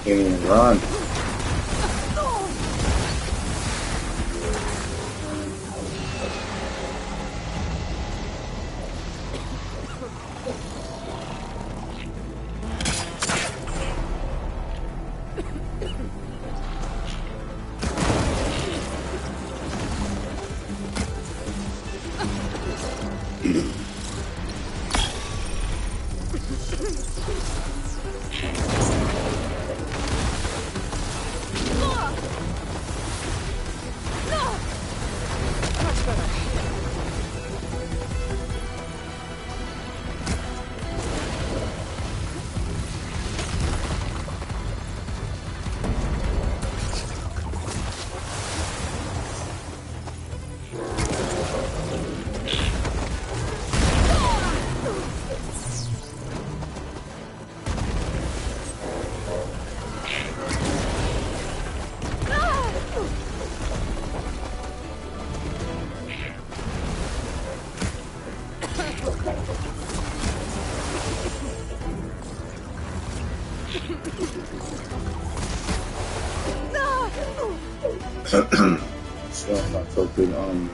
Can't even run. So I'm not fucking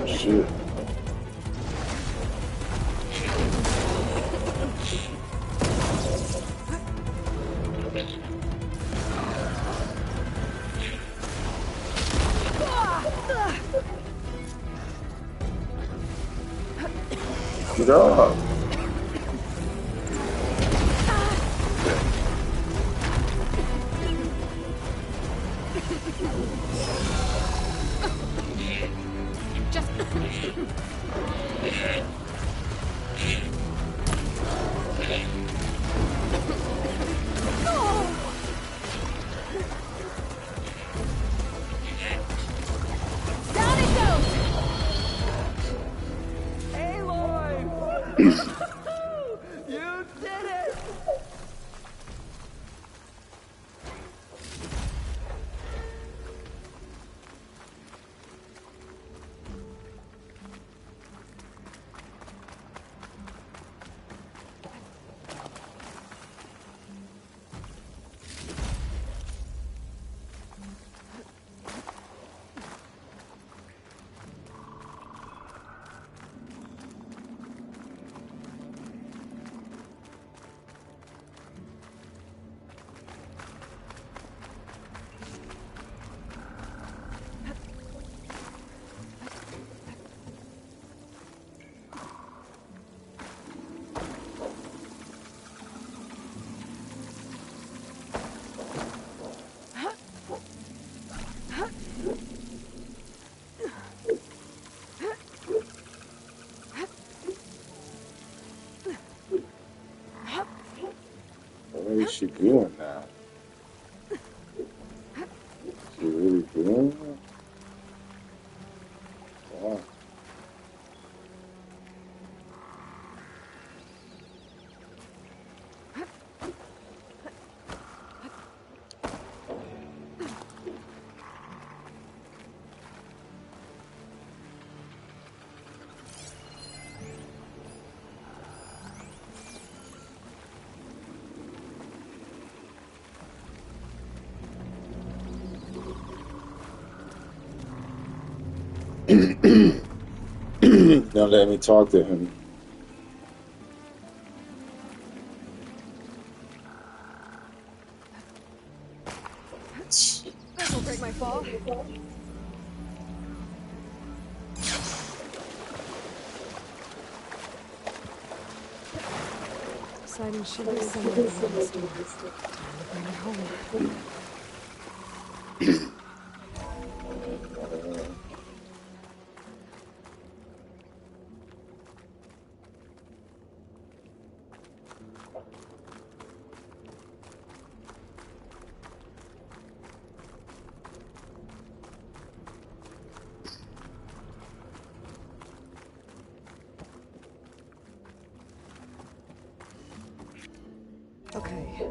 shit. Get up. What is she doing now? She really doing it? Wow. Don't let me talk to him. This'll break my fall. Siding should be somewhere around this door. Time to bring it home. Okay.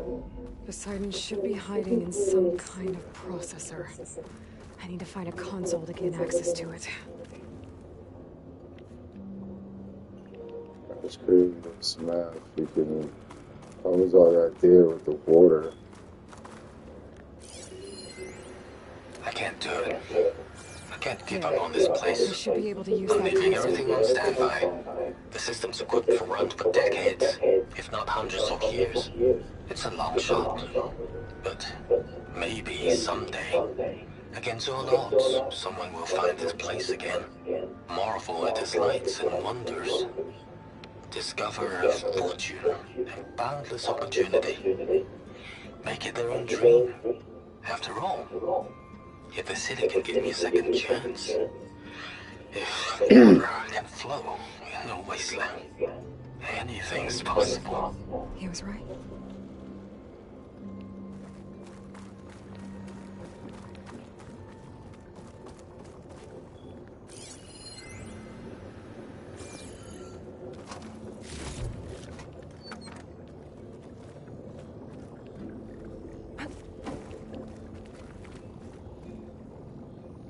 Poseidon should be hiding in some kind of processor. I need to find a console to gain access to it. That's crazy. That's math. Freaking What was all that there with the water? I can't do it. I can't give up on this I place. should be able to use I'm that leaving console. everything on standby. The system's equipped for runs for decades, if not hundreds of years. It's a long shot, but maybe someday, against all odds, someone will find this place again, marvel at its lights and wonders, discover a fortune and boundless opportunity, make it their own dream. After all, if the city can give me a second chance, if water can flow in a wasteland, anything's possible. He was right.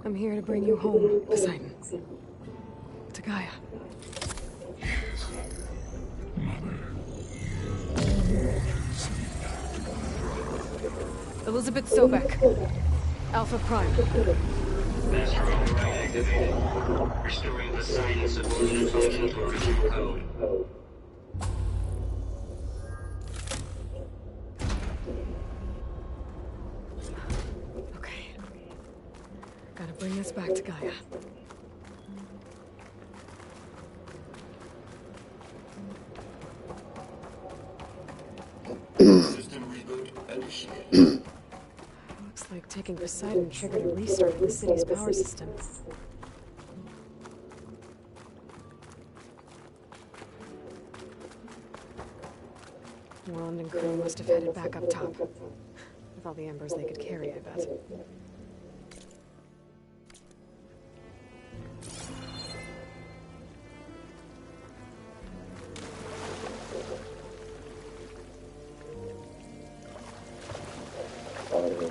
I'm here to bring you home, Poseidon. To Gaia. Elizabeth Sobek. Alpha Prime. Master override activated. Restoring Poseidon's subordinate function to original code. Okay. Gotta bring this back to Gaia. System reboot initiated. Looks like taking Poseidon triggered a restart of the city's power system. Wand and crew must have headed back up top. With all the embers they could carry, I bet.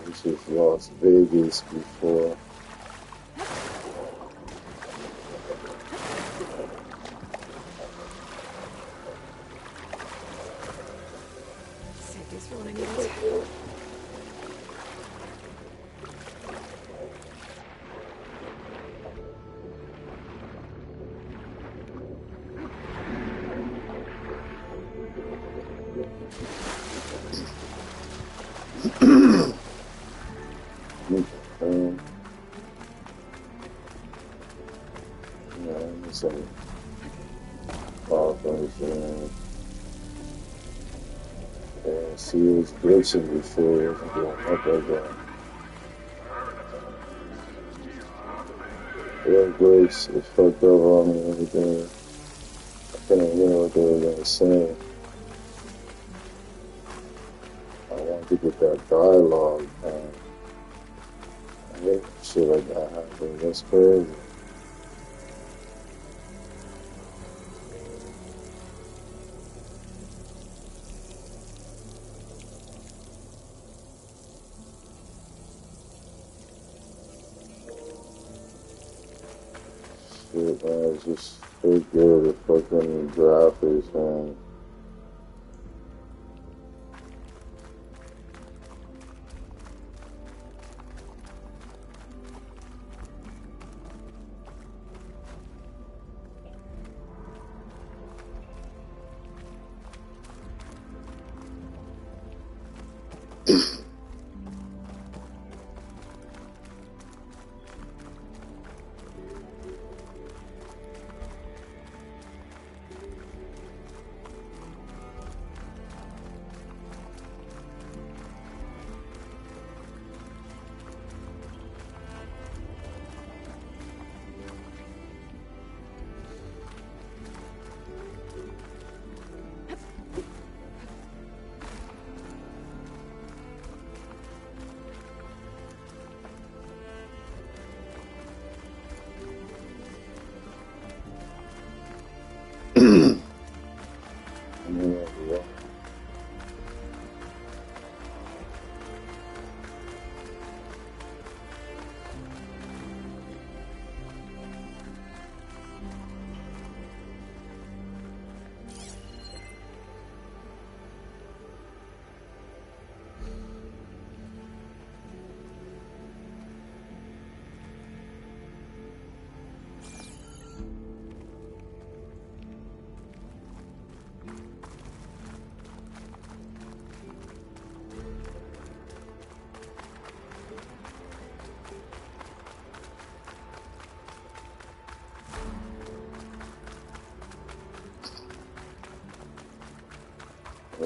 This was Las Vegas before. Safety's for when I need it. Some operation. Yeah, see, it was glitching before. It wasn't going up like that. It glitched. It fucked up on me and everything. I couldn't hear what they were going to say. I wanted to get that dialogue, man. I hate shit like that happening. That's crazy. Shit, man, it's just so good. The fucking graphics, man.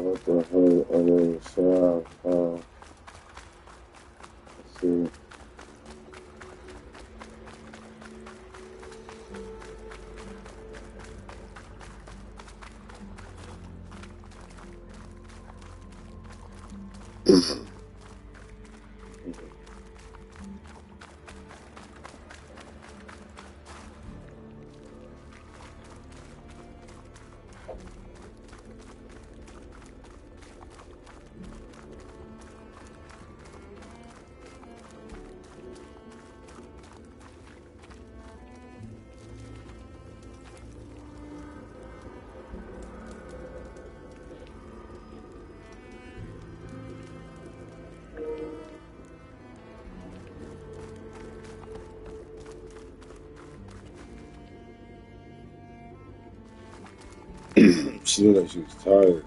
what the hell other shop? Let's see. She looked like she was tired.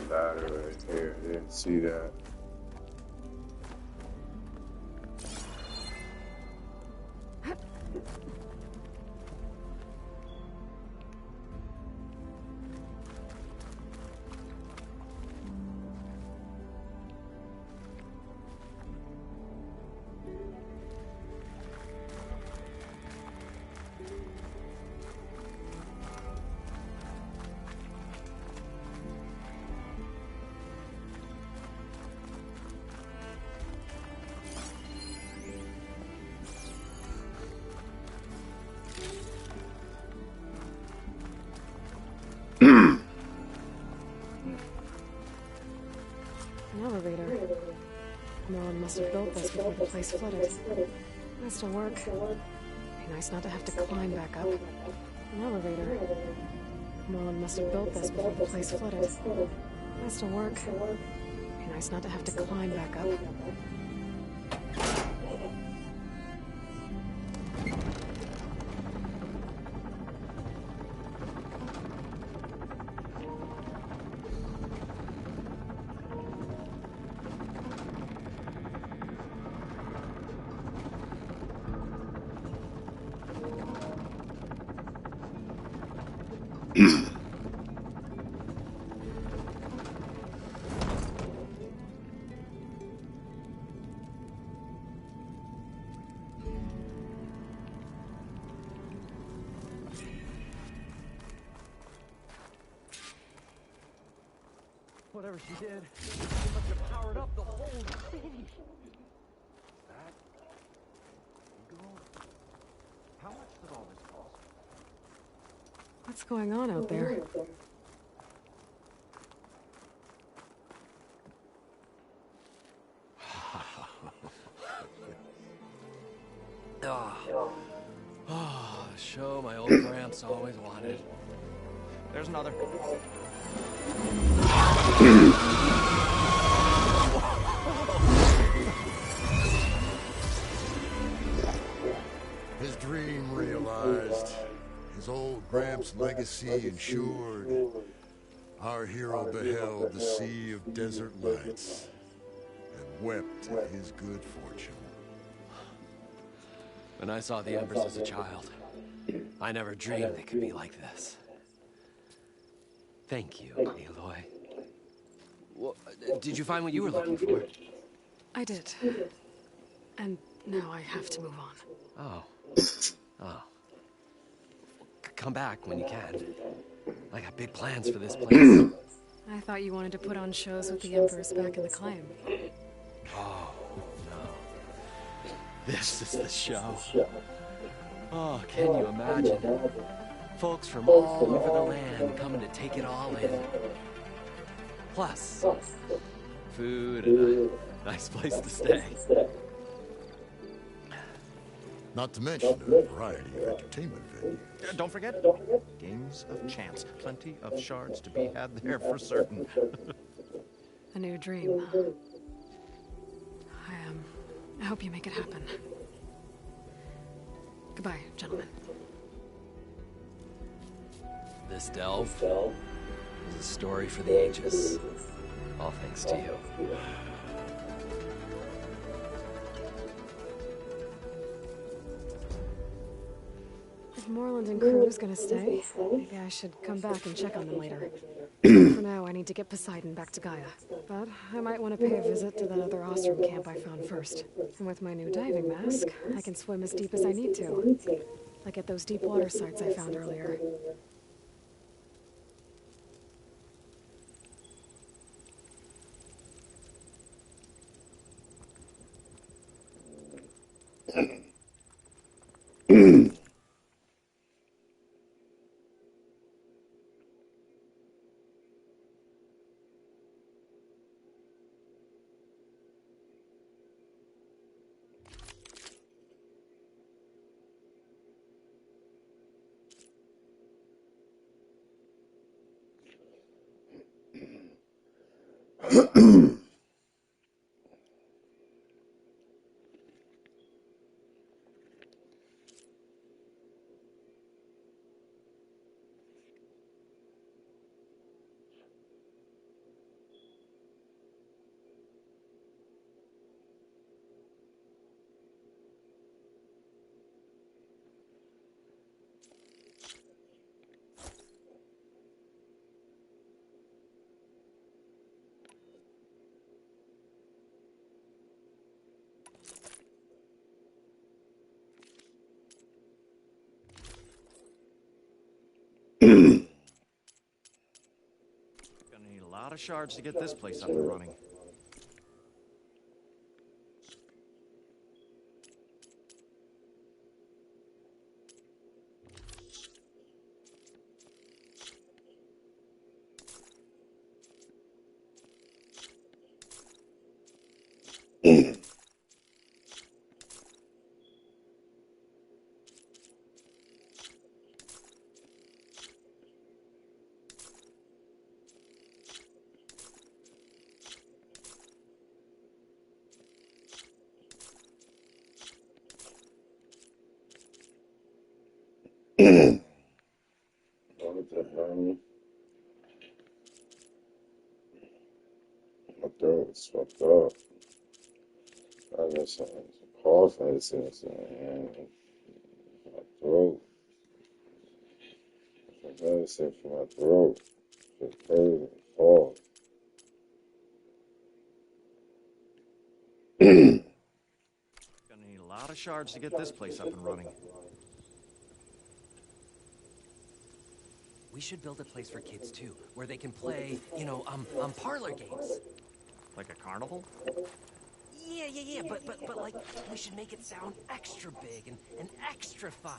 Ladder right here. Didn't see that. An elevator. No one must have built this before the place flooded. Has to work. Be nice not to have to climb back up. An elevator. No one must have built this before the place flooded. Has to work. Be nice not to have to climb back up. Whatever she did, she must have powered up the whole city. That eagle? How much did all this cost? What's going on out there? Oh, the show my old Gramps always wanted. There's another. His dream realized. His old Gramps' legacy ensured. Our hero beheld the sea of desert lights. And wept at his good fortune. When I saw the Embers as a child, I never dreamed they could be like this. Thank you, Aloy. Well, did you find what you were looking for? I did. And now I have to move on. Oh. Oh. Come back when you can. I got big plans for this place. I thought you wanted to put on shows with the Empress back in the Claim. Oh, no. This is the show. Oh, can you imagine? Folks from all over the land coming to take it all in. Plus, food and a nice place to stay. Not to mention a variety of entertainment venues. Don't forget, games of chance. Plenty of shards to be had there for certain. A new dream. I hope you make it happen. Goodbye, gentlemen. This delve is a story for the ages. All thanks to you. If Moreland and crew's gonna stay, maybe I should come back and check on them later. For now, I need to get Poseidon back to Gaia. But I might want to pay a visit to that other Ostrom camp I found first. And with my new diving mask, I can swim as deep as I need to. Like at those deep water sites I found earlier. Gonna need a lot of shards to get this place up and running. What the hell? My throat's fucked up. I got some cough medicine or something. My throat. Some medicine for my throat. Just hurt and cough. Gonna need a lot of shards to get this place up and running. We should build a place for kids too, where they can play, parlor games. Like a carnival? Yeah, but like, we should make it sound extra big and extra fun.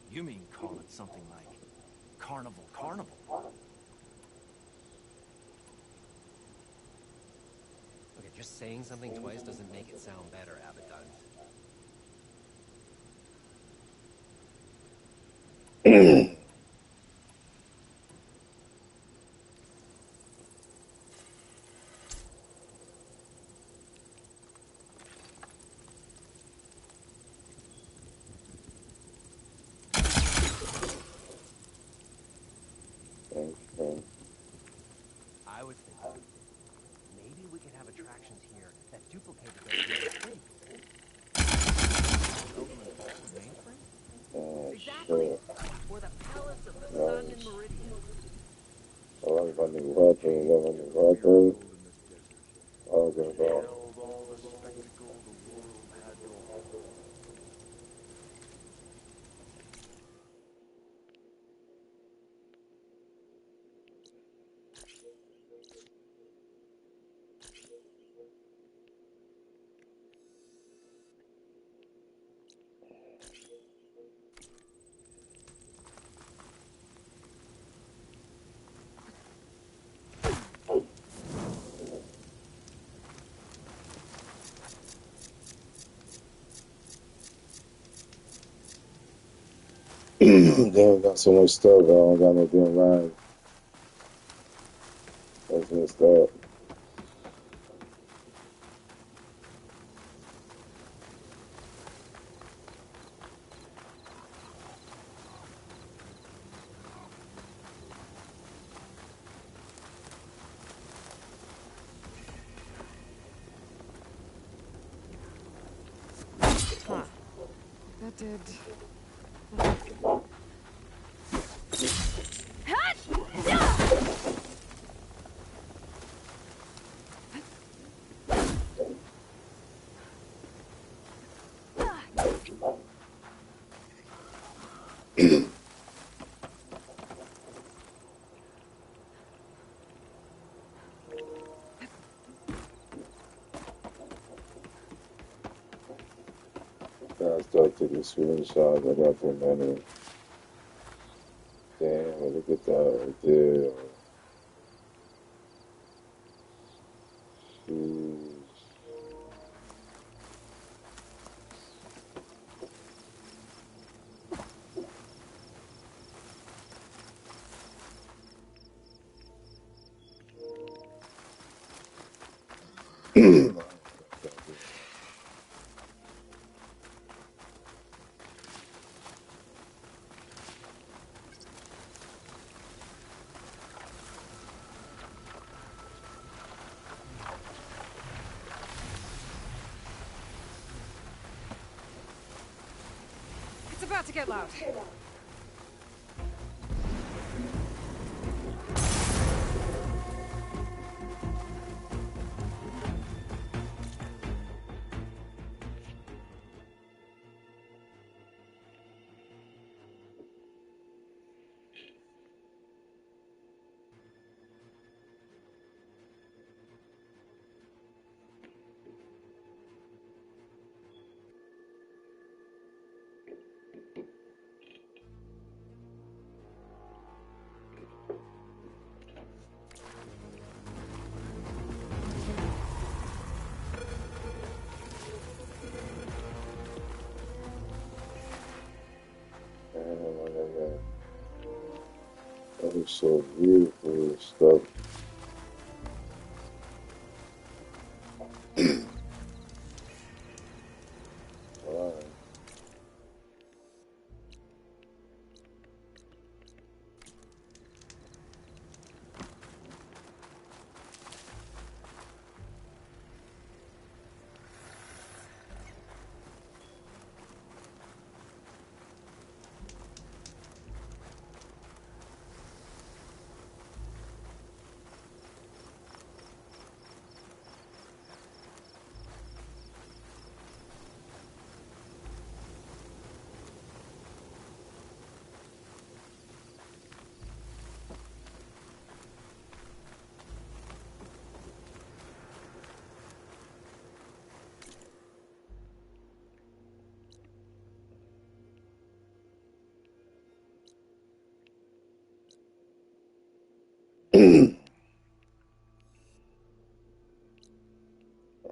You mean call it something like Carnival Carnival? Okay, just saying something twice doesn't make it sound better, Abaddon. Mm. in this desert. Okay, bro. Beheld all the spectacle the world had to offer. Damn, got so much stuff. I don't got no damn line. That's messed up. Huh. That did. I start taking screenshots. I got too many. Damn, look at that right there. Jeez. It's about to get loud. That was so beautiful stuff. Wow.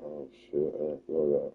Oh shit, I didn't feel that.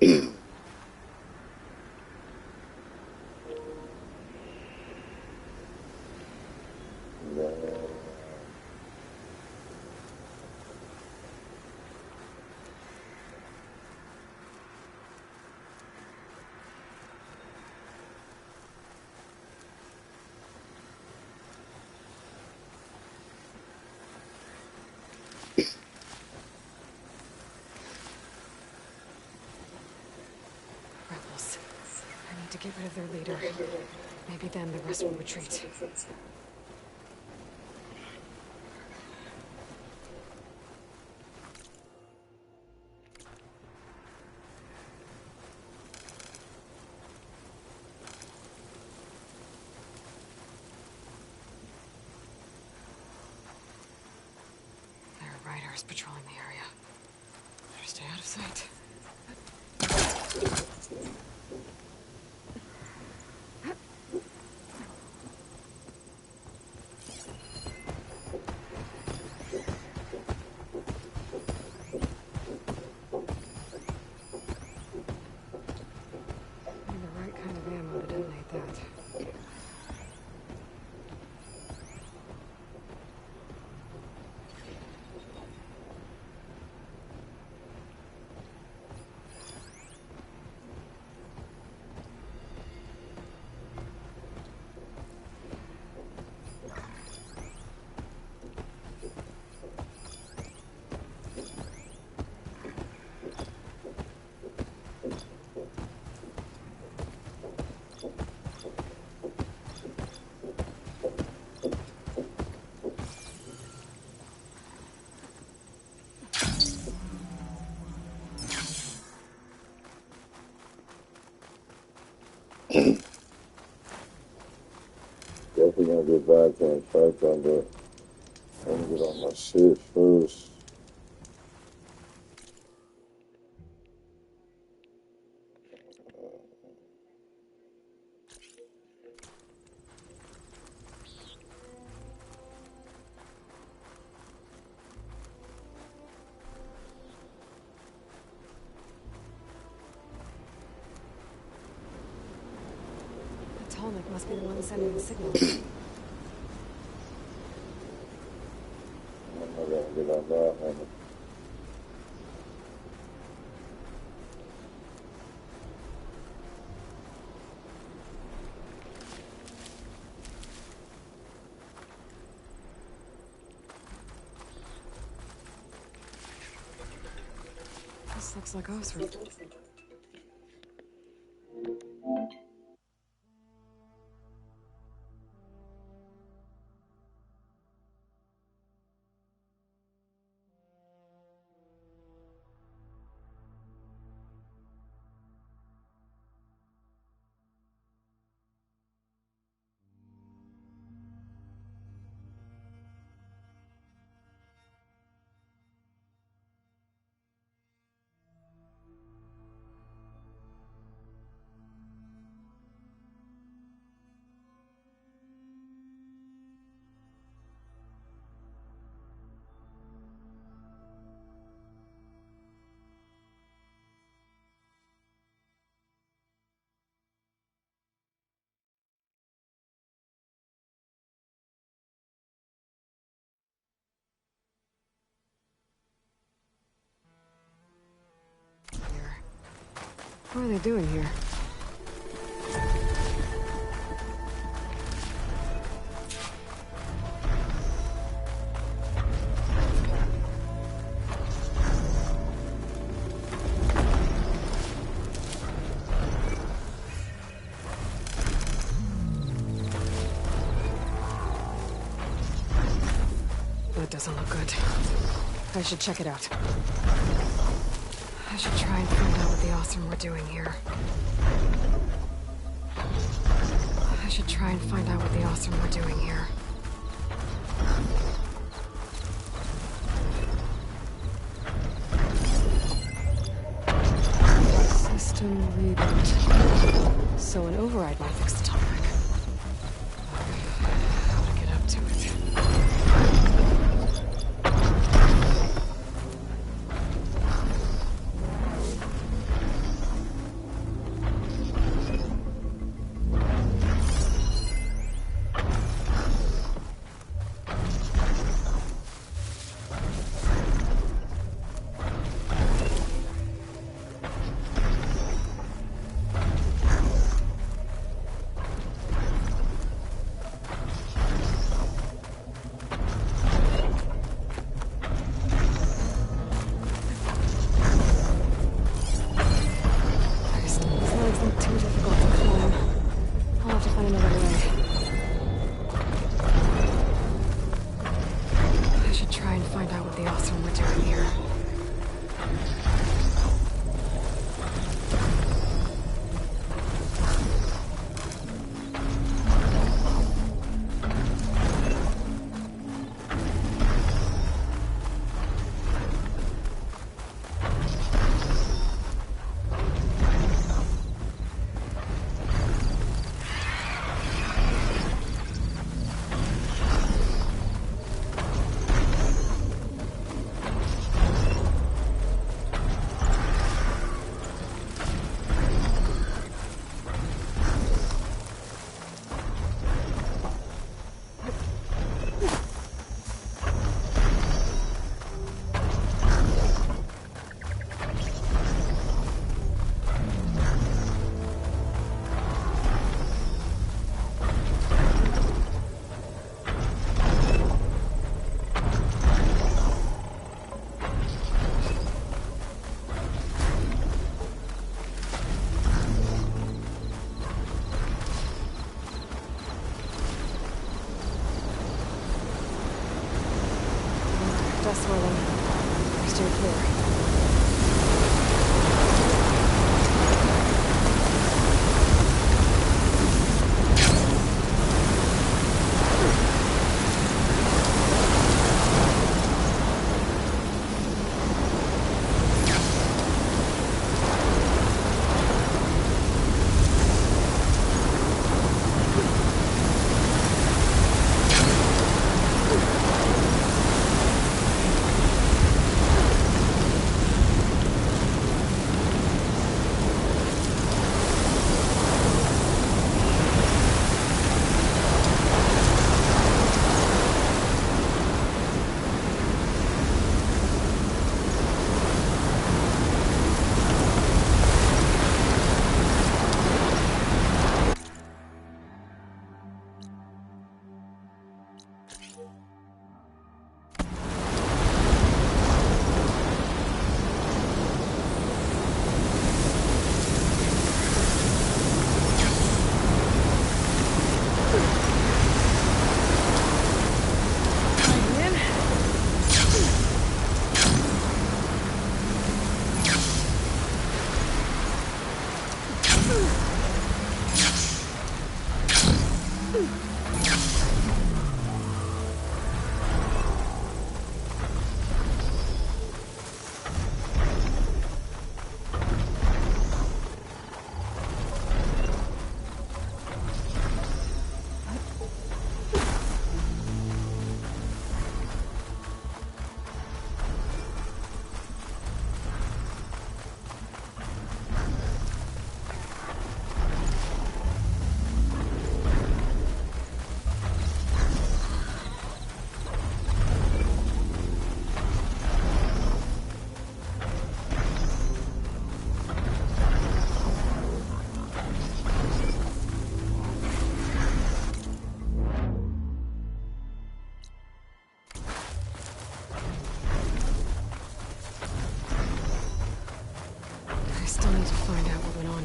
Rebels. I need to get rid of their leader. Maybe then the rest will retreat. There are riders patrolling the area. Better stay out of sight. Need the right kind of ammo to detonate that. Definitely gonna get back to infect them, but I'm gonna get on my shit first. The Tallneck must be the one sending the signal. I'm not gonna get on that one. This looks like Osric. What are they doing here? That doesn't look good. I should check it out. I should try and find out what the awesome were doing here. I should try and find out what the awesome were doing here. System reboot. So an override might fix the Tallneck. How to get up to it. we're doing here. Dust swirling. Steer clear.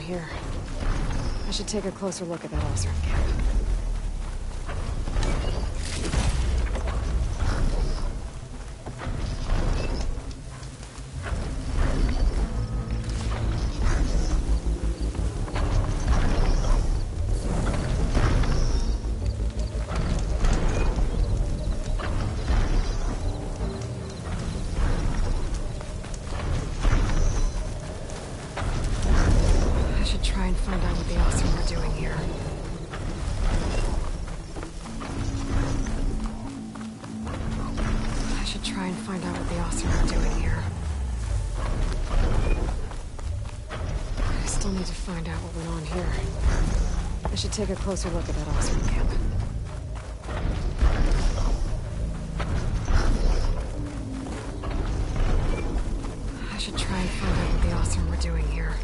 Here. I should take a closer look at that Osram camp. Try and find out what the Osram are doing here. I should try and find out what the Osram are doing here. I still need to find out what went on here. I should take a closer look at that Osram camp. I should try and find out what the Osram were doing here.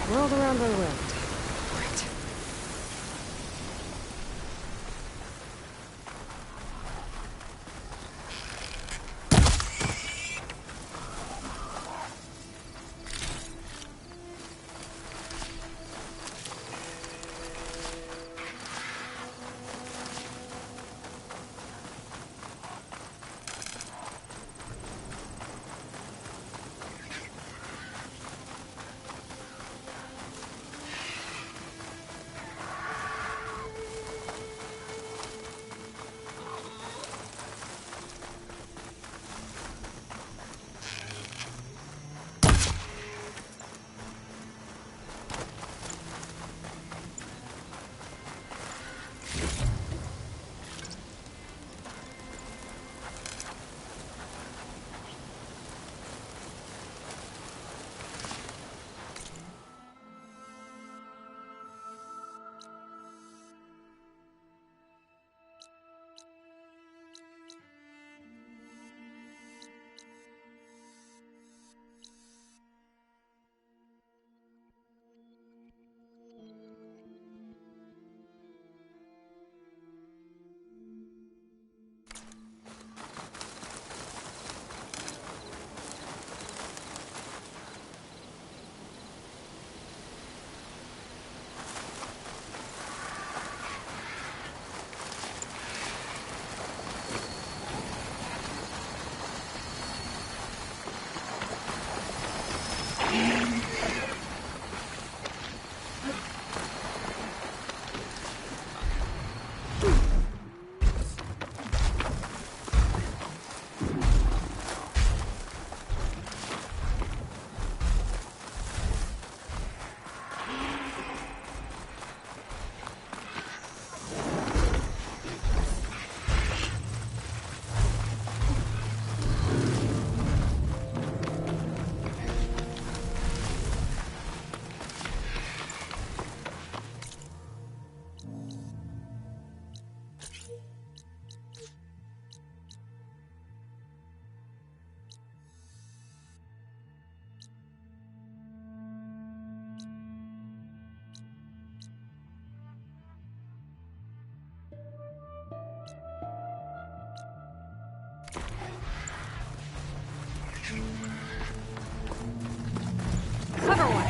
Whirled around by the wind. Great. Clever one.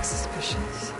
Suspicious.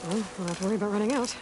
Well, I don't have to worry about running out.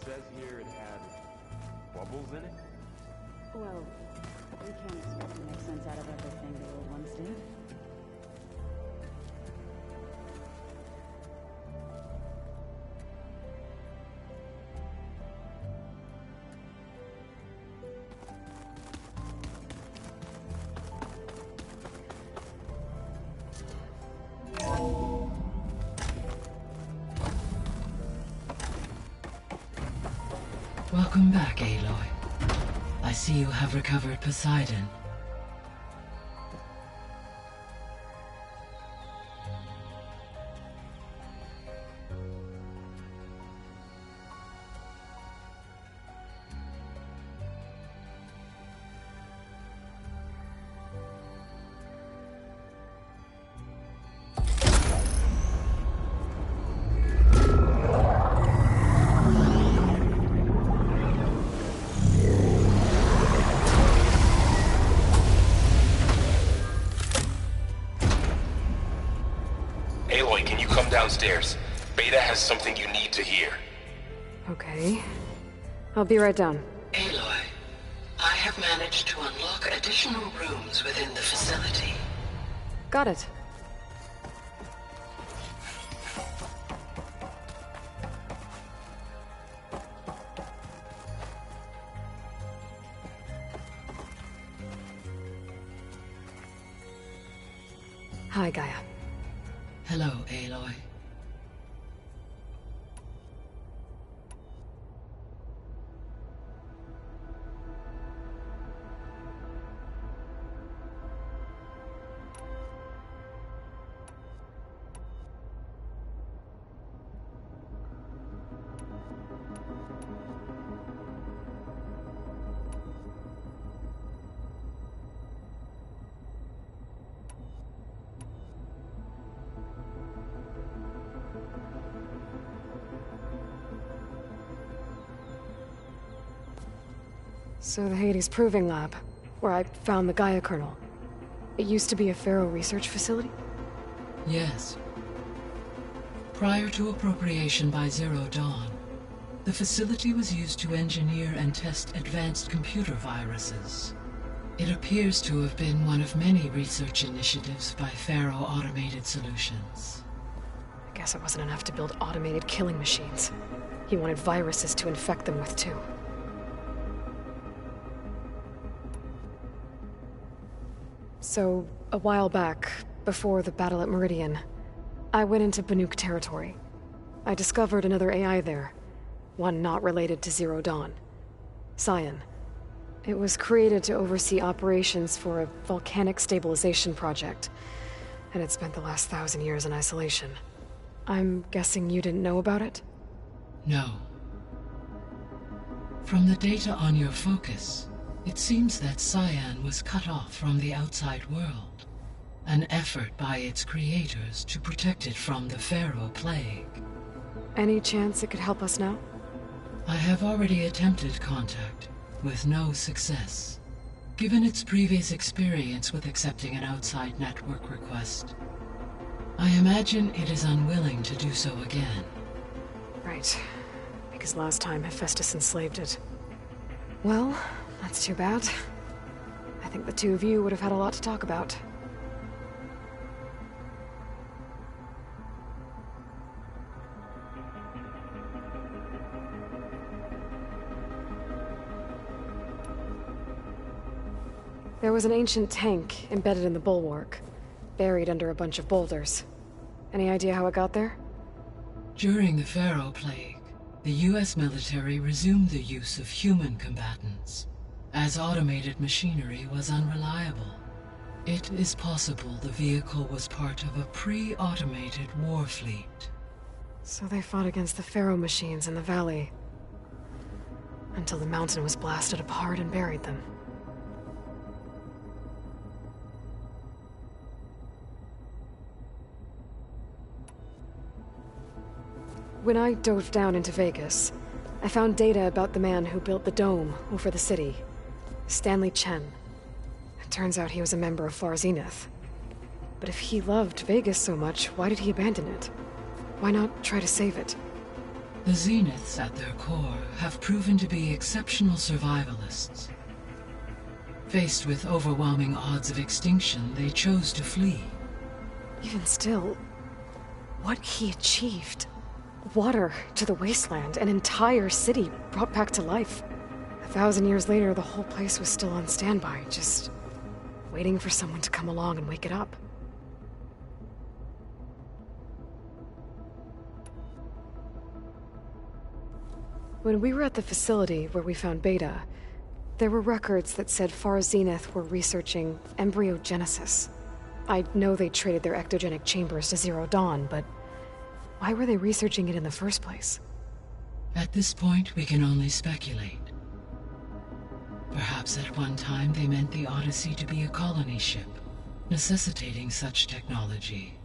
Says here it had bubbles in it? Well, we can't expect to make sense out of everything the old ones did. Welcome back, Aloy. I see you have recovered Poseidon. Aloy, can you come downstairs? Beta has something you need to hear. Okay. I'll be right down. Aloy, I have managed to unlock additional rooms within the facility. Got it. Hi, Gaia. Hello, Aloy. So the Hades Proving Lab, where I found the Gaia kernel. It used to be a Pharaoh research facility? Yes. Prior to appropriation by Zero Dawn, the facility was used to engineer and test advanced computer viruses. It appears to have been one of many research initiatives by Pharaoh Automated Solutions. I guess it wasn't enough to build automated killing machines. He wanted viruses to infect them with, too. So, a while back, before the battle at Meridian, I went into Banuk territory. I discovered another AI there, one not related to Zero Dawn. Cyan. It was created to oversee operations for a volcanic stabilization project, and it spent the last 1,000 years in isolation. I'm guessing you didn't know about it? No. From the data on your focus, it seems that Cyan was cut off from the outside world, an effort by its creators to protect it from the Pharaoh plague. Any chance it could help us now? I have already attempted contact, with no success. Given its previous experience with accepting an outside network request, I imagine it is unwilling to do so again. Right. Because last time Hephaestus enslaved it. Well, that's too bad. I think the two of you would have had a lot to talk about. There was an ancient tank embedded in the bulwark, buried under a bunch of boulders. Any idea how it got there? During the Pharaoh Plague, the US military resumed the use of human combatants, as automated machinery was unreliable. It is possible the vehicle was part of a pre-automated war fleet. So they fought against the Pharaoh machines in the valley, until the mountain was blasted apart and buried them. When I dove down into Vegas, I found data about the man who built the dome over the city, Stanley Chen. It turns out he was a member of Far Zenith. But if he loved Vegas so much, why did he abandon it? Why not try to save it? The Zeniths at their core have proven to be exceptional survivalists. Faced with overwhelming odds of extinction, they chose to flee. Even still, what he achieved. Water to the wasteland, an entire city brought back to life. 1,000 years later, the whole place was still on standby, just waiting for someone to come along and wake it up. When we were at the facility where we found Beta, there were records that said Far Zenith were researching embryogenesis. I know they traded their ectogenic chambers to Zero Dawn, but why were they researching it in the first place? At this point, we can only speculate. Perhaps at one time they meant the Odyssey to be a colony ship, necessitating such technology.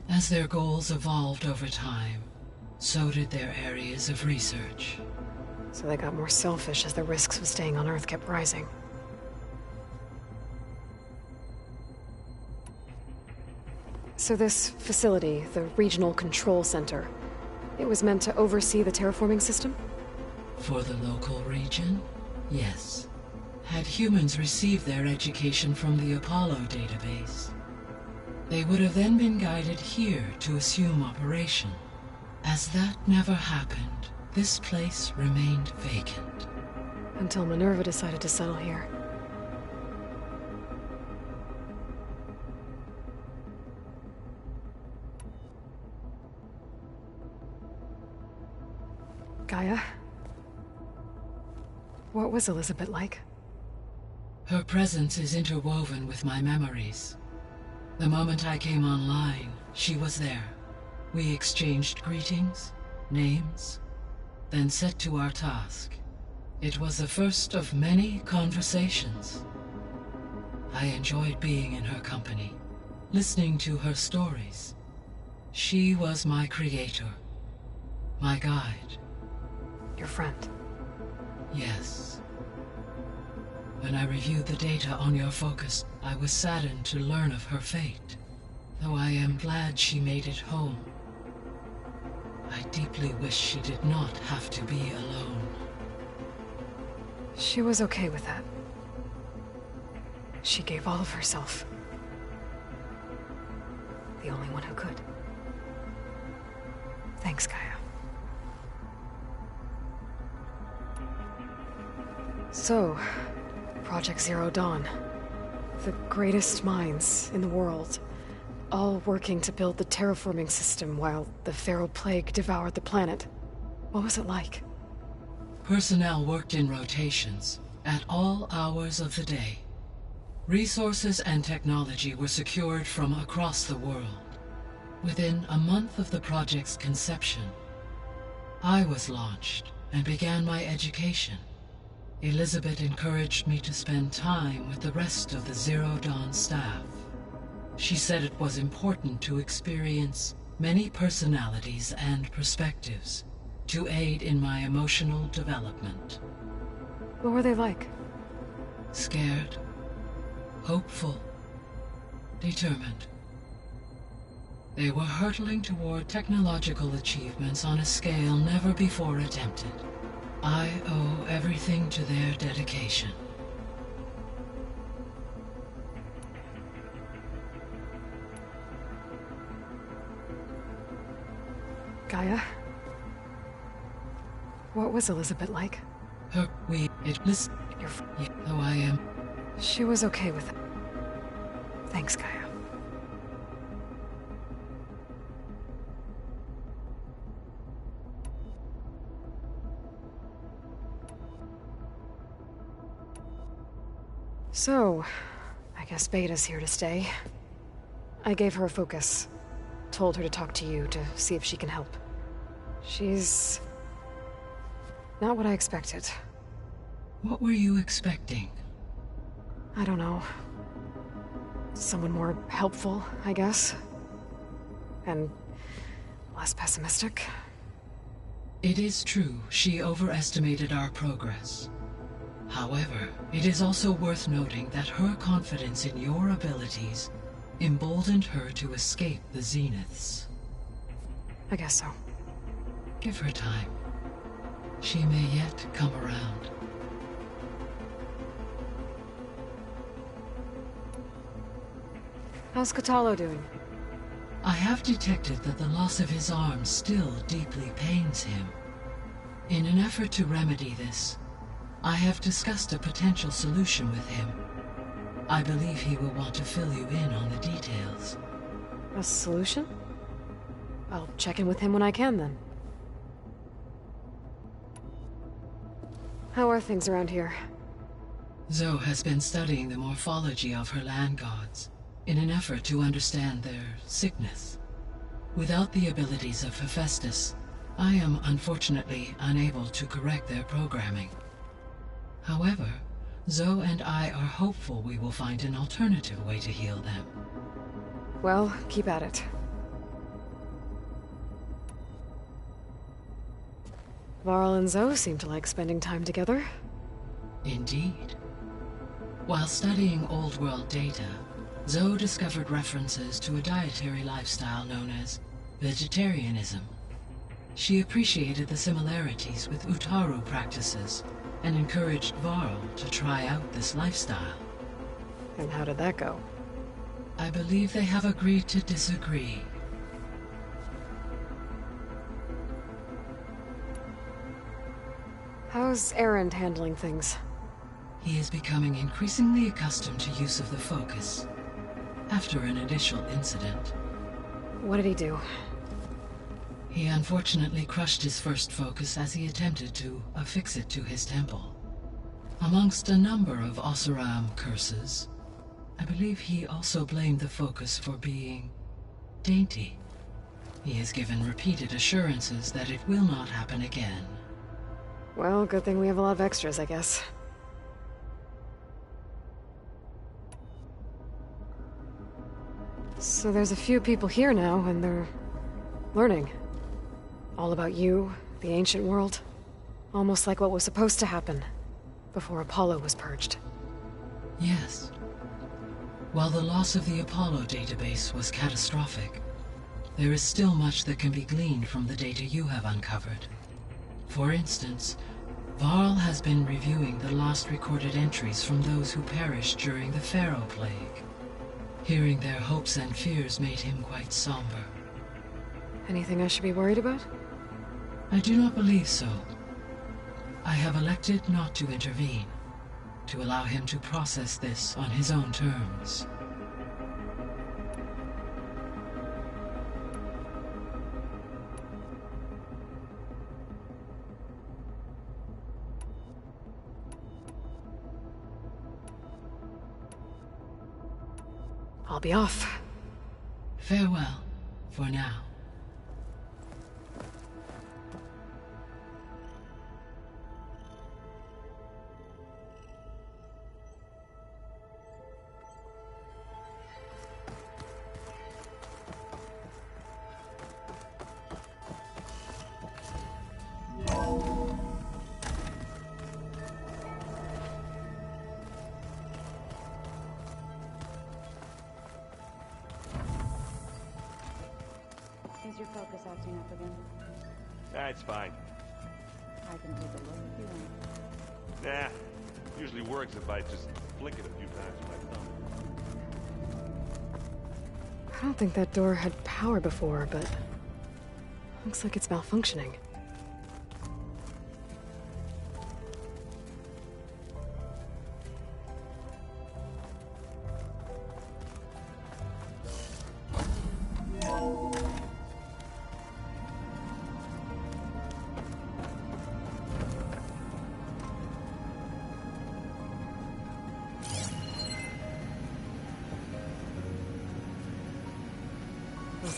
As their goals evolved over time, so did their areas of research. So they got more selfish as the risks of staying on Earth kept rising. So this facility, the Regional Control Center, it was meant to oversee the terraforming system? For the local region, yes. Had humans received their education from the Apollo database, they would have then been guided here to assume operation. As that never happened, this place remained vacant. Until Minerva decided to settle here. Gaia? What was Elizabeth like? Her presence is interwoven with my memories. The moment I came online, she was there. We exchanged greetings, names, then set to our task. It was the first of many conversations. I enjoyed being in her company, listening to her stories. She was my creator, my guide. Your friend? Yes. When I reviewed the data on your focus, I was saddened to learn of her fate. Though I am glad she made it home. I deeply wish she did not have to be alone. She was okay with that. She gave all of herself. The only one who could. Thanks, Gaia. So, Project Zero Dawn. The greatest minds in the world, all working to build the terraforming system while the Pharaoh Plague devoured the planet. What was it like? Personnel worked in rotations, at all hours of the day. Resources and technology were secured from across the world. Within a month of the project's conception, I was launched and began my education. Elizabeth encouraged me to spend time with the rest of the Zero Dawn staff. She said it was important to experience many personalities and perspectives to aid in my emotional development. What were they like? Scared, hopeful, determined. They were hurtling toward technological achievements on a scale never before attempted. I owe everything to their dedication. Gaia? What was Elizabeth like? Though I am She was okay with it. Thanks, Gaia. So, I guess Beta's here to stay. I gave her a focus. Told her to talk to you to see if she can help. She's... not what I expected. What were you expecting? I don't know. Someone more helpful, I guess. And less pessimistic. It is true, she overestimated our progress. However, it is also worth noting that her confidence in your abilities emboldened her to escape the Zeniths. I guess so. Give her time. She may yet come around. How's Katalo doing? I have detected that the loss of his arm still deeply pains him. In an effort to remedy this, I have discussed a potential solution with him. I believe he will want to fill you in on the details. A solution? I'll check in with him when I can, then. How are things around here? Zoe has been studying the morphology of her land gods in an effort to understand their sickness. Without the abilities of Hephaestus, I am unfortunately unable to correct their programming. However, Zoe and I are hopeful we will find an alternative way to heal them. Well, keep at it. Varl and Zoe seem to like spending time together. Indeed. While studying Old World data, Zoe discovered references to a dietary lifestyle known as vegetarianism. She appreciated the similarities with Utaru practices and encouraged Varl to try out this lifestyle. And how did that go? I believe they have agreed to disagree. How's Erend handling things? He is becoming increasingly accustomed to use of the focus, after an initial incident. What did he do? He unfortunately crushed his first focus as he attempted to affix it to his temple. Amongst a number of Oseram curses, I believe he also blamed the focus for being dainty. He has given repeated assurances that it will not happen again. Well, good thing we have a lot of extras, I guess. So there's a few people here now, and they're learning. All about you, the ancient world. Almost like what was supposed to happen before Apollo was purged. Yes. While the loss of the Apollo database was catastrophic, there is still much that can be gleaned from the data you have uncovered. For instance, Varl has been reviewing the last recorded entries from those who perished during the Pharaoh Plague. Hearing their hopes and fears made him quite somber. Anything I should be worried about? I do not believe so. I have elected not to intervene, to allow him to process this on his own terms. I'll be off. Farewell, for now. Is your focus acting up again? It's fine. I can take a look if you want. Nah, usually works if I just flick it a few times with my thumb. I don't think that door had power before, but looks like it's malfunctioning.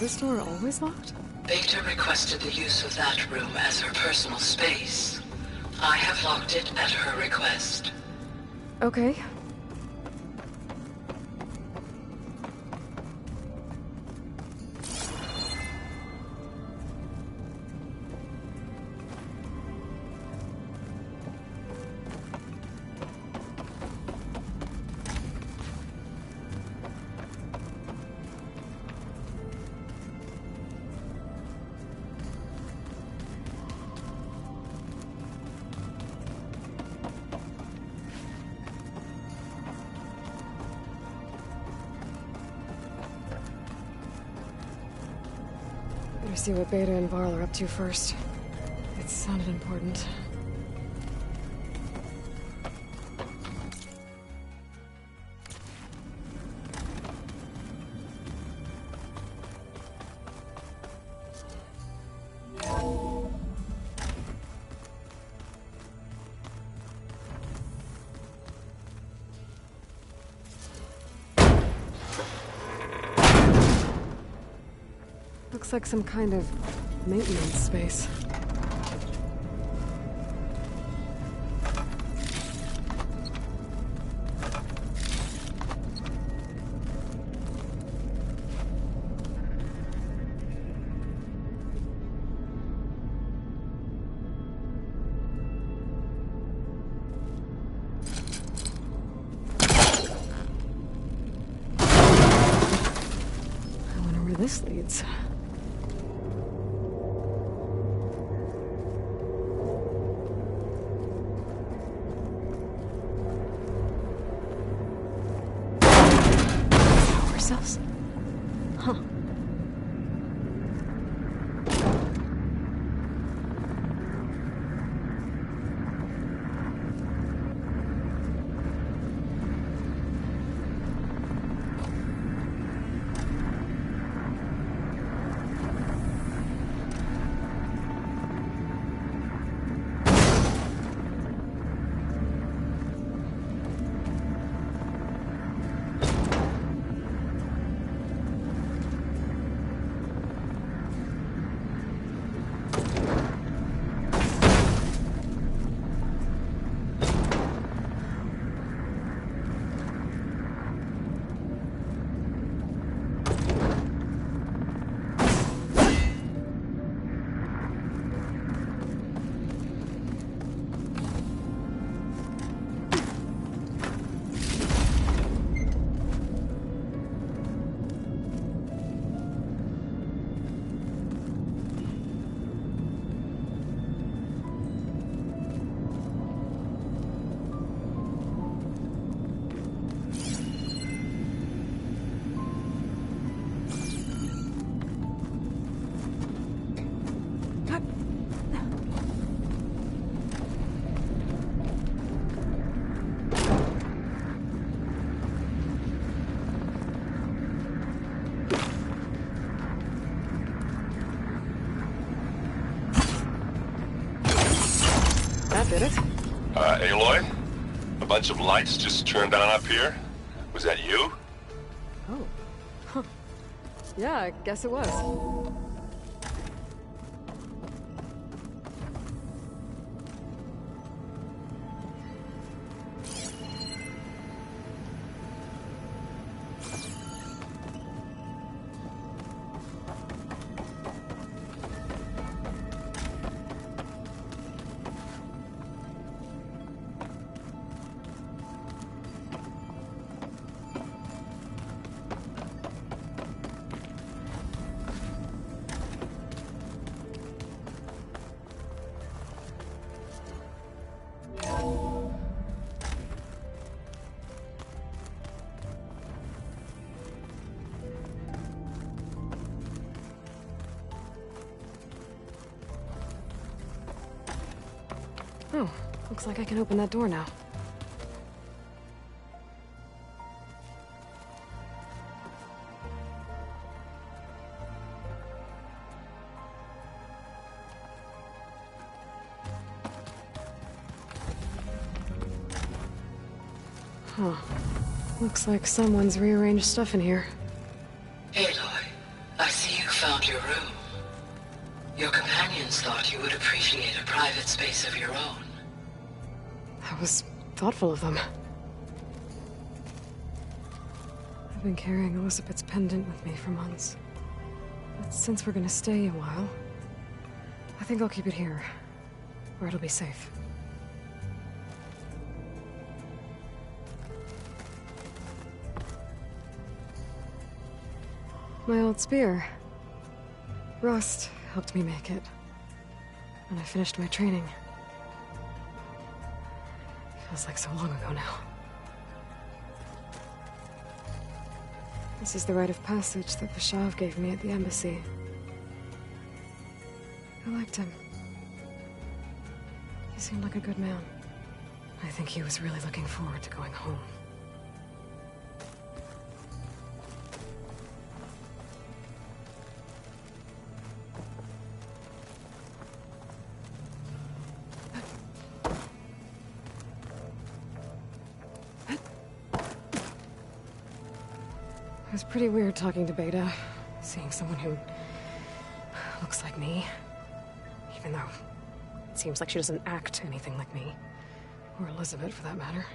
this door always locked? Beta requested the use of that room as her personal space. I have locked it at her request. Okay. Better see what Beta and Varl are up to first. It sounded important. Looks like some kind of maintenance space. I wonder where this leads. Ourselves? Huh. Did it? Aloy? A bunch of lights just turned on up here? Was that you? Oh. Huh. Yeah, I guess it was. Oh, looks like I can open that door now. Huh. Looks like someone's rearranged stuff in here. Aloy, I see you you would appreciate a private space of your own. That was thoughtful of them. I've been carrying Elizabeth's pendant with me for months. But since we're gonna stay a while, I think I'll keep it here, where it'll be safe. My old spear. Rust helped me make it. When I finished my training. Feels like so long ago now. This is the rite of passage that Vashav gave me at the embassy. I liked him. He seemed like a good man. I think he was really looking forward to going home. It was pretty weird talking to Beta, seeing someone who looks like me. Even though it seems like she doesn't act anything like me. Or Elizabeth, for that matter.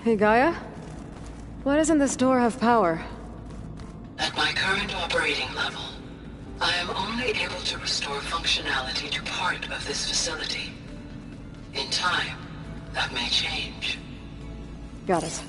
Hey, Gaia? Why doesn't this door have power? At my current operating level, I am only able to restore functionality to part of this facility. In time, that may change. Got it.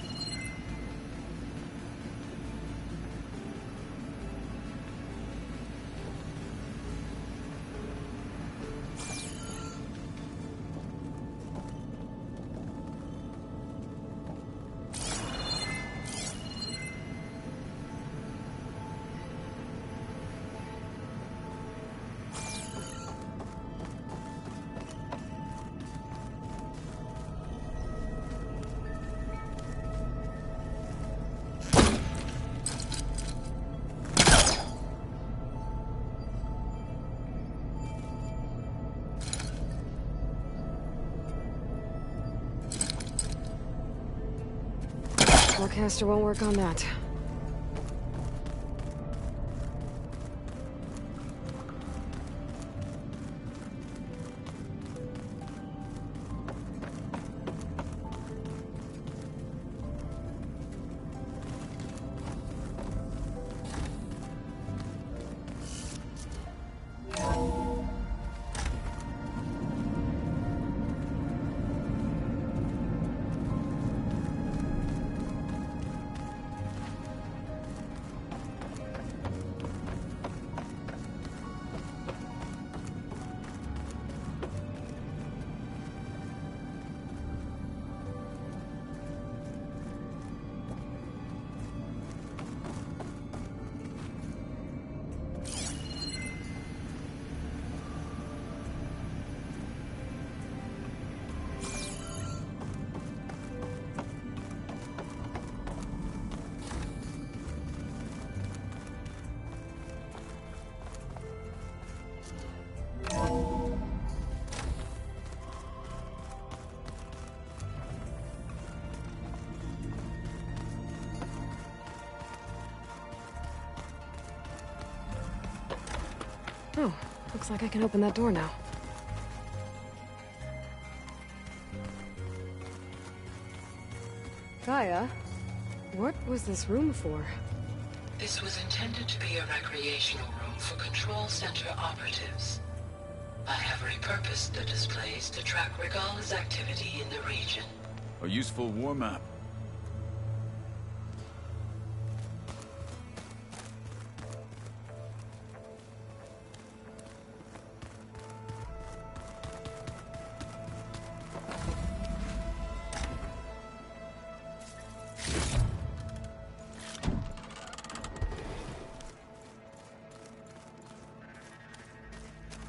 Caster won't work on that. Oh, looks like I can open that door now. Gaia, what was this room for? This was intended to be a recreational room for Control Center operatives. I have repurposed the displays to track Regala's activity in the region. A useful warm-up.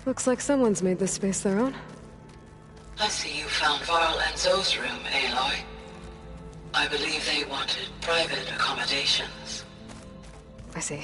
Looks like someone's made this space their own. I see you found Varl and Zoe's room, Aloy. I believe they wanted private accommodations. I see.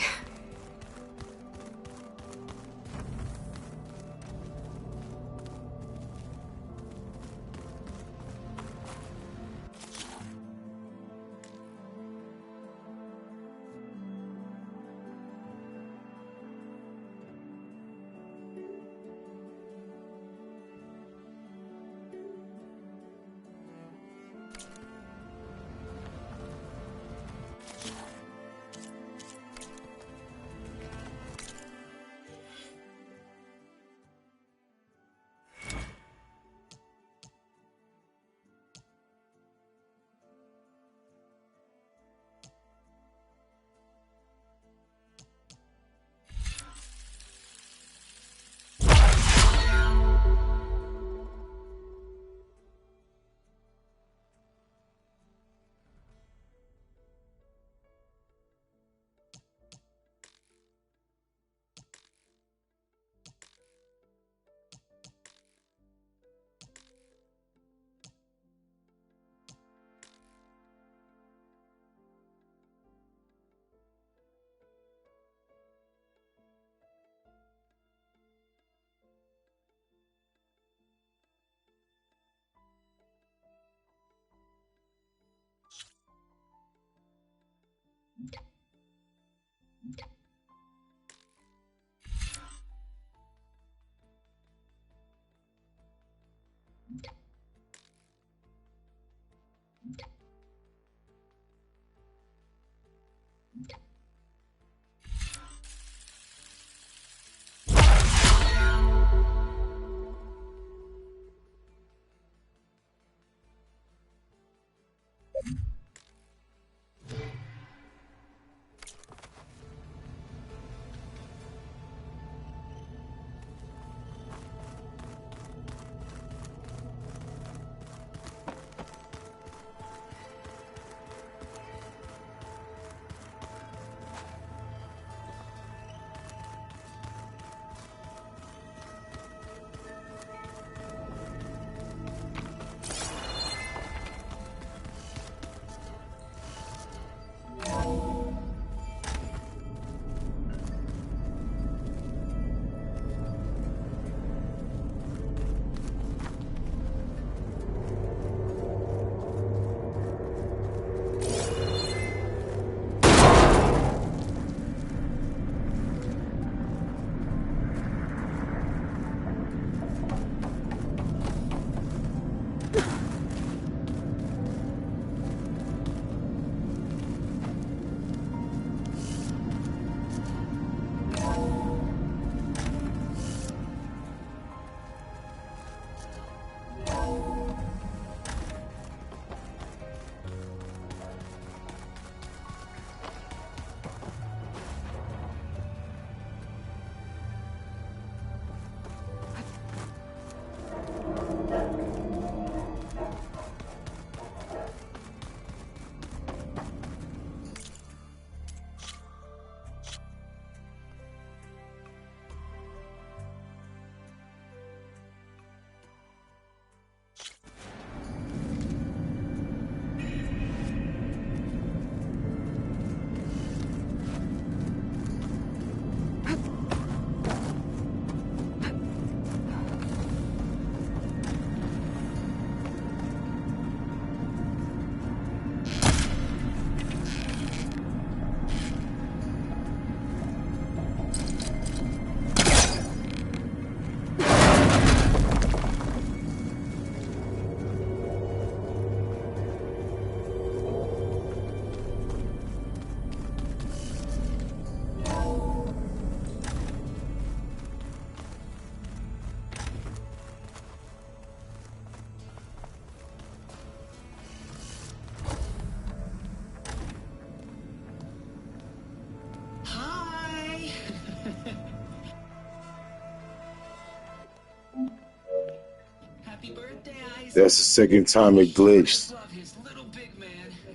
That's the second time it glitched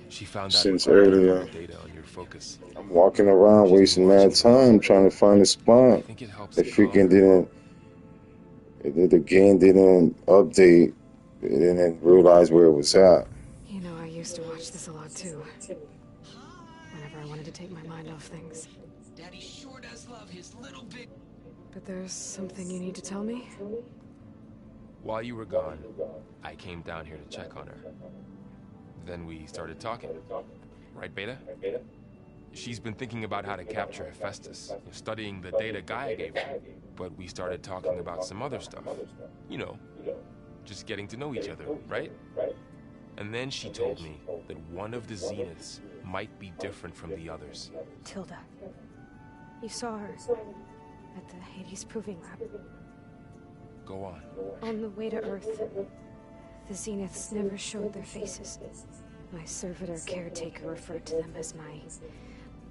She found that since recording earlier. of the data on your focus. I'm walking around wasting mad time trying to find a spot. I think it helps The to calm freaking her. the game didn't update. It didn't realize where it was at. You know, I used to watch this a lot too. Whenever I wanted to take my mind off things. Daddy sure does love his little big... But there's something you need to tell me? While you were gone, I came down here to check on her. Then we started talking. Right, Beta? She's been thinking about how to capture Hephaestus, studying the data Gaia gave her. But we started talking about some other stuff. You know, just getting to know each other, right? And then she told me that one of the Zeniths might be different from the others. Tilda. You saw her at the Hades Proving Lab. Go on. On the way to Earth, the Zeniths never showed their faces. My servitor caretaker referred to them as my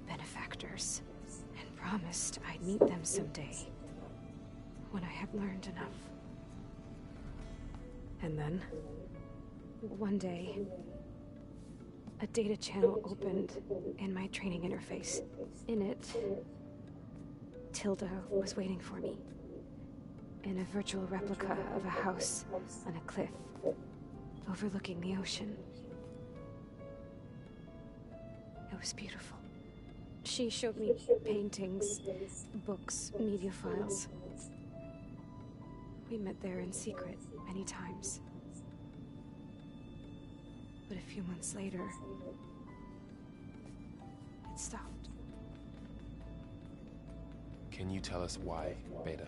benefactors, and promised I'd meet them someday, when I had learned enough. And then, one day, a data channel opened in my training interface. In it, Tilda was waiting for me, in a virtual replica of a house on a cliff, overlooking the ocean. It was beautiful. She showed me paintings, books, media files. We met there in secret many times. But a few months later, it stopped. Can you tell us why, Beta?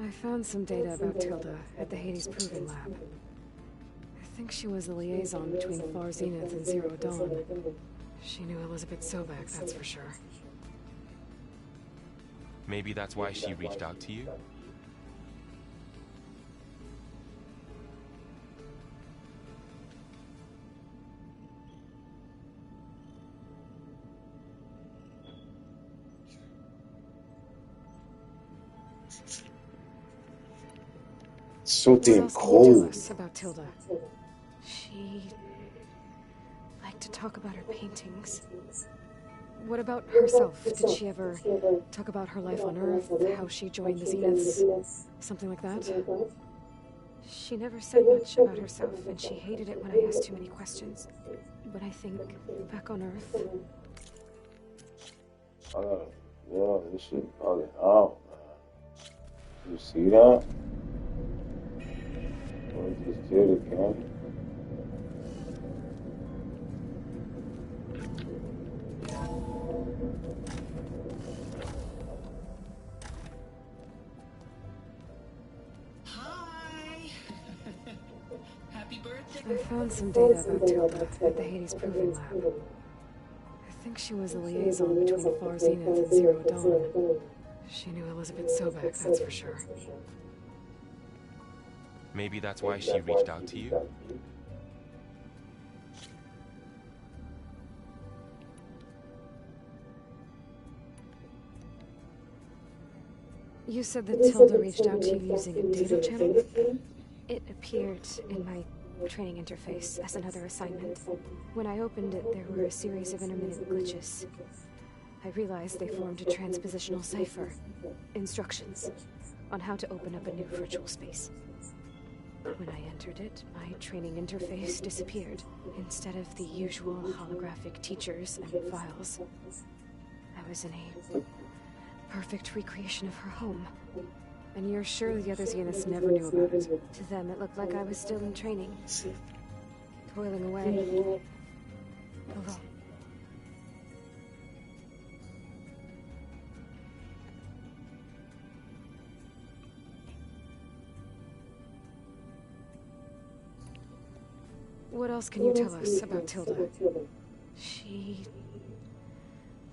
I found some data about Tilda at the Hades Proving Lab. I think she was the liaison between Far Zenith and Zero Dawn. She knew Elizabeth Sobek, that's for sure. Maybe that's why she reached out to you? So damn What else can you cold. tell us about Tilda? She liked to talk about her paintings. What about herself? Did she ever talk about her life on Earth, how she joined the Zeniths, something like that? She never said much about herself, and she hated it when I asked too many questions. But I think, back on Earth... Yeah, this shit bugging out, man. You see that? I just did it, man. I found some data about Tilda at the Hades Proving Lab. I think she was a liaison between Far Zenith and Zero Dawn. She knew Elizabeth Sobek, that's for sure. Maybe that's why she reached out to you? You said that Tilda reached out to you using a data channel? It appeared in my training interface as another assignment. When I opened it, there were a series of intermittent glitches. I realized they formed a transpositional cipher. Instructions on how to open up a new virtual space. When I entered it, my training interface disappeared. Instead of the usual holographic teachers and files, I was in a perfect recreation of her home. And you're sure the other Zeniths never knew about it? To them, it looked like I was still in training. Toiling away. Alone. What else can you tell us about Tilda? She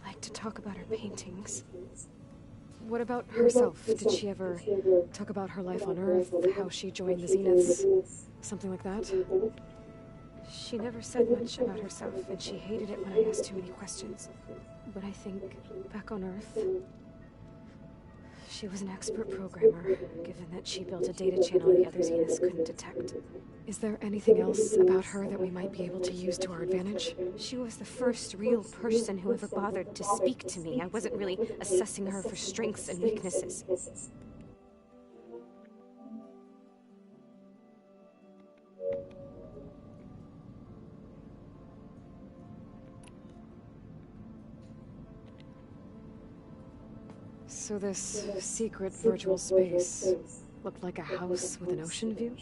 liked to talk about her paintings. What about herself? Did she ever talk about her life on Earth, how she joined the Zeniths, something like that? She never said much about herself, and she hated it when I asked too many questions. But I think, back on Earth, She was an expert programmer, given that she built a data channel the other Zeniths couldn't detect. Is there anything else about her that we might be able to use to our advantage? She was the first real person who ever bothered to speak to me. I wasn't really assessing her for strengths and weaknesses. So this secret virtual space looked like a house with an ocean view?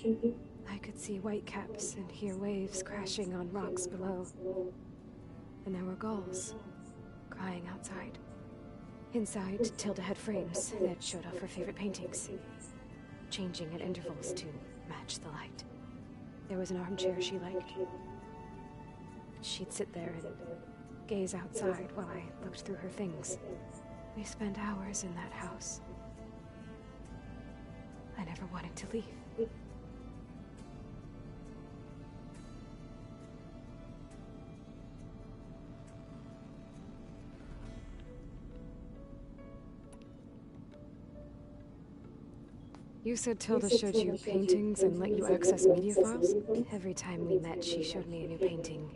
I could see whitecaps and hear waves crashing on rocks below. And there were gulls crying outside. Inside, Tilda had frames that showed off her favorite paintings, changing at intervals to match the light. There was an armchair she liked. She'd sit there and gaze outside while I looked through her things. We spent hours in that house. I never wanted to leave. You said Tilda showed you paintings and let you access media files? Every time we met, she showed me a new painting.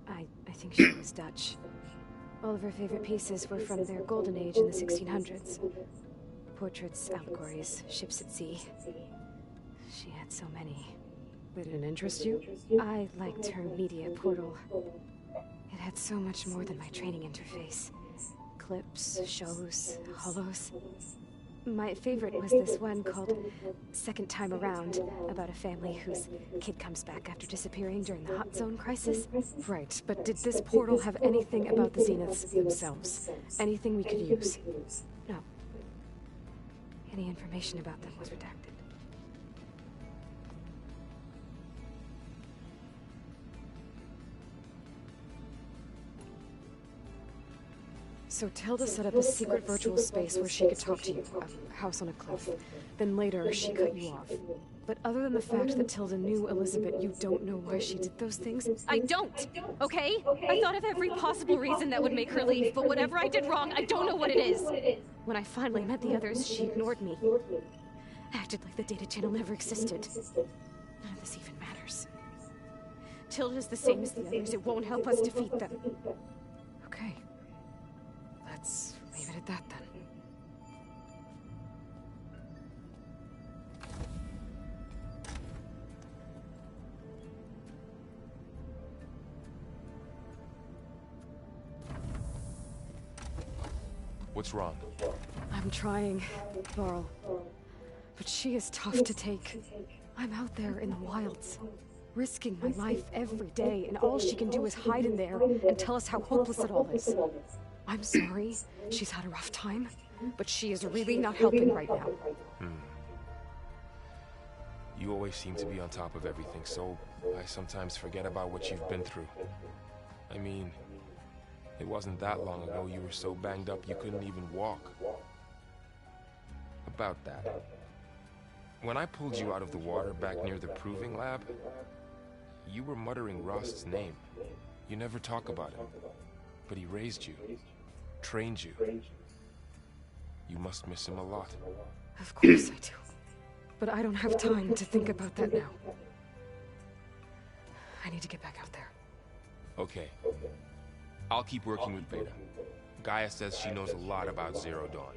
I think she was Dutch. All of her favorite pieces were from their golden age in the 1600s. Portraits, allegories, ships at sea. She had so many. Did it interest you? I liked her media portal. It had so much more than my training interface. Clips, shows, holos. My favorite was this one called Second Time Around, about a family whose kid comes back after disappearing during the Hot Zone crisis. Right, but did this portal have anything about the Zeniths themselves? Anything we could use? No. Any information about them was redacted. So Tilda set up a secret virtual space where she could talk to you, a house on a cliff. Then later, she cut you off. But other than the fact that Tilda knew Elizabeth, you don't know why she did those things? I don't, okay? I thought of every possible reason that would make her leave, but whatever I did wrong, I don't know what it is. When I finally met the others, she ignored me. Acted like the data channel never existed. None of this even matters. Tilda's the same as the others. It won't help us defeat them. Okay. Let's leave it at that then. What's wrong? I'm trying, Varl. But she is tough to take. I'm out there in the wilds, risking my life every day, and all she can do is hide in there and tell us how hopeless it all is. I'm sorry, she's had a rough time, but she is really not helping right now. You always seem to be on top of everything, so I sometimes forget about what you've been through. I mean, it wasn't that long ago you were so banged up you couldn't even walk. About that. When I pulled you out of the water back near the proving lab, you were muttering Rost's name. You never talk about him. But he raised you, trained you. You must miss him a lot. Of course I do. But I don't have time to think about that now. I need to get back out there. Okay. I'll keep working with Beta. Gaia says she knows a lot about Zero Dawn.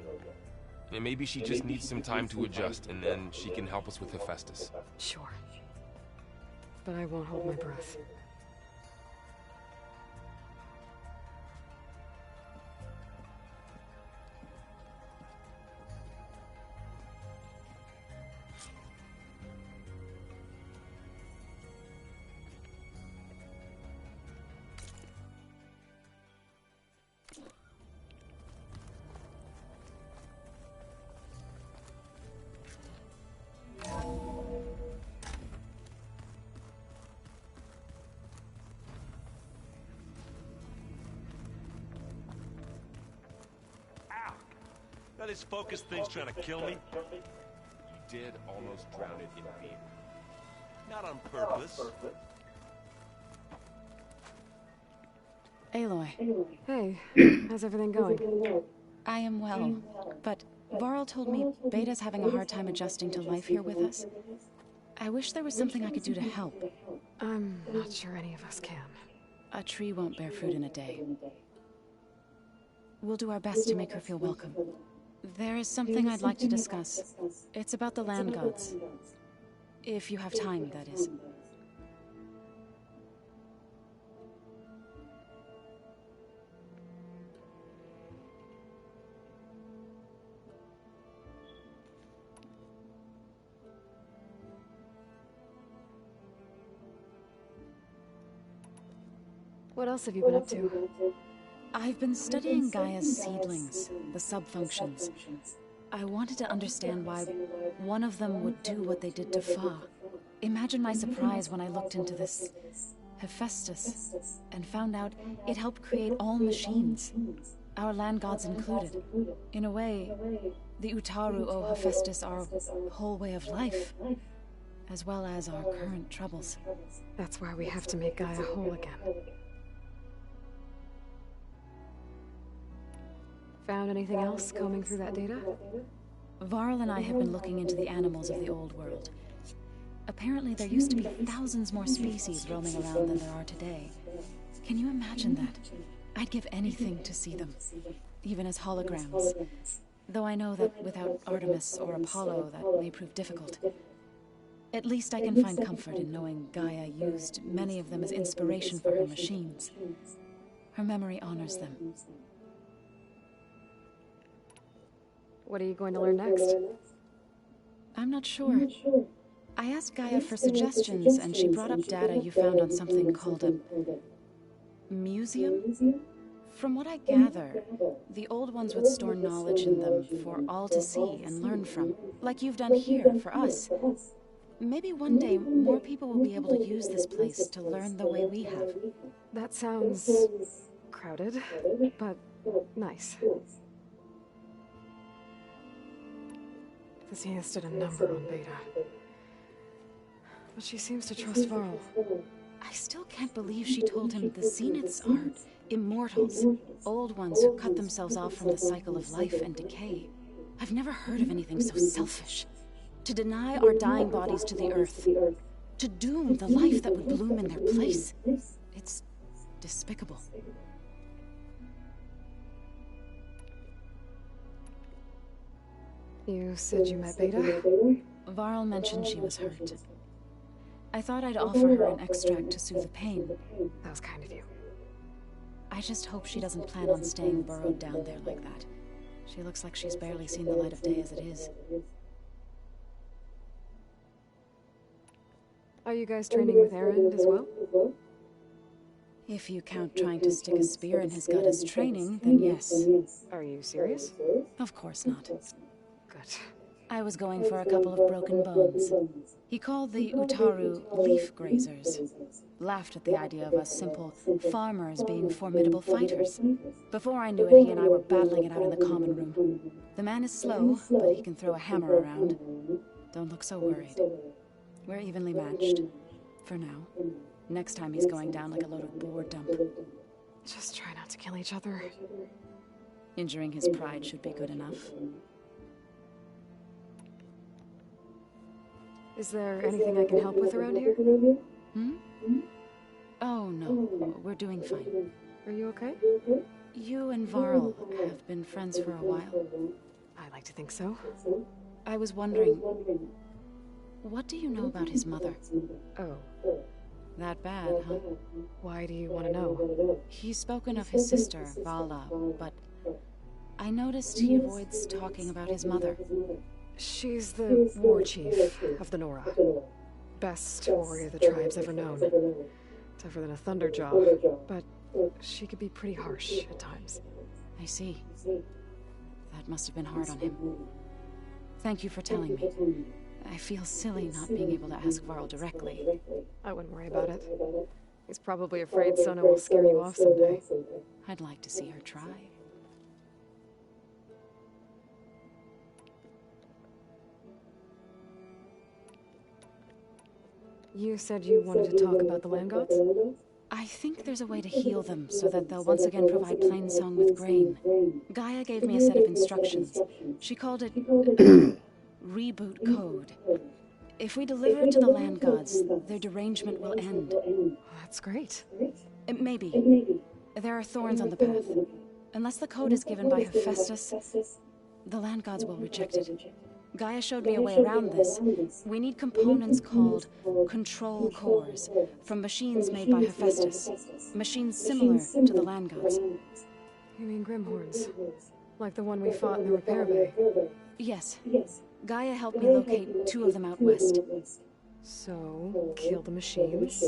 And maybe she just needs some time to adjust, and then she can help us with Hephaestus. Sure. But I won't hold my breath. That is focus thing's trying to kill me. You did almost drown it in beer. Not on purpose. Aloy. Hey, how's everything going? I am well, but Varl told me Beta's having a hard time adjusting to life here with us. I wish there was something I could do to help. I'm not sure any of us can. A tree won't bear fruit in a day. We'll do our best to make her feel welcome. There is something I'd like to discuss. It's about the land gods. If you have time, that is. What else have you been up to? I've been studying Gaia's seedlings, the subfunctions. I wanted to understand why one of them would do what they did to Fa. Imagine my surprise when I looked into this Hephaestus and found out it helped create all machines, our land gods included. In a way, the Utaru owe Hephaestus our whole way of life, as well as our current troubles. That's why we have to make Gaia whole again. Found anything else combing through that data? Varl and I have been looking into the animals of the old world. Apparently there used to be thousands more species roaming around than there are today. Can you imagine that? I'd give anything to see them, even as holograms. Though I know that without Artemis or Apollo, that may prove difficult. At least I can find comfort in knowing Gaia used many of them as inspiration for her machines. Her memory honors them. What are you going to learn next? I'm not sure. I asked Gaia for suggestions, and she brought up data you found on something called a museum? From what I gather, the old ones would store knowledge in them for all to see and learn from, like you've done here for us. Maybe one day more people will be able to use this place to learn the way we have. That sounds crowded, but nice. The Zenith stood a number on Beta. But she seems to trust Varl. I still can't believe she told him the Zeniths are immortals, old ones who cut themselves off from the cycle of life and decay. I've never heard of anything so selfish. To deny our dying bodies to the earth, to doom the life that would bloom in their place. It's despicable. You said you met Beta? Varl mentioned she was hurt. I thought I'd offer her an extract to soothe the pain. That was kind of you. I just hope she doesn't plan on staying burrowed down there like that. She looks like she's barely seen the light of day as it is. Are you guys training with Aaron as well? If you count trying to stick a spear in his gut as training, then yes. Are you serious? Of course not. Good. I was going for a couple of broken bones. He called the Utaru leaf grazers. Laughed at the idea of us simple farmers being formidable fighters. Before I knew it, he and I were battling it out in the common room. The man is slow, but he can throw a hammer around. Don't look so worried. We're evenly matched. For now. Next time he's going down like a load of board dump. Just try not to kill each other. Injuring his pride should be good enough. Is there anything I can help with around here? Oh, no. We're doing fine. Are you okay? You and Varl have been friends for a while. I like to think so. I was wondering, what do you know about his mother? Oh. That bad, huh? Why do you want to know? He's spoken of his sister, Vala, but I noticed he avoids talking about his mother. She's the war chief of the Nora. Best warrior the tribe's ever known. Tougher than a Thunderjaw, but she could be pretty harsh at times. I see. That must have been hard on him. Thank you for telling me. I feel silly not being able to ask Varl directly. I wouldn't worry about it. He's probably afraid Sona will scare you off someday. I'd like to see her try. You said you wanted to talk about the land gods? I I think there's a way to heal them so that they'll once again provide Plainsong with grain. Gaia gave me a set of instructions. She called it Reboot Code. If we deliver it to the land gods, their derangement will end. That's great. Maybe. There are thorns on the path. Unless the code is given by Hephaestus, the land gods will reject it. Gaia showed me a way around this. We need components called control cores from machines made by Hephaestus. Machines similar to the land gods. You mean Grimhorns? Like the one we fought in the repair bay? Yes. Gaia helped me locate 2 of them out west. So, kill the machines,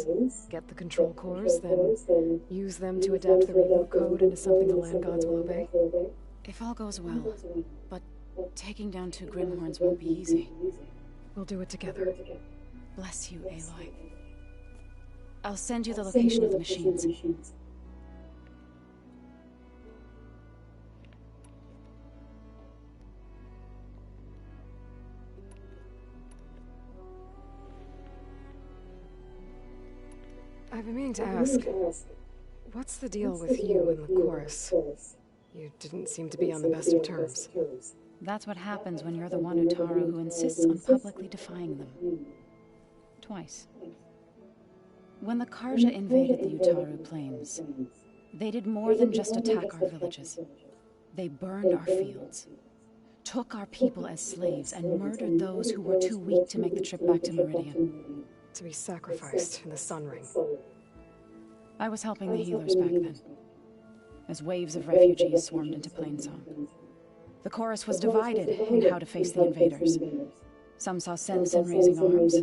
get the control cores, then use them to adapt the reboot code into something the land gods will obey? If all goes well, but taking down 2 Grimhorns won't be easy. We'll do it together. Bless you, Aloy. I'll send you the location of the machines. I've been meaning to ask, what's the deal with you and the chorus? You didn't seem to be on the best of terms. That's what happens when you're the one Utaru who insists on publicly defying them. Twice. When the Karja invaded the Utaru plains, they did more than just attack our villages. They burned our fields, took our people as slaves, and murdered those who were too weak to make the trip back to Meridian. To be sacrificed in the Sun Ring. I was helping the healers back then, as waves of refugees swarmed into Plainsong. The chorus was divided in how to face the invaders. Some saw sense in raising arms.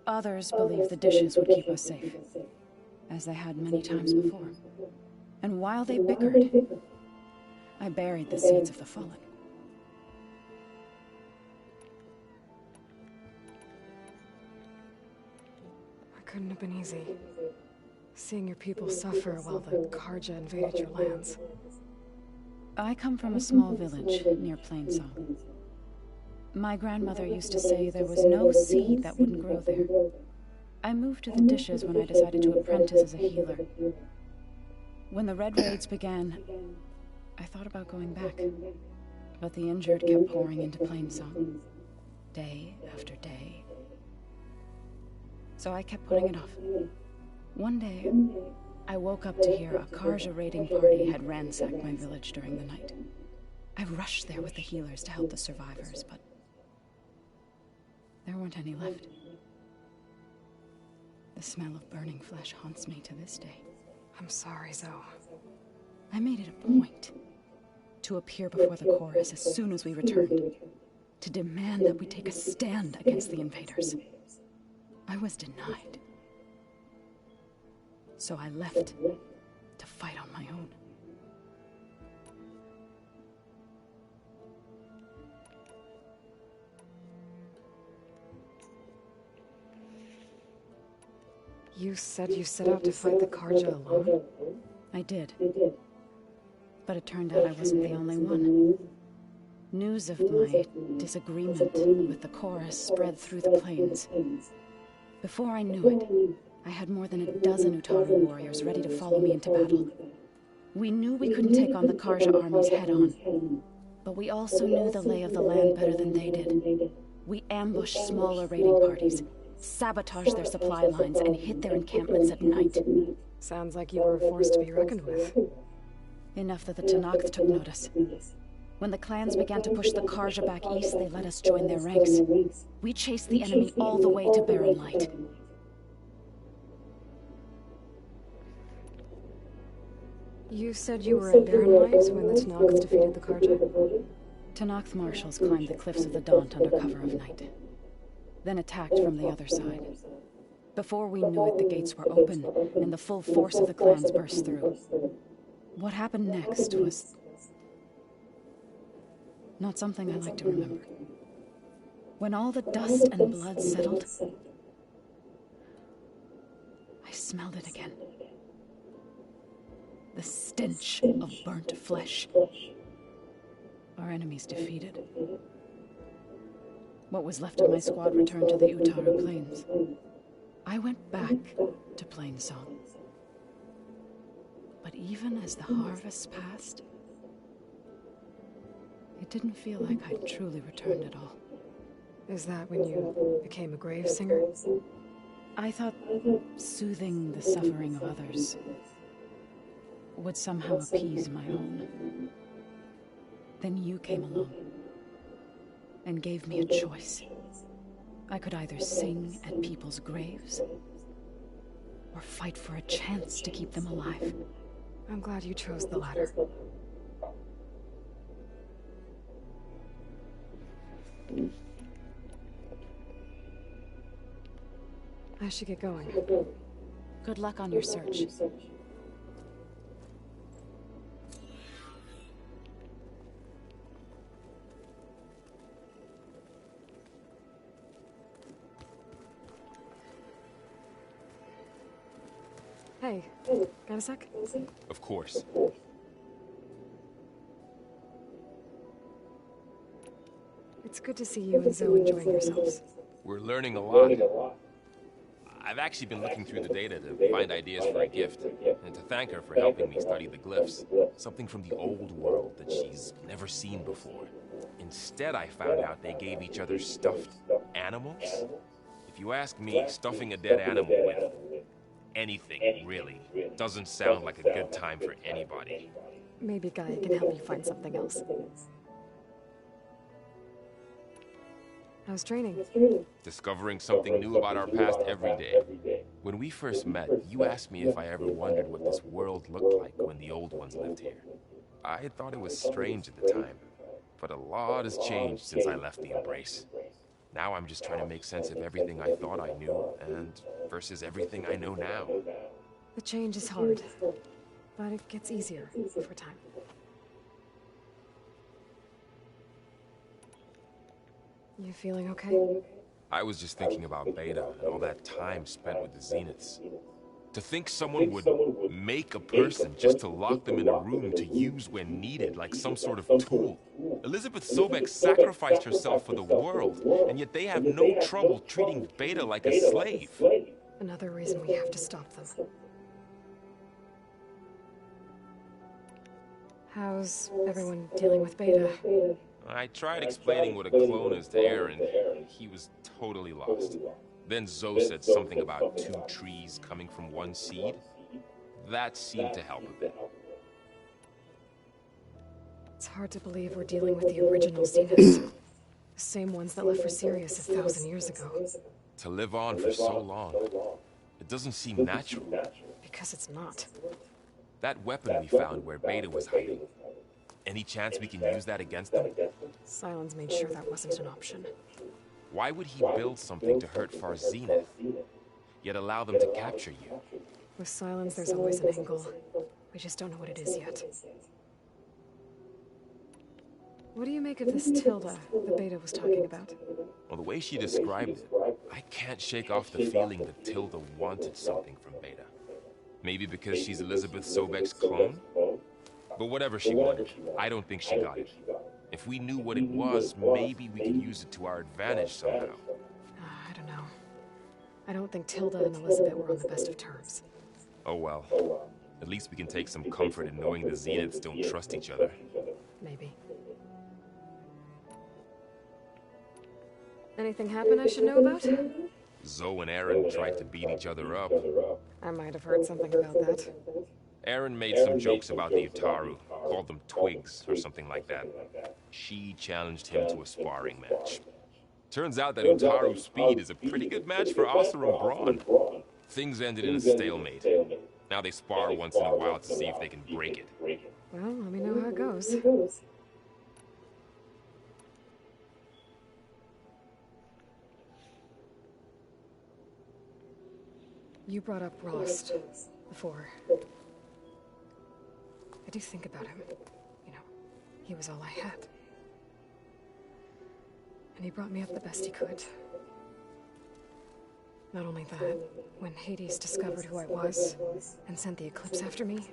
Others believed the dishes would keep us safe, as they had many times before. And while they bickered, I buried the seeds of the fallen. Couldn't have been easy. Seeing your people suffer while the Karja invaded your lands. I come from a small village near Plainsong. My grandmother used to say there was no seed that wouldn't grow there. I moved to the dishes when I decided to apprentice as a healer. When the Red Raids began, I thought about going back. But the injured kept pouring into Plainsong, day after day. So I kept putting it off. One day, I woke up to hear a Karja raiding party had ransacked my village during the night. I rushed there with the healers to help the survivors, but there weren't any left. The smell of burning flesh haunts me to this day. I'm sorry, Zoe. I made it a point to appear before the chorus as soon as we returned, to demand that we take a stand against the invaders. I was denied. So I left to fight on my own. You said you set out to fight the Karja alone? I did. But it turned out I wasn't the only one. News of my disagreement with the chorus spread through the plains. Before I knew it, I had more than a dozen Utaru warriors ready to follow me into battle. We knew we couldn't take on the Karja armies head-on, but we also knew the lay of the land better than they did. We ambushed smaller raiding parties, sabotaged their supply lines, and hit their encampments at night. Sounds like you were a force to be reckoned with. Enough that the Tenakth took notice. When the clans began to push the Karja back east, they let us join their ranks. We chased the enemy all the way to Barren Light. You said you were at Barren Light when the Tenakth defeated the Karja? Tenakth marshals climbed the cliffs of the Daunt under cover of night, then attacked from the other side. Before we knew it, the gates were open, and the full force of the clans burst through. What happened next was not something I like to remember. When all the dust and blood settled, I smelled it again. The stench of burnt flesh. Our enemies defeated. What was left of my squad returned to the Utaru plains. I went back to Plainsong. But even as the harvests passed, it didn't feel like I'd truly returned at all. Is that when you became a grave singer? I thought soothing the suffering of others would somehow appease my own. Then you came along and gave me a choice. I could either sing at people's graves or fight for a chance to keep them alive. I'm glad you chose the latter. I should get going. Good luck on your search. Hey, got a sec? Of course. It's good to see you and Zoe enjoying yourselves. We're learning a lot. I've actually been looking through the data to find ideas for a gift, and to thank her for helping me study the glyphs. Something from the old world that she's never seen before. Instead, I found out they gave each other stuffed animals. If you ask me, stuffing a dead animal with anything, really, doesn't sound like a good time for anybody. Maybe Gaia can help you find something else. How's training? Discovering something new about our past every day. When we first met, you asked me if I ever wondered what this world looked like when the old ones lived here. I had thought it was strange at the time, but a lot has changed since I left the Embrace. Now I'm just trying to make sense of everything I thought I knew, and versus everything I know now. The change is hard, but it gets easier over time. You feeling okay? I was just thinking about Beta and all that time spent with the Zeniths. To think someone would make a person just to lock them in a room to use when needed, like some sort of tool. Elizabeth Sobek sacrificed herself for the world, and yet they have no trouble treating Beta like a slave. Another reason we have to stop them. How's everyone dealing with Beta? I tried explaining what a clone is to Aaron. He was totally lost. Then Zoe said something about 2 trees coming from 1 seed. That seemed to help a bit. It's hard to believe we're dealing with the original Zeniths. The same ones that left for Sirius 1,000 years ago. To live on for so long, it doesn't seem natural. Because it's not. That weapon we found where Beta was hiding. Any chance we can use that against them? Sylens made sure that wasn't an option. Why would he build something to hurt Far Zenith, yet allow them to capture you? With Sylens, there's always an angle. We just don't know what it is yet. What do you make of this Tilda the Beta was talking about? Well, the way she described it, I can't shake off the feeling that Tilda wanted something from Beta. Maybe because she's Elizabeth Sobek's clone? But whatever she wanted, I don't think she got it. If we knew what it was, maybe we could use it to our advantage somehow. I don't know. I don't think Tilda and Elizabeth were on the best of terms. Oh well. At least we can take some comfort in knowing the Zeniths don't trust each other. Maybe. Anything happen I should know about? Zoe and Aaron tried to beat each other up. I might have heard something about that. Aaron made some jokes about the Utaru, called them twigs or something like that. She challenged him to a sparring match. Turns out that Utaru's speed is a pretty good match for Oseram Brawn. Things ended in a stalemate. Now they spar once in a while to see if they can break it. Well, let me know how it goes. You brought up Rost before. I do think about him. You know, he was all I had. And he brought me up the best he could. Not only that, when Hades discovered who I was and sent the Eclipse after me,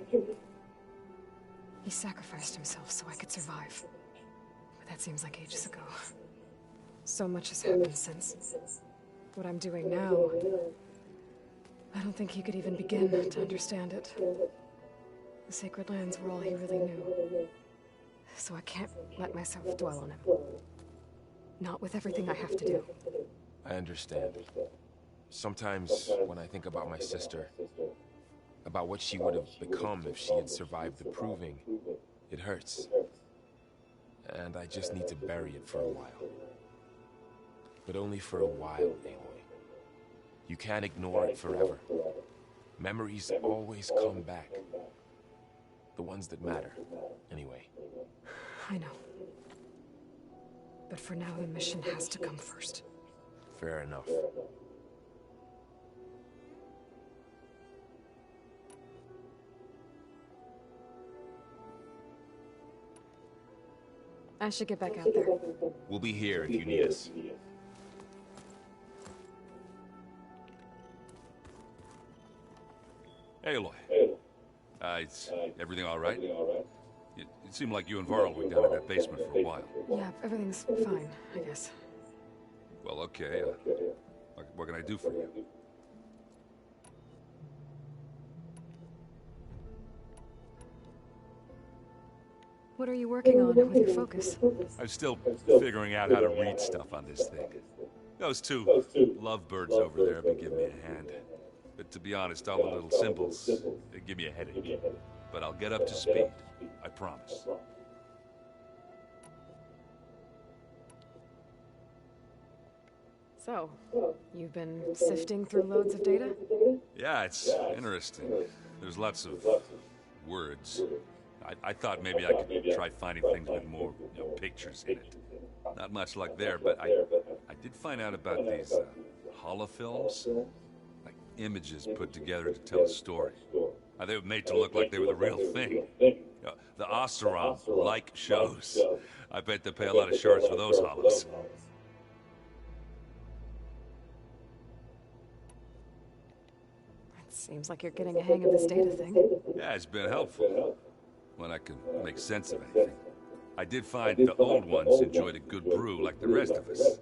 he sacrificed himself so I could survive. But that seems like ages ago. So much has happened since. What I'm doing now, I don't think he could even begin to understand it. The sacred lands were all he really knew. So I can't let myself dwell on him. Not with everything I have to do. I understand. Sometimes when I think about my sister, about what she would have become if she had survived the proving, it hurts. And I just need to bury it for a while. But only for a while, Aloy. You can't ignore it forever. Memories always come back. The ones that matter, anyway. I know. But for now, the mission has to come first. Fair enough. I should get back out there. We'll be here if you need us. Hey, Aloy. Is everything all right? It seemed like you and Varl were down in that basement for a while. Yeah, everything's fine, I guess. Well, okay. What can I do for you? What are you working on with your focus? I'm still figuring out how to read stuff on this thing. Those two lovebirds over there have been giving me a hand. But to be honest, all the little symbols, they give me a headache. But I'll get up to speed. I promise. So, you've been sifting through loads of data? Yeah, it's interesting. There's lots of words. I thought maybe I could try finding things with more pictures in it. Not much luck there, but I did find out about these holofilms. Like images put together to tell a story. They were made to look like they were the real thing. The Oseram-like shows. I bet they pay a lot of shards for those holos. Seems like you're getting a hang of this data thing. Yeah, it's been helpful. When I can make sense of anything. I did find the old ones enjoyed a good brew like the rest of us.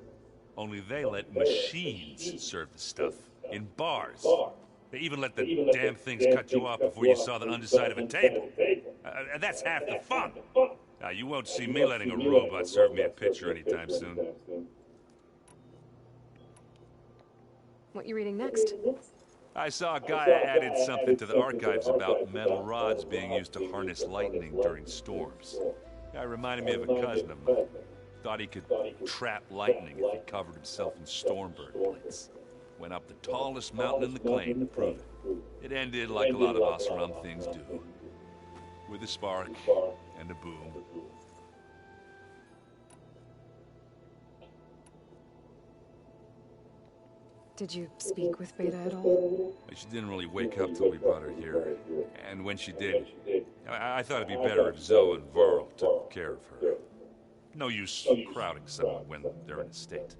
Only they let machines serve the stuff. In bars. They even let the damn things cut you off before you saw the underside of a table. And that's half the fun. Now, you won't see me letting a robot serve me a pitcher anytime soon. What you reading next? I saw a guy added something to the archives about metal rods being used to harness lightning during storms. Guy reminded me of a cousin of mine. Thought he could trap lightning if he covered himself in stormbird plates. Went up the tallest mountain in the claim to prove it. It ended like a lot of Oseram things do. With a spark and a boom. Did you speak with Beta at all? She didn't really wake up till we brought her here. And when she did, I thought it'd be better if Zoe and Varl took care of her. No use crowding someone when they're in a state.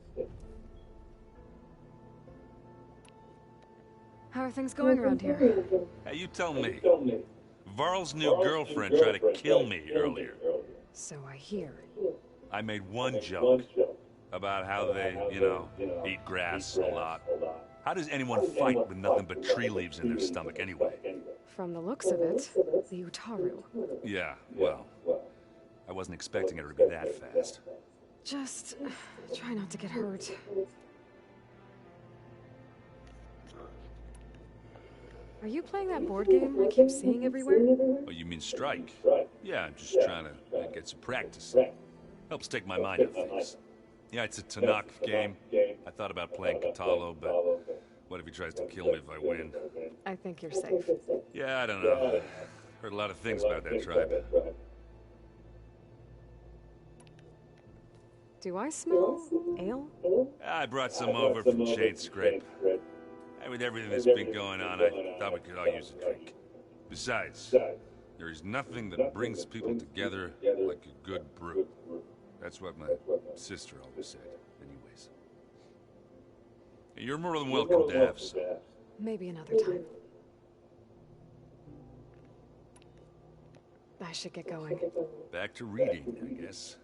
How are things going around here? Hey, you tell me. Varl's new girlfriend tried to kill me earlier. So I hear. I made one joke. About how they, eat grass a lot. How does anyone fight with nothing but tree leaves in their stomach anyway? From the looks of it, the Utaru. Yeah, well, I wasn't expecting her to be that fast. Just try not to get hurt. Are you playing that board game I keep seeing everywhere? Oh, you mean Strike? Yeah, I'm just trying to get some practice. Helps take my mind off things. Yeah, it's a Tanakh game. I thought about playing Katalo, but what if he tries to kill me if I win? I think you're safe. Yeah, I don't know. Heard a lot of things about that tribe. Do I smell ale? I brought some over from Shade Scrape. And with everything that's been going on, I thought we could all use a drink. Besides, there is nothing that brings people together like a good brew. That's what my sister always said, anyways. You're more than welcome to have some. Maybe another time. I should get going. Back to reading, I guess.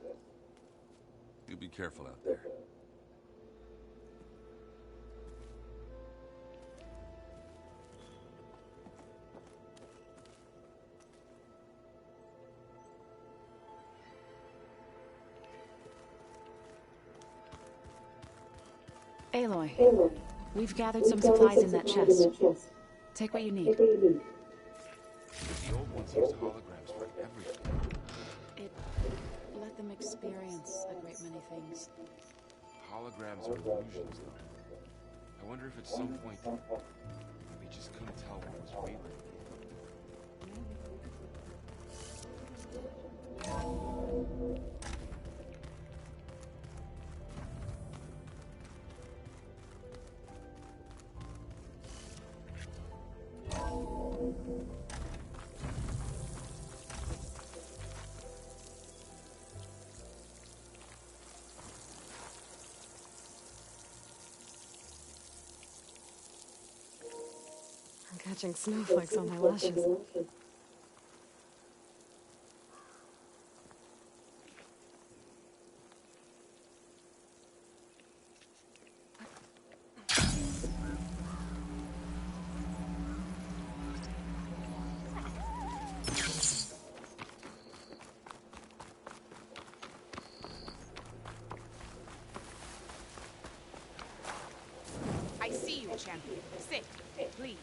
You be careful out there. Aloy, we've gathered some supplies in that chest. Take what you need. The old ones used holograms for everything. It let them experience a great many things. Holograms are illusions, though. I wonder if at some point they just couldn't tell what was real. I'm catching snowflakes on my lashes. I see you, champion. Sit, please.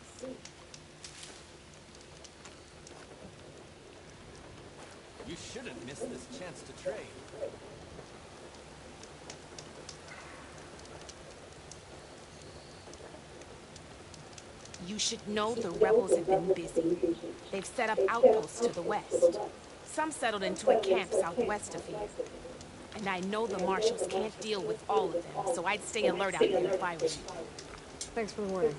You shouldn't miss this chance to trade. You should know the rebels have been busy. They've set up outposts to the west. Some settled into a camp southwest of here. And I know the marshals can't deal with all of them, so I'd stay alert out here if I were you. Thanks for the warning.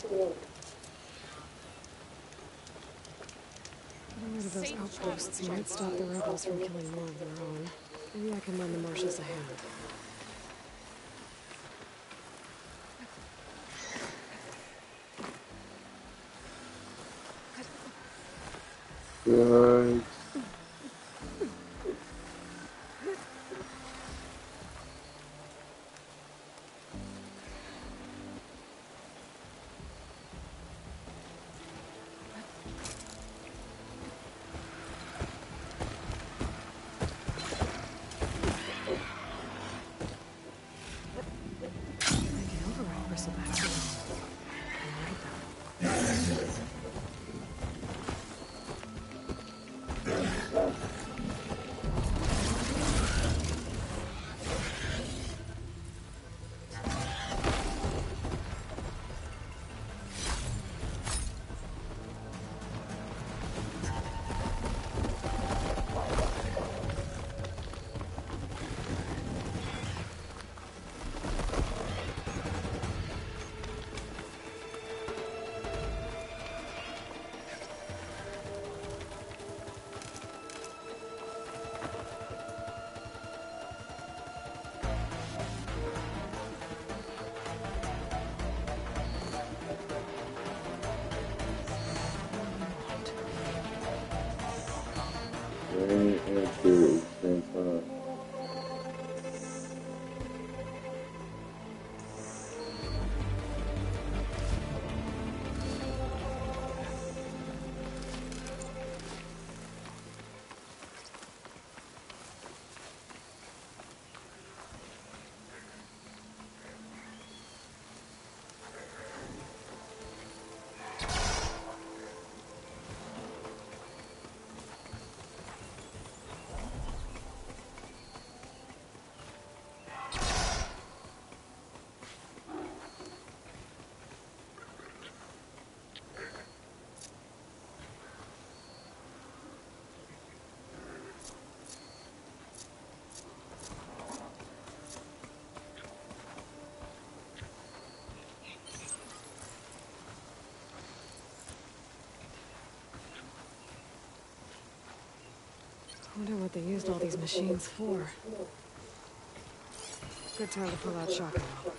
Getting rid of those outposts might stop the rebels from killing more of their own. Maybe I can lend the marshals a hand. Good. Rain and fear at the same time. I wonder what they used all these machines for. Good time to pull out shock ammo.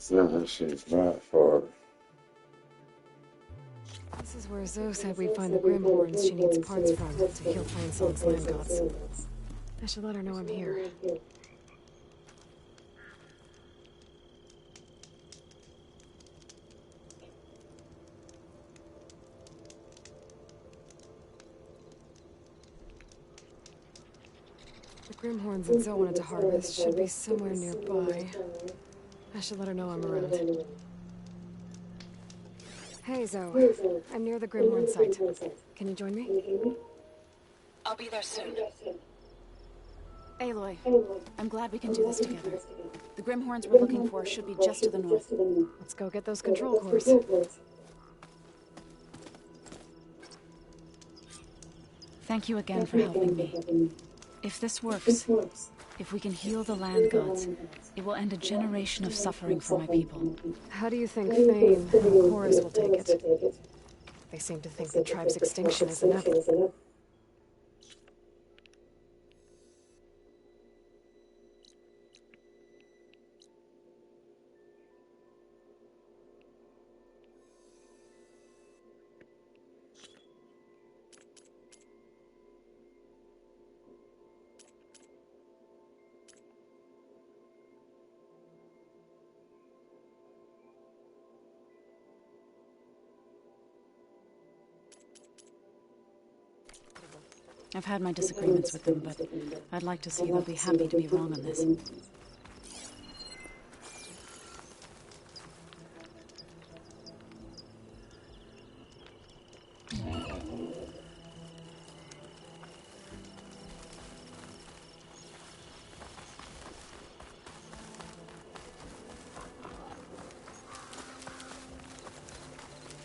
That shit's not far. This is where Zoe said we'd find the Grimhorns she needs parts from to heal Plain Song's land gods. I should let her know I'm here. The Grimhorns that Zoe wanted to harvest should be somewhere nearby. I should let her know I'm around. Hey, Zoe. I'm near the Grimhorn site. Can you join me? I'll be there soon. Aloy, I'm glad we can do this together. The Grimhorns we're looking for should be just to the north. Let's go get those control cores. Thank you again for helping me. If this works, if we can heal the land gods, it will end a generation of suffering for my people. How do you think Thane and the Chorus will take it? They seem to think the tribe's extinction is inevitable. I've had my disagreements with them, but I'd like to see they'll be happy to be wrong on this.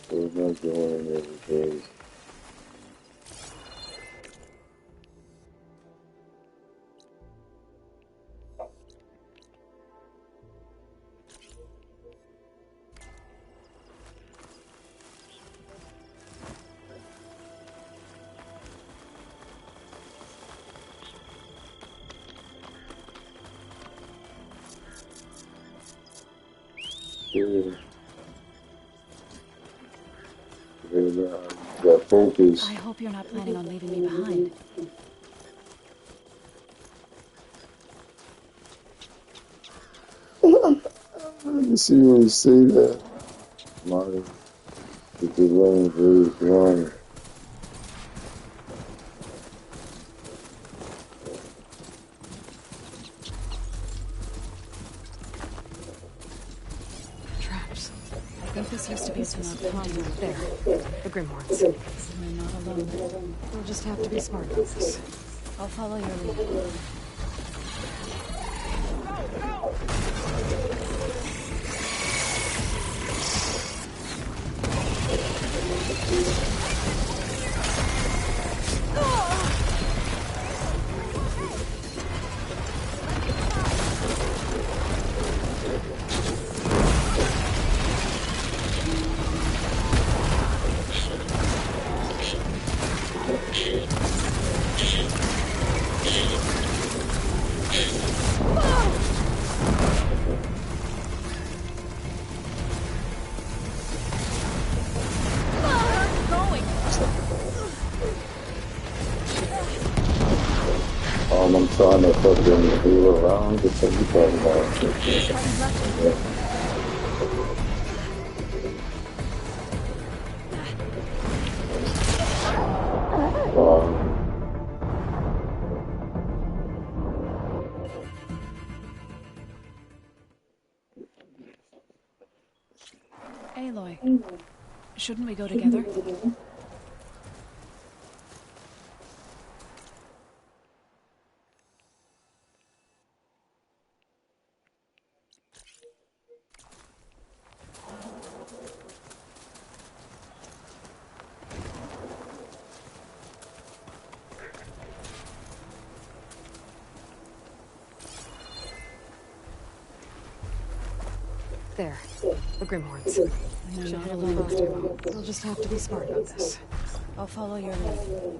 There's no going in every case. Got focus. I hope you're not planning on leaving me behind. Let me see when you say that. Marty, if the rain very strong. There. The Grimhorns. We're not alone. We'll just have to be smart about this. I'll follow your lead. I'm trying to fucking wheel around just like you talking about. Aloy, shouldn't we go together? There. The Grimhorns. Should have a frost ammo. We'll just have to be smart about this. I'll follow your lead.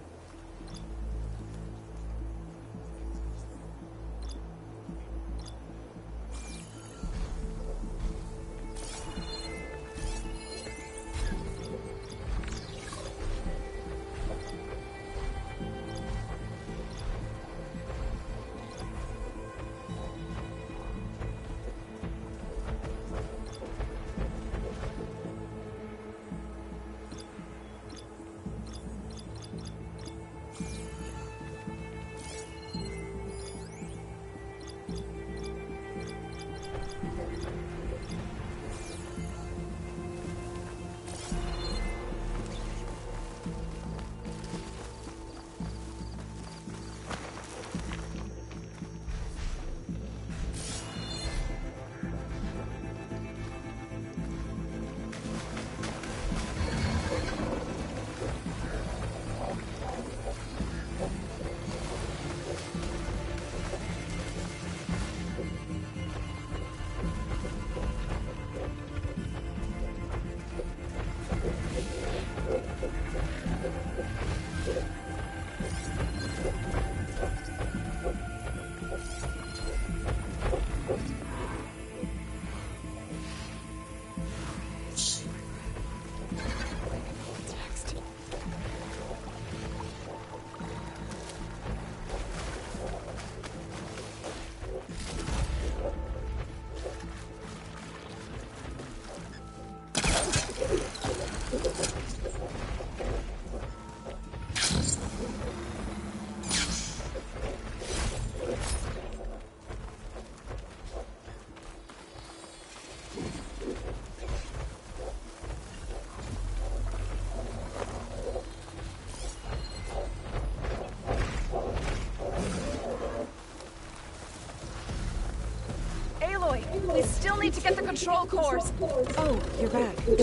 We still need to get the control cores. Oh, you're back. Should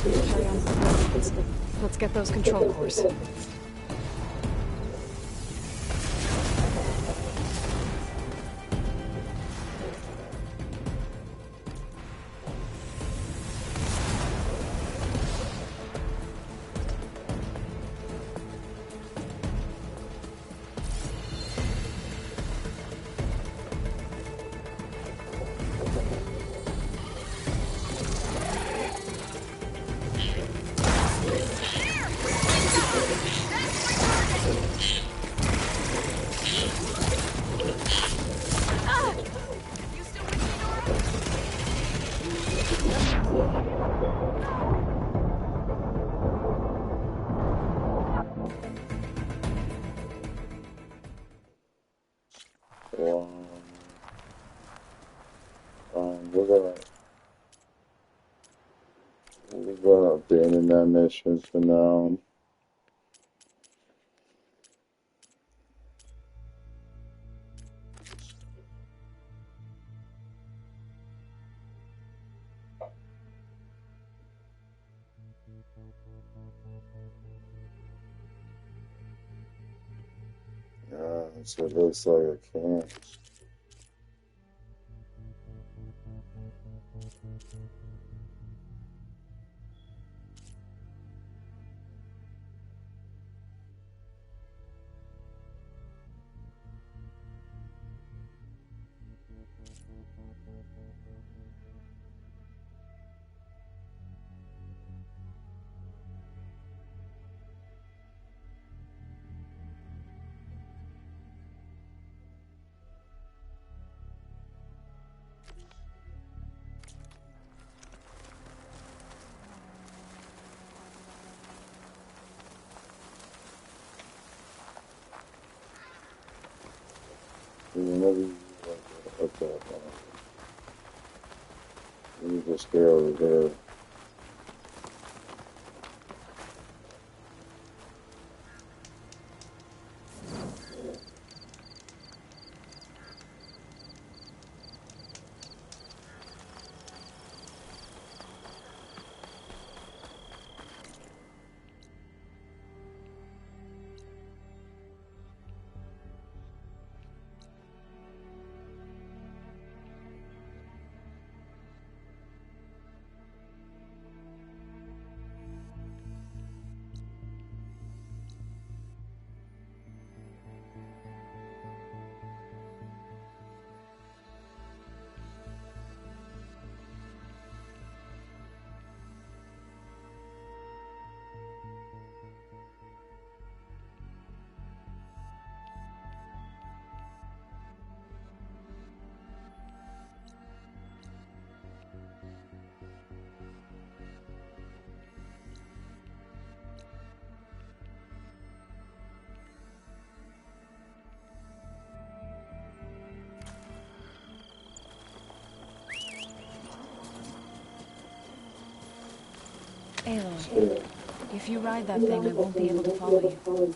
we carry on with the Let's get those control cores. We're about being that mission for now. So it looks like a camp. Maybe let me just go over there. Aloy, if you ride that thing, I won't be able to follow you.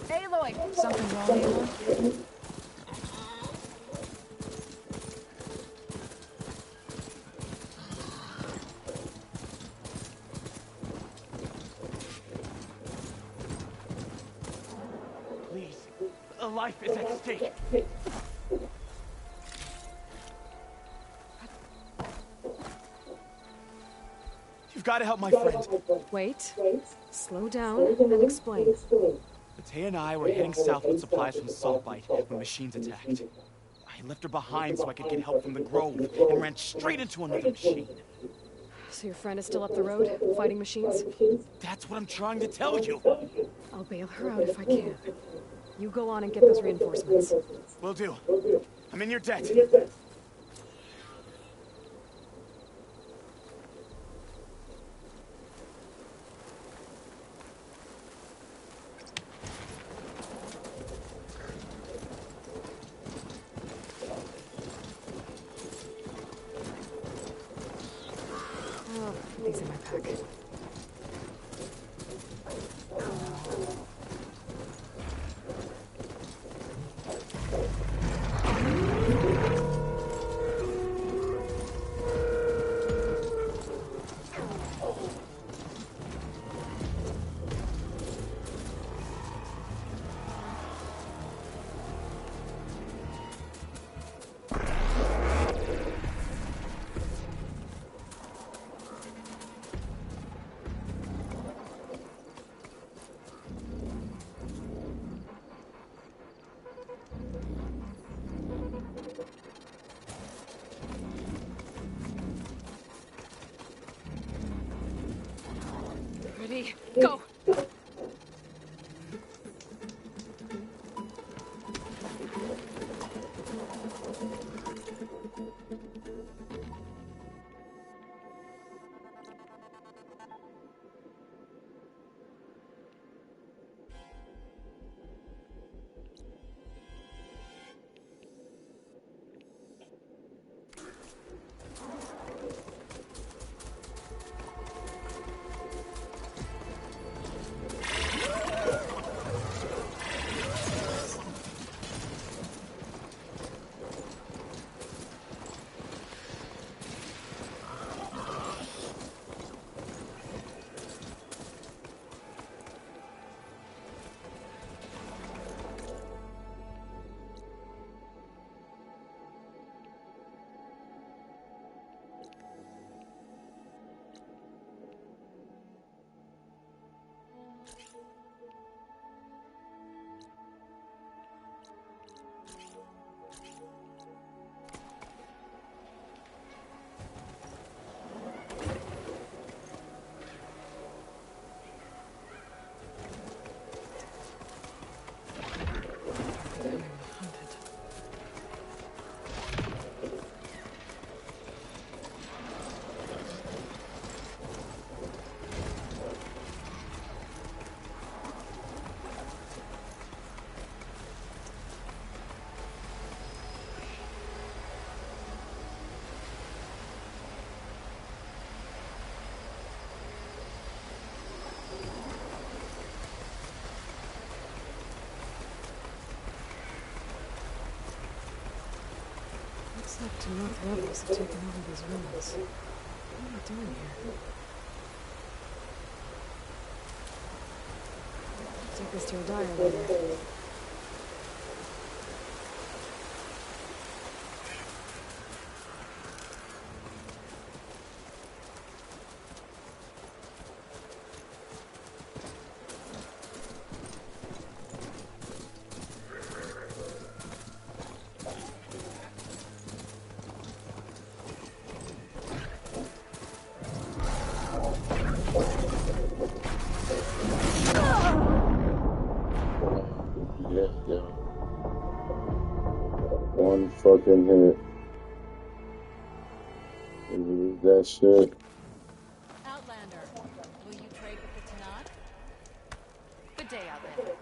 Aloy! Something wrong, Aloy? Please, a life is at stake. You've got to help my friend. Wait. Slow down and explain. Matea and I were heading south with supplies from Saltbite when machines attacked. I left her behind so I could get help from the Grove and ran straight into another machine. So your friend is still up the road, fighting machines? That's what I'm trying to tell you. I'll bail her out if I can. You go on and get those reinforcements. Will do. I'm in your debt. Oh, put these in my pack. Ready, go! like North rebels have taken over these ruins. What are they doing here? Take us to a diary. Yeah. One fucking hit. That shit. Outlander, will you trade with the Tanakh? Good day, Outlander.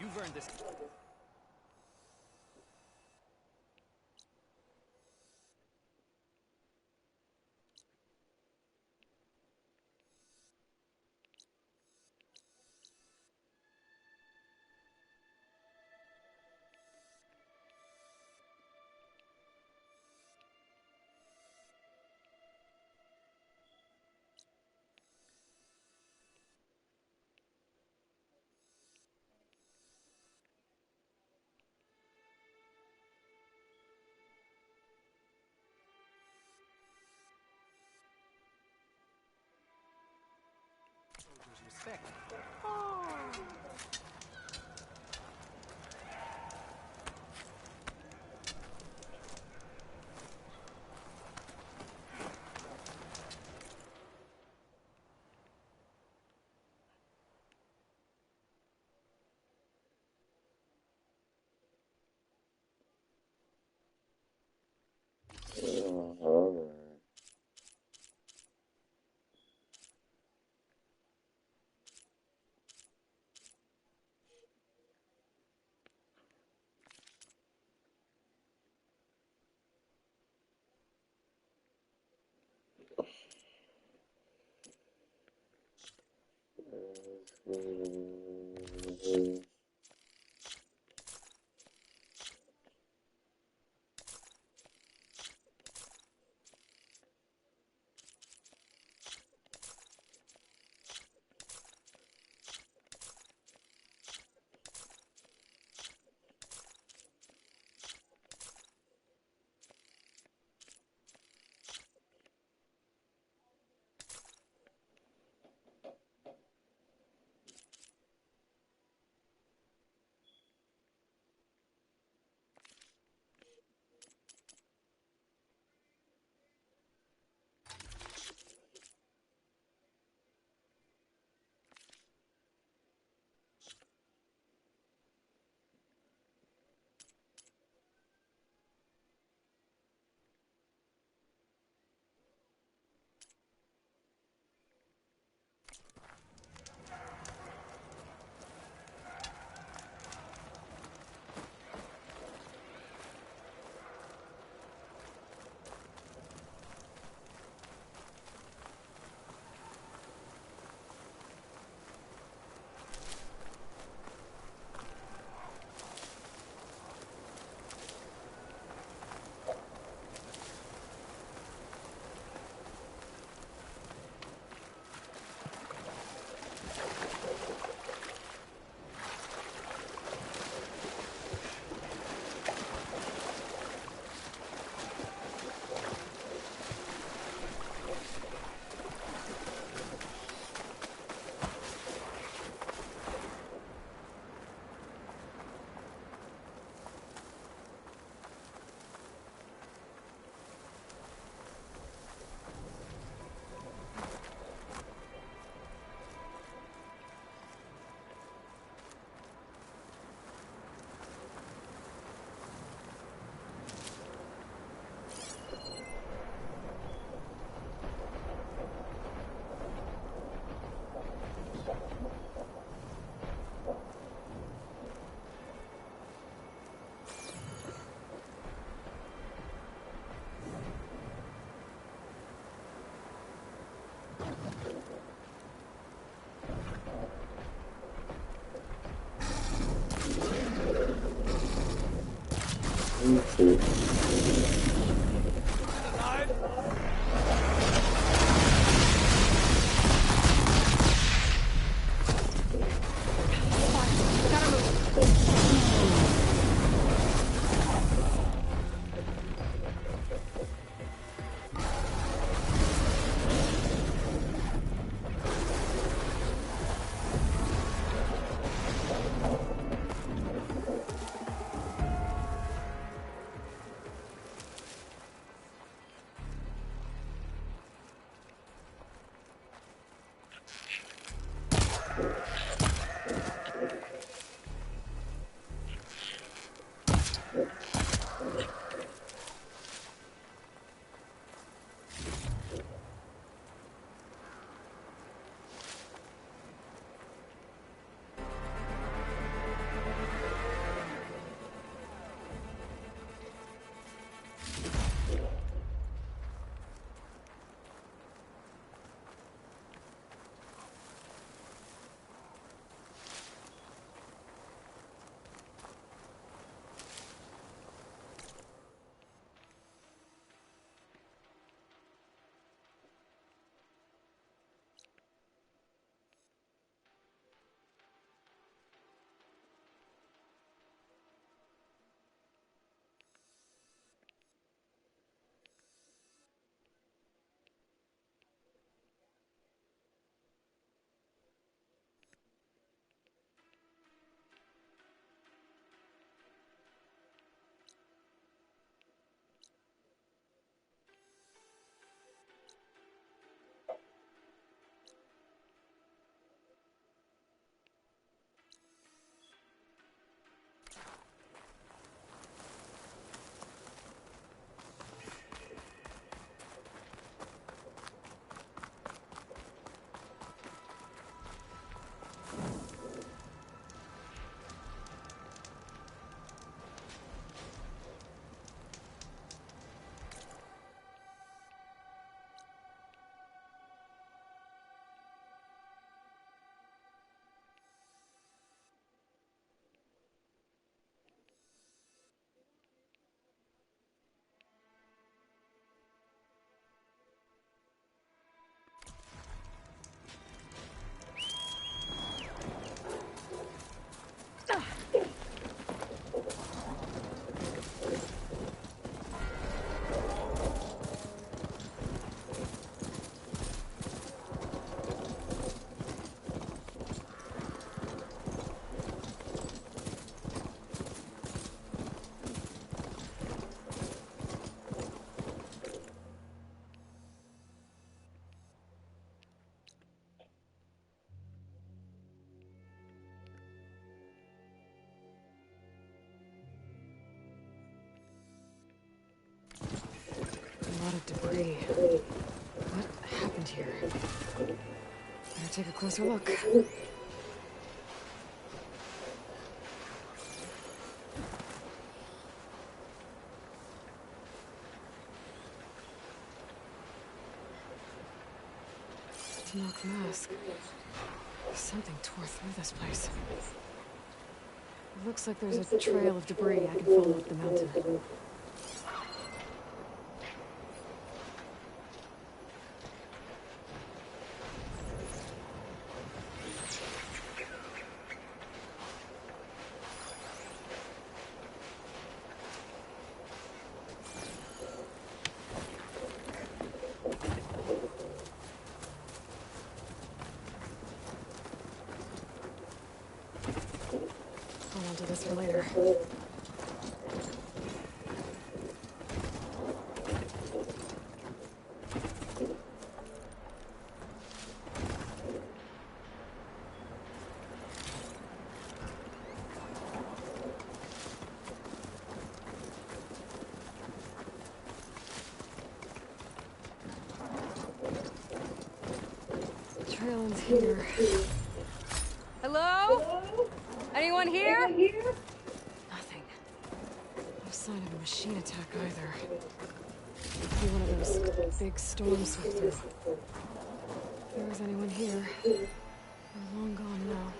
You've earned this. Respect. Alright. A lot of debris. What happened here? Better take a closer look. Knock mask. Something tore through this place. It looks like there's a trail of debris I can follow up the mountain. Hold on to this for later. Trail ends here. Hello? Anyone here? Nothing. No sign of a machine attack either. Maybe one of those big storms swept through. If there was anyone here, they're long gone now.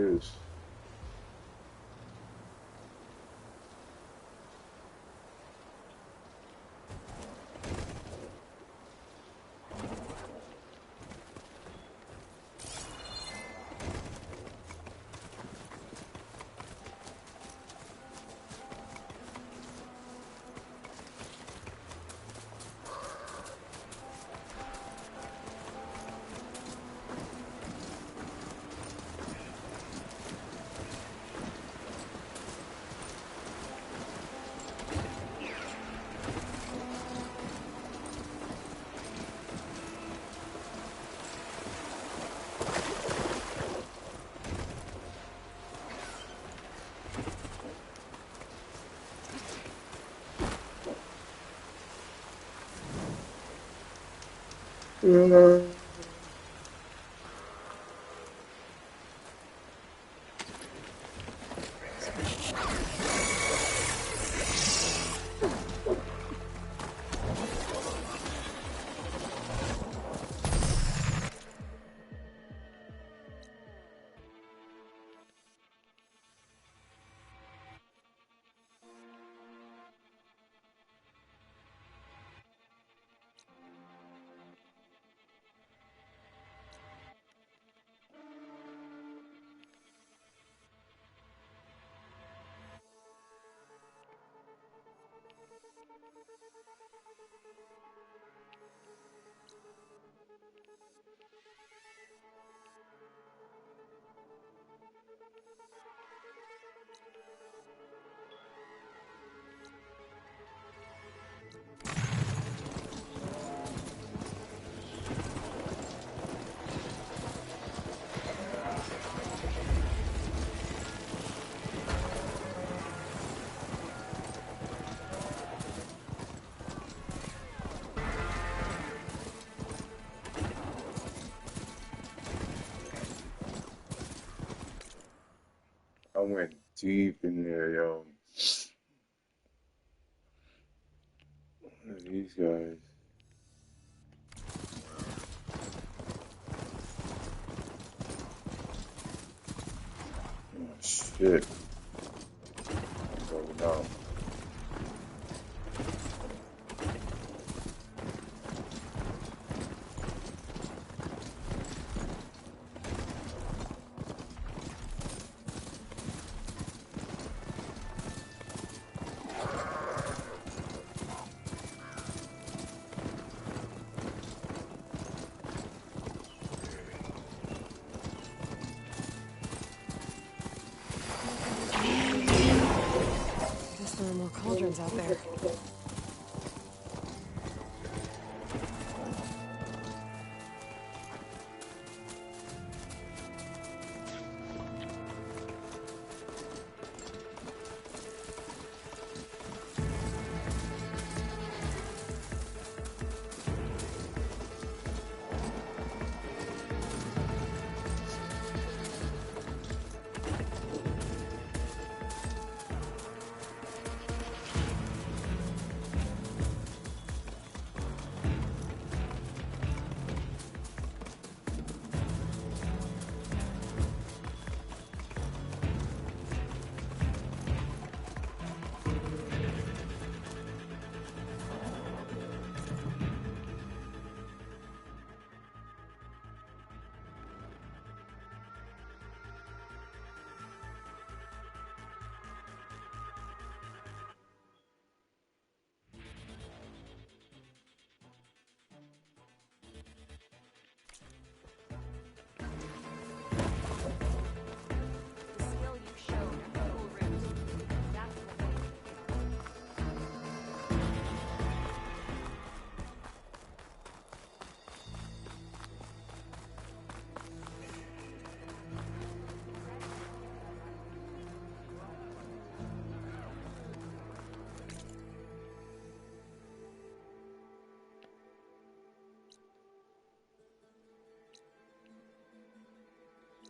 is. I went deep in there, yo. What are these guys? Oh, shit. Going out. Guess there are more cauldrons out there.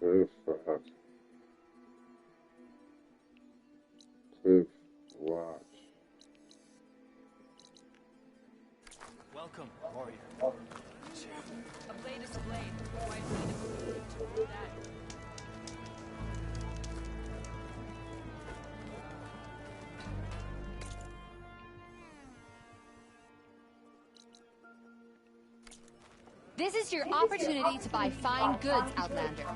Cliff Rock. Cliff Watch. Welcome, warrior. A blade is a blade. Why do we need to that? This is your opportunity to buy fine goods, Outlander.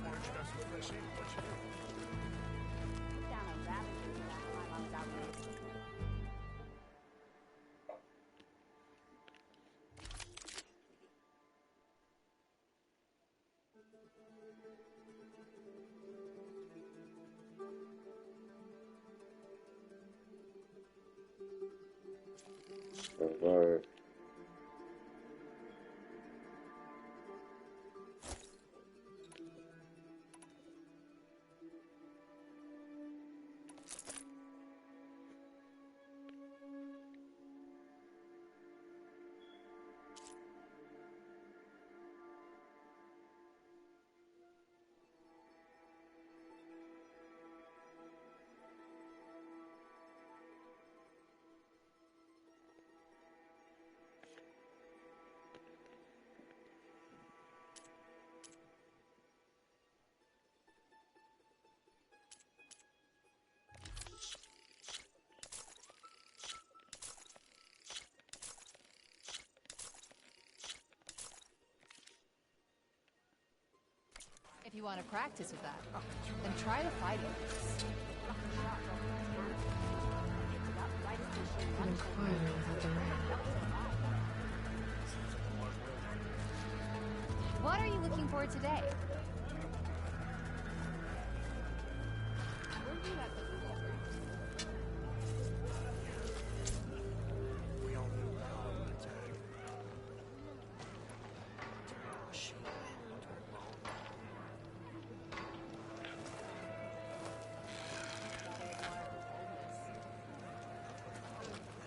Alright. If you want to practice with that, then try to fight it. Even quieter without the rain. What are you looking for today?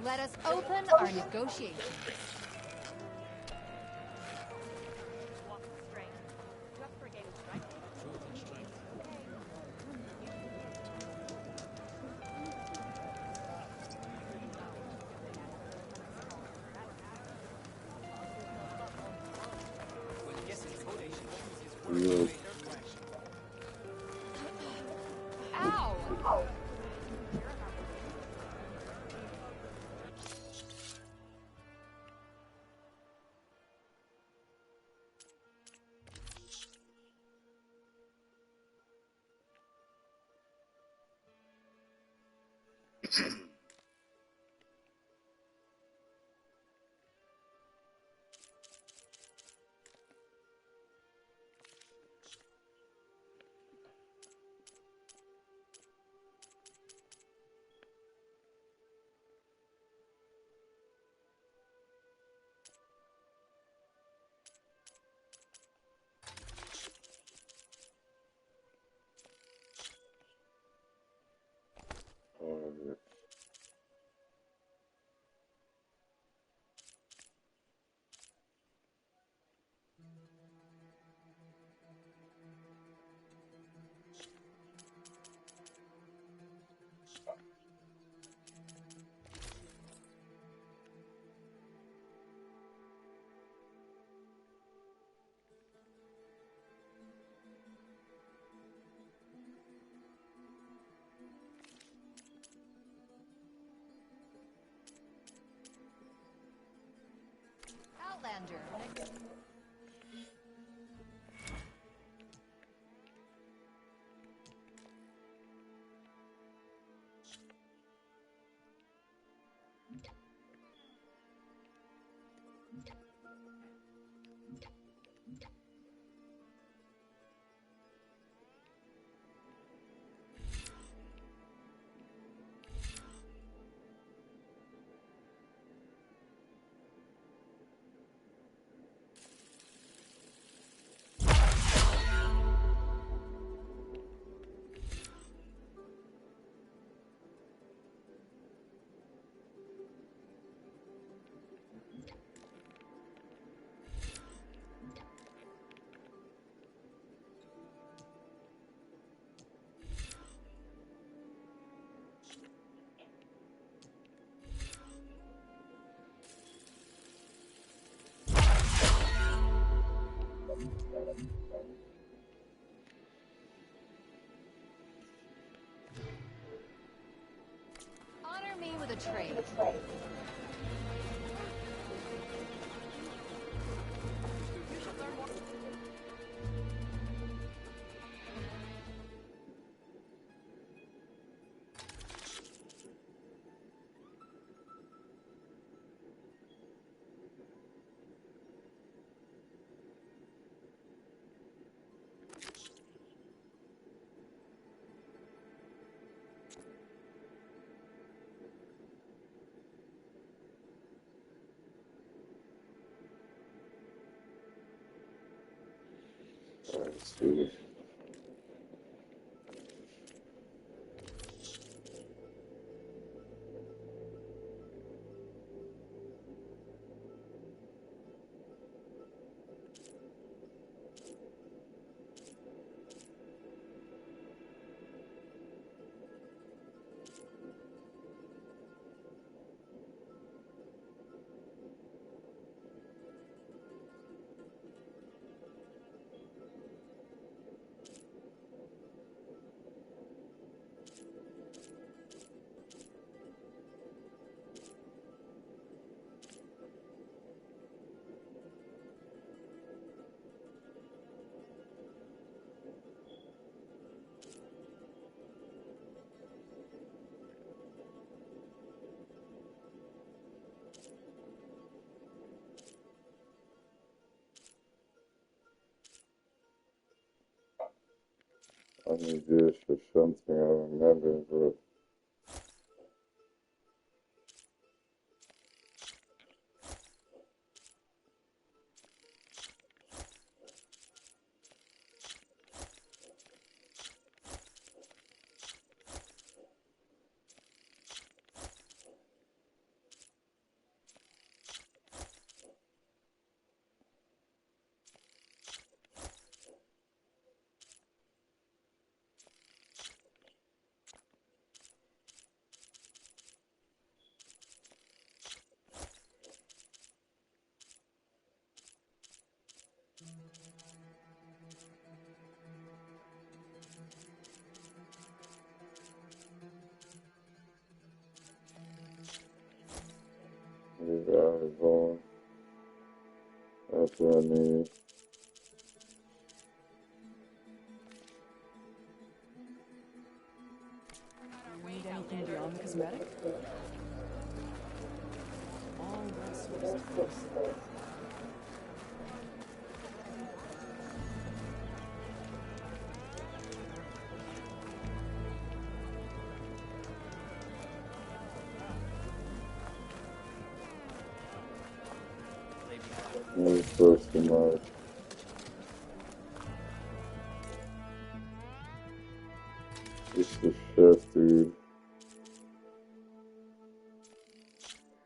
Let us open our negotiations. You. Ow! Outlander. Honor me with a trade. see. I need this for something I remember, but these eyes on. That's what I need. Need anything beyond the cosmetic? All West Coast. Never trust too much. This is chef, dude.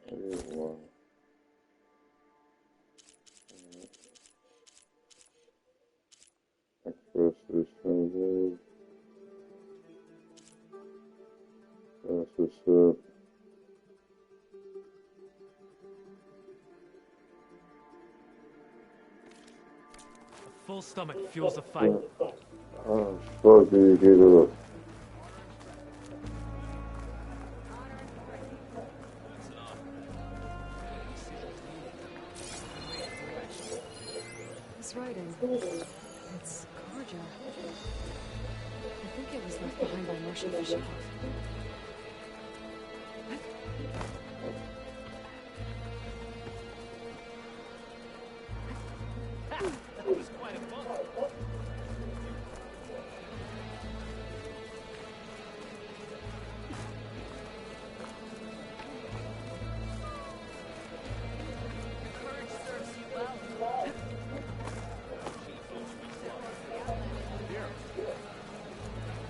I didn't want. I trust this thing, dude. That's what's up. A full stomach fuels the fight. Oh, fuck, dude, get up. This writing. It's Karja. I think it was left behind by Marshal Fisher. That was quite a bump. Courage serves you well.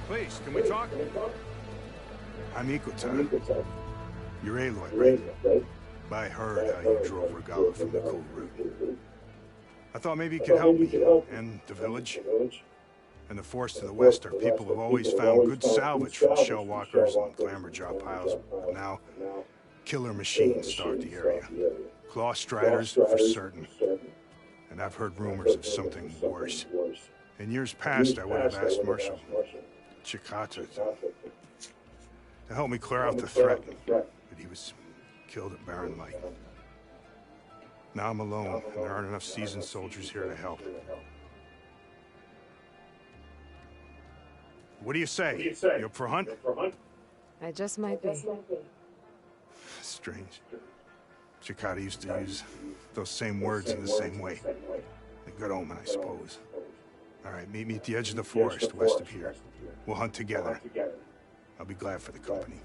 Please, can we talk? I'm Ikuta. You're Aloy, right? I heard how you drove Regala from the cold route. I thought maybe you could help me, and the village. And the forest to the west, our people have always found good salvage from shell walkers and clamberjaw piles, but now killer machines stalk the area. Claw striders, for certain. And I've heard rumors of something worse. In years past, I would have asked Marshal Chikata to help me clear out the threat, but he was killed at Barren Light. Now I'm alone, and there aren't enough seasoned soldiers here to help. What do you say? You up for a hunt? I just might be. Strange. Chikata used to use those same words in the same way. A good omen, I suppose. All right, meet me at the edge of the forest, west of here. We'll hunt together. I'll be glad for the company.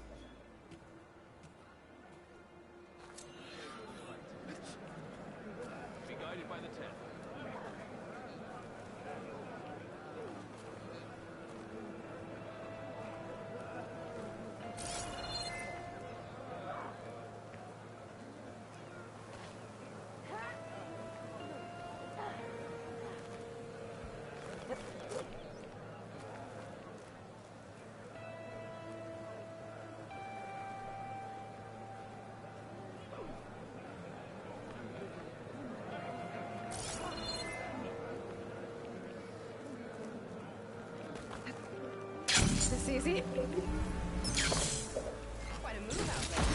Be guided by the 10. Looks easy. Quite a move out there.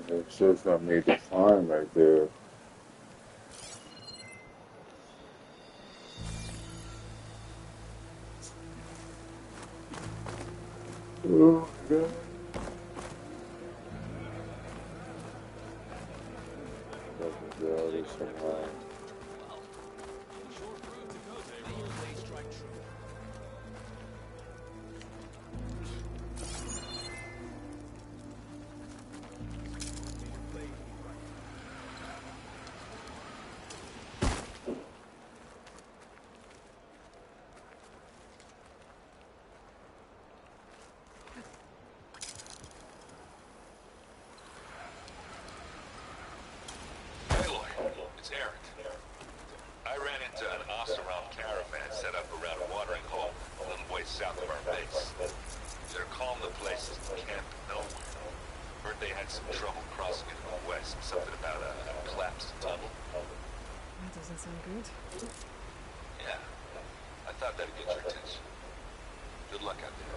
There's shit I need to find right there. Oh, God. It's Eric. I ran into an off-around caravan set up around a watering hole a little way south of our base. They're calling the place Camp Nowhere. Heard they had some trouble crossing into the west. Something about a collapsed tunnel. That doesn't sound good. Yeah. I thought that'd get your attention. Good luck out there.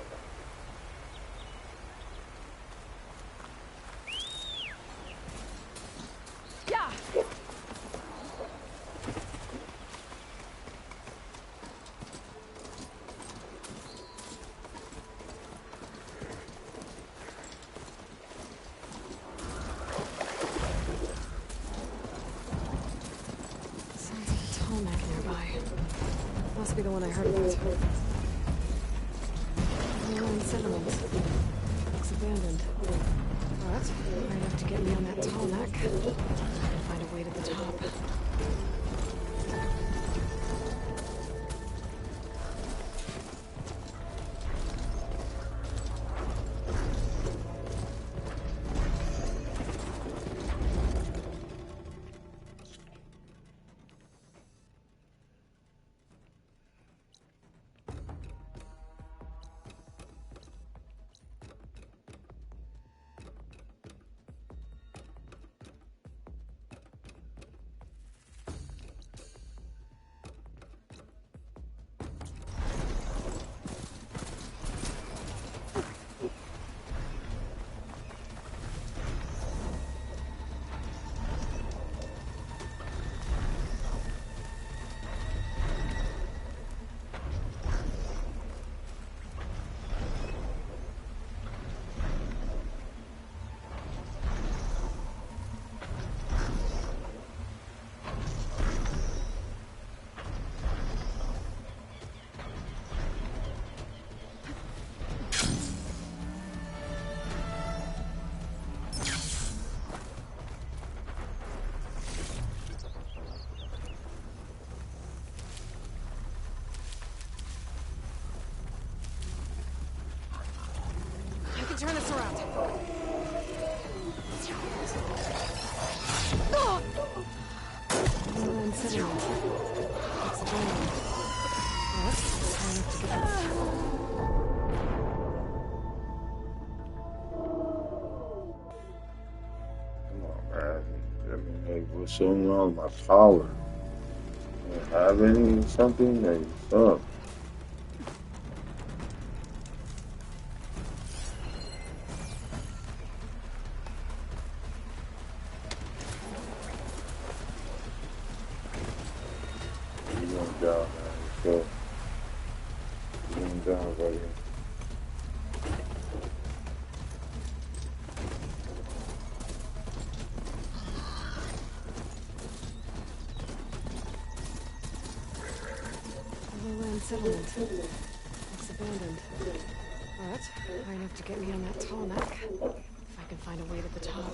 Yeah! Sounds like a tall neck nearby. Must be the one I heard about. Island settlement. Looks abandoned. But high enough to get me on that tall neck. Find a way to the top. I can turn this around. Island settlement. It's abandoned. But high enough to get to the top. Come on, man. I mean, hey, what's so wrong with my power? You don't have any or something? Hey, what's up? You're going down, man. Let's go. You're going down, buddy. Island settlement. Looks abandoned. But But high enough to get me on that tarmac. If I can find a way to the top.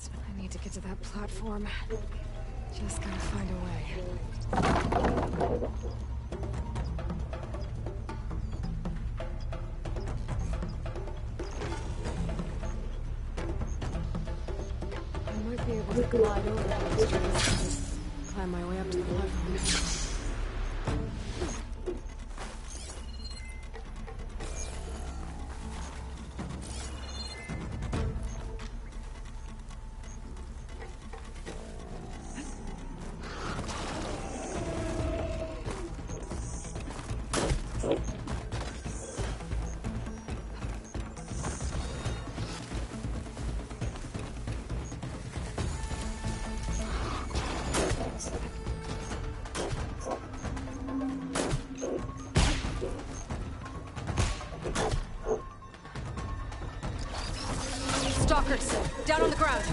I need to get to that platform. Just gotta find a way. I might be able to glide over those trees. Climb my way up to the platform. Stalkers! Down on the ground!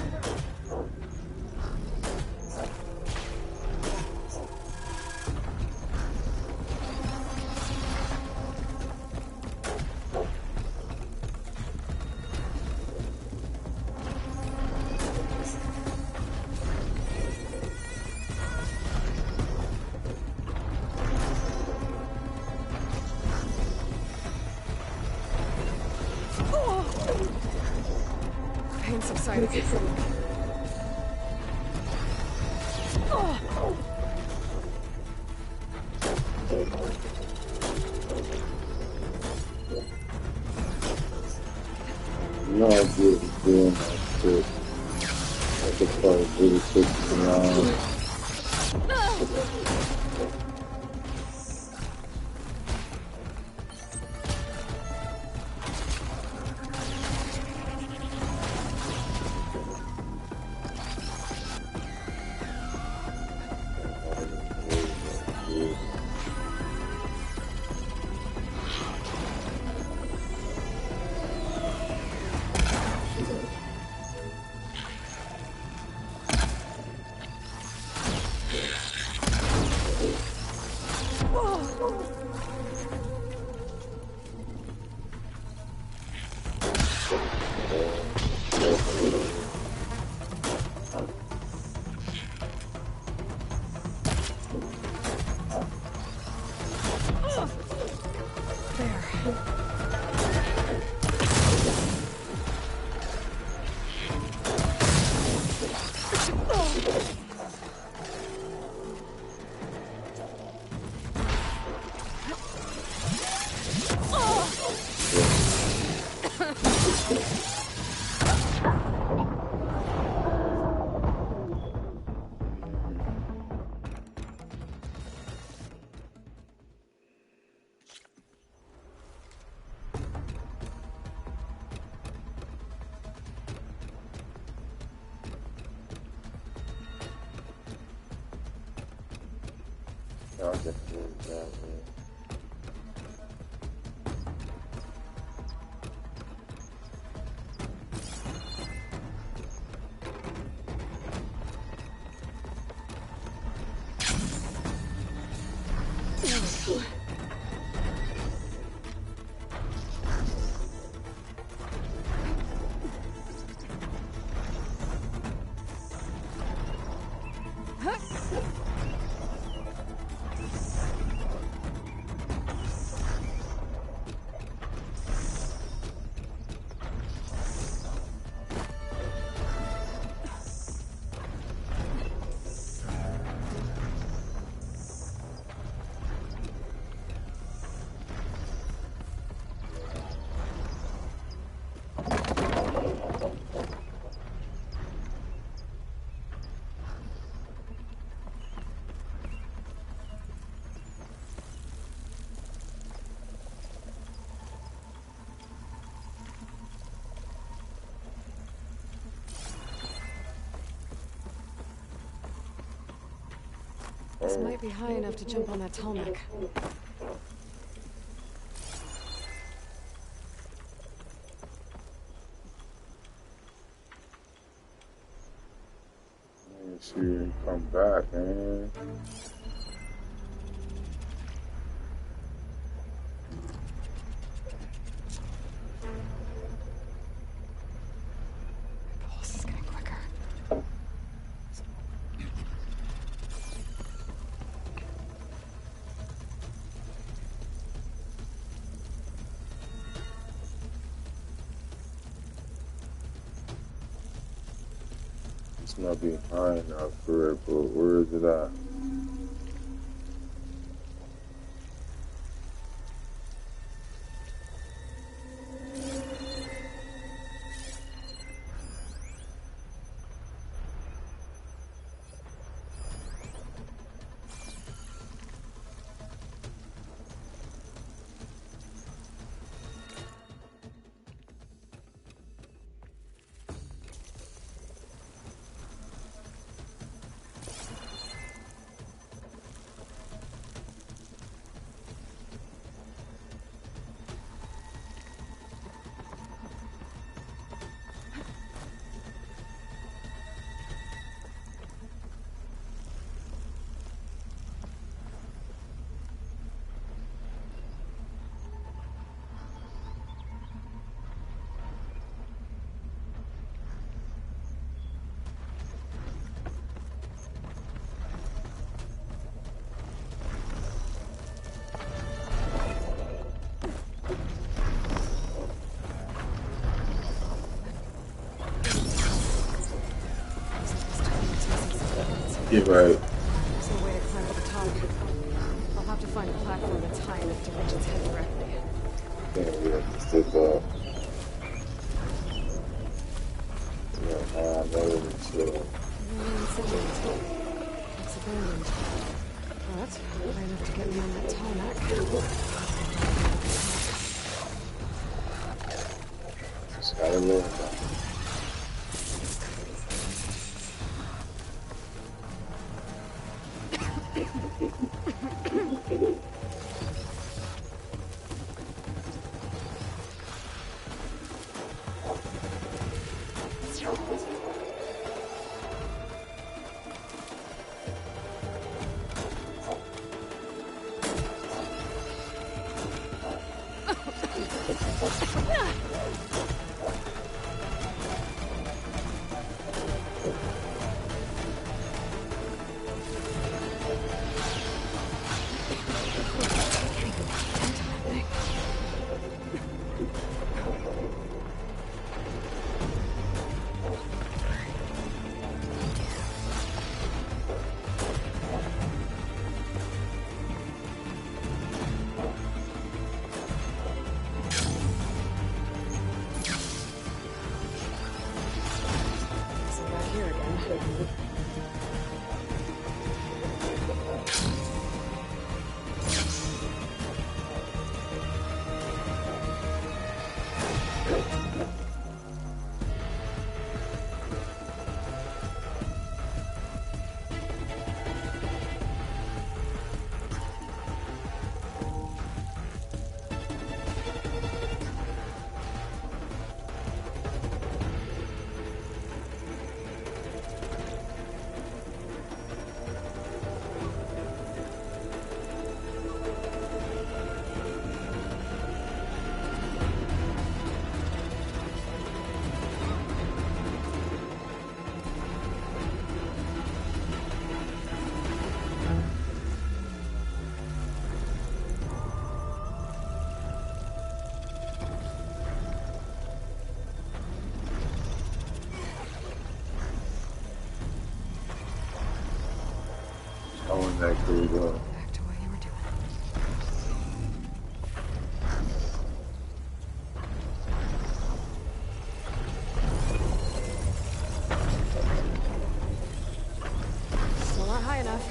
Pain subsided. No, I did doing that shit. I could probably really take me around. I can do that, man. This might be high enough to jump on that tarmac. Let's see when you come back, man. Pulse is getting quicker. It's not being high enough for it, but where is it at? You're right. There's no way to climb to the top. I'll have to find a platform that's high enough to reach its head directly. Yeah, we have to stick up. Yeah, I know it's It's abandoned. But high enough to get me on that tarmac. Just gotta live. exactly what. Back to what you were doing. Still not high enough.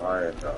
Iron Dog.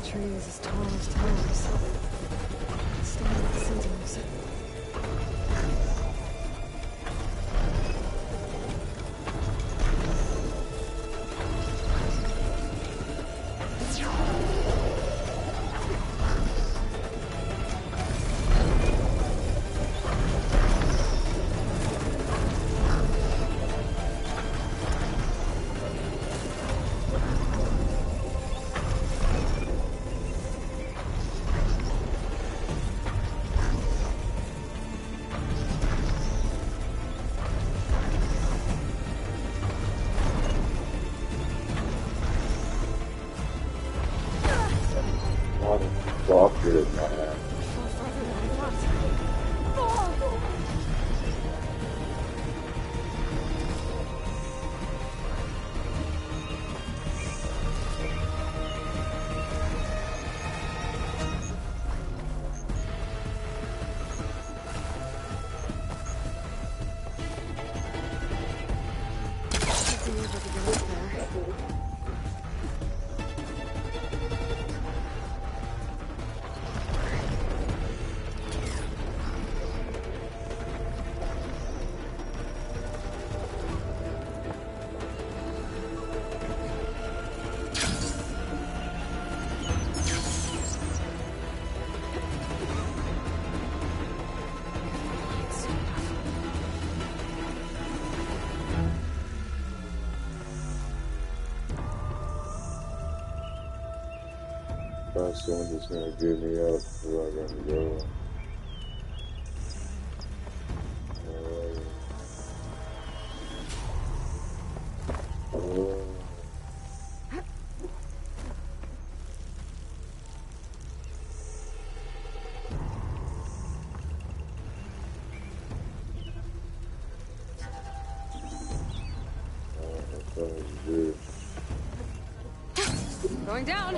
trees as tall as towers. Standing with the sentinels. Doctor in my hand. Someone just gonna give me up where I gotta go. Going down.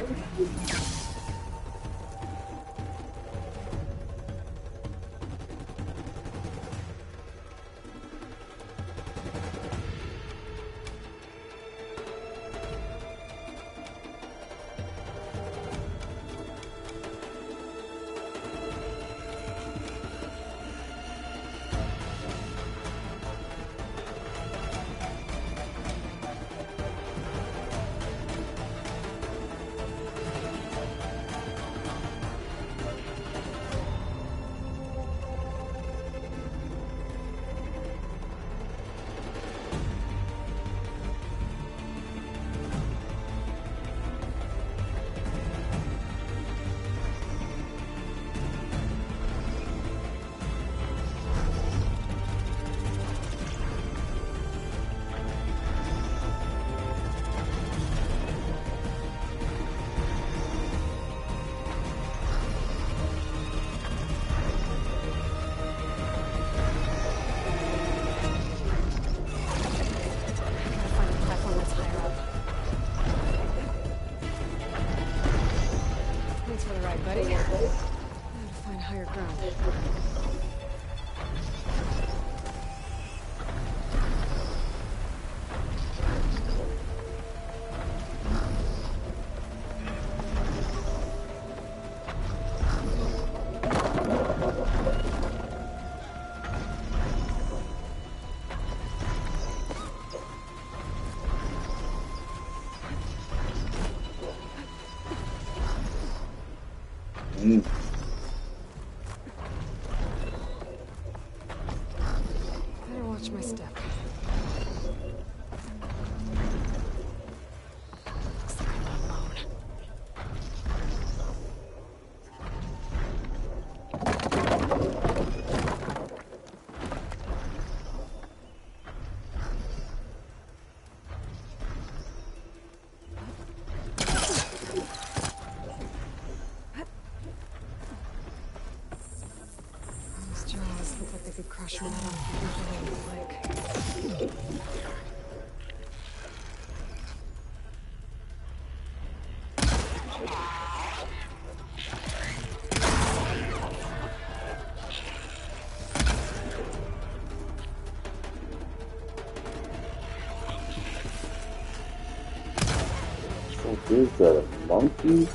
Better watch my step. Looks like I'm not alone. Those jaws look like they could crush metal easily like. What is that, a monkey?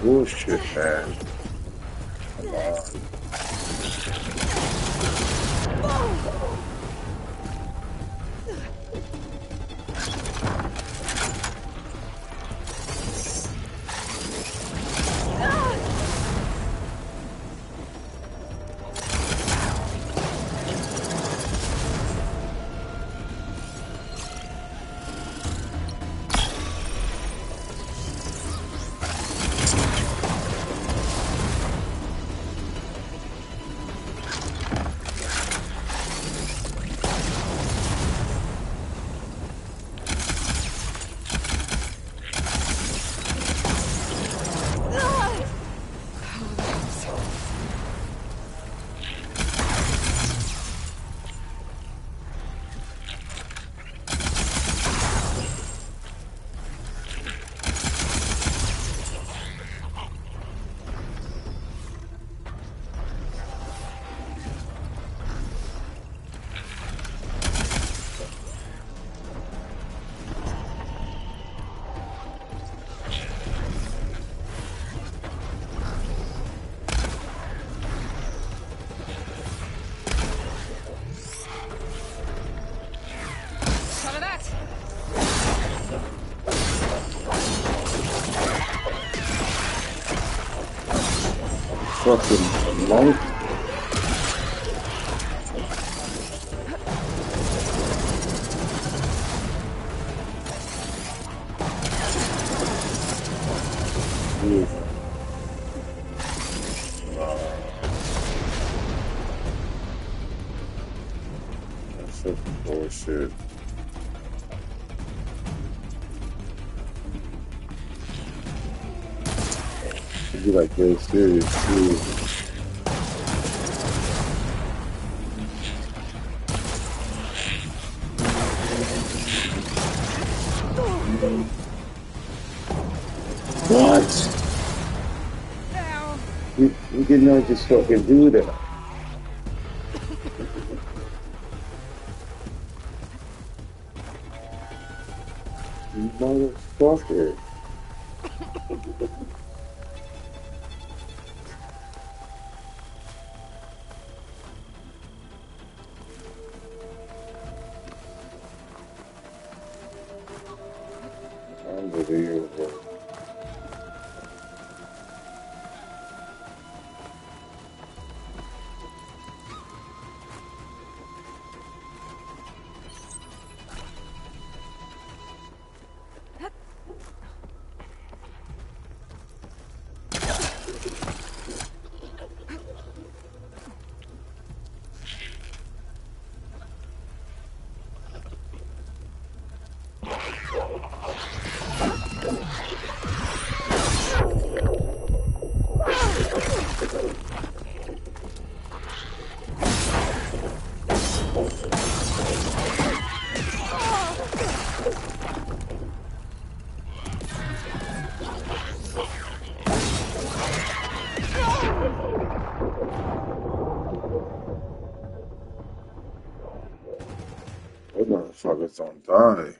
bullshit, man. Come on. Fucking monk. That's such bullshit. Should be like very serious too. What? You did not just fucking do that. You motherfucker. Unbelievable. Those motherfuckers don't die.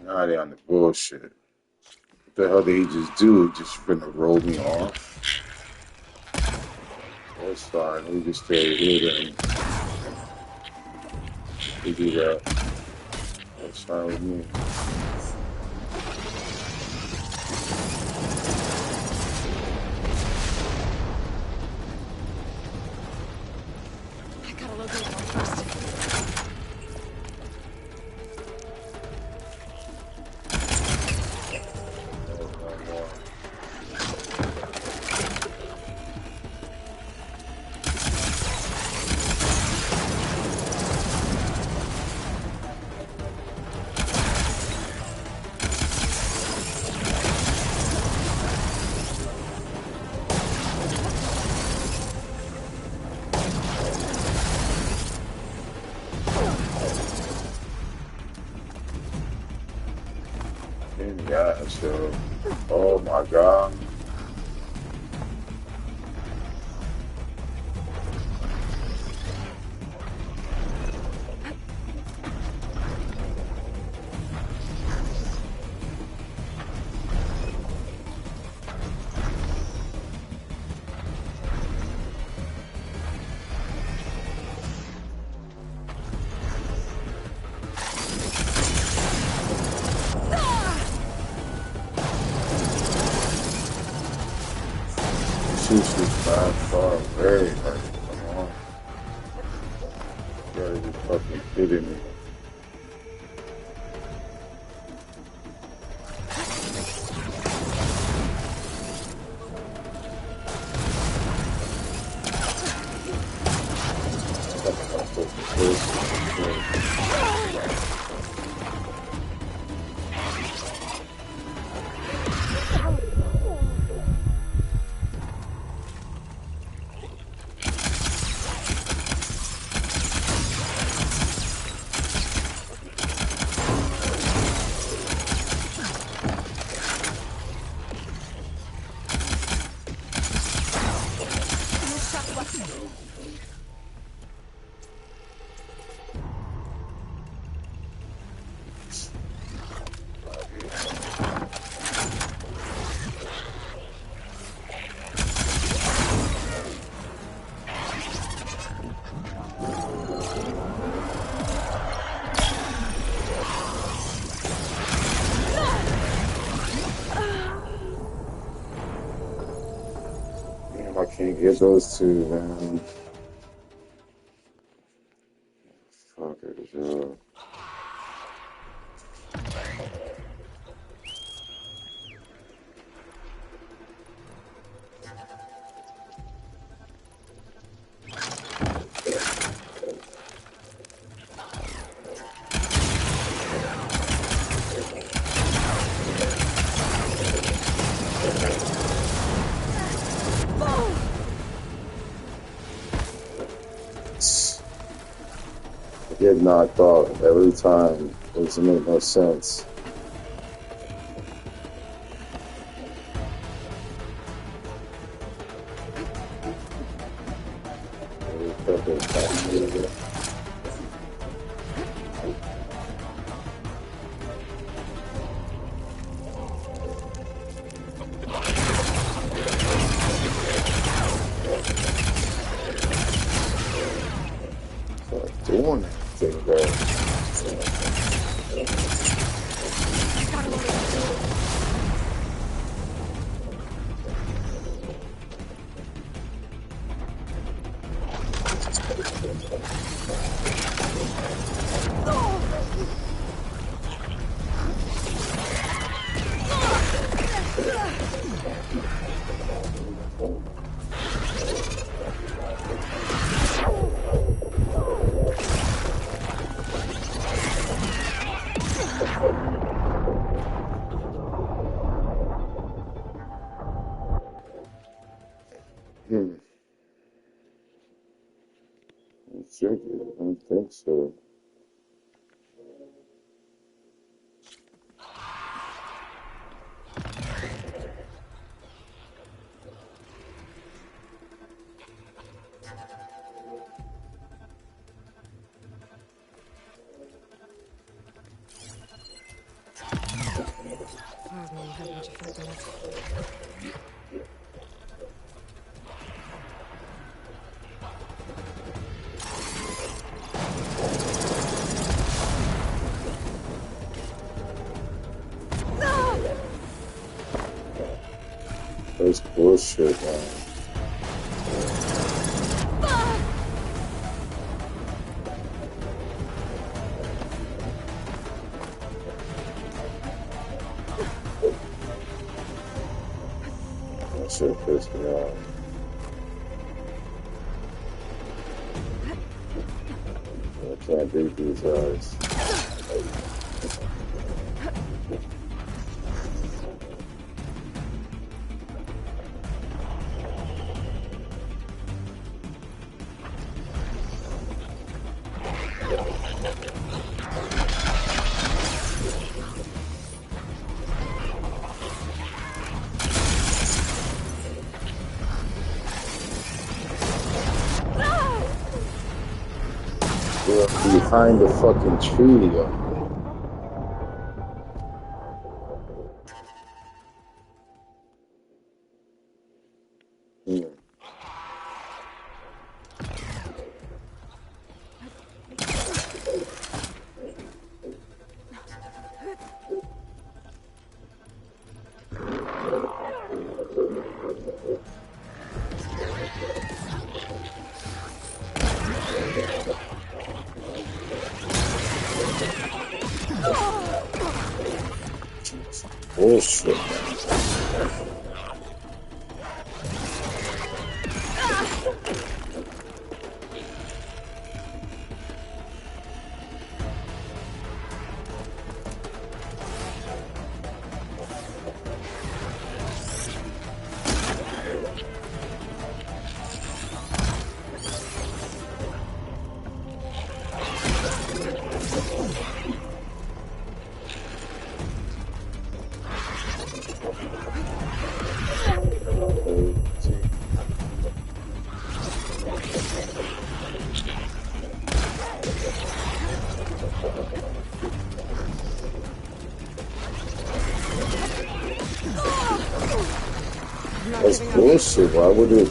Now they on the bullshit. What the hell did he just do? Just finna roll me off? That's fine. We just stay here and we do that. That's fine with me. I gotta locate one first. yo. Oh my god. She's just not far away. Like, come on. You gotta be fucking kidding me. I can't get those two, man. Fuckers, yo. Get knocked off every time. It doesn't make no sense. Doing anything there. I don't think so. I've never had much effect on it. That's bullshit, man. That shit pissed me off. I can't beat these guys. behind the fucking tree, yo. Bullshit. That's bullshit. Why would I?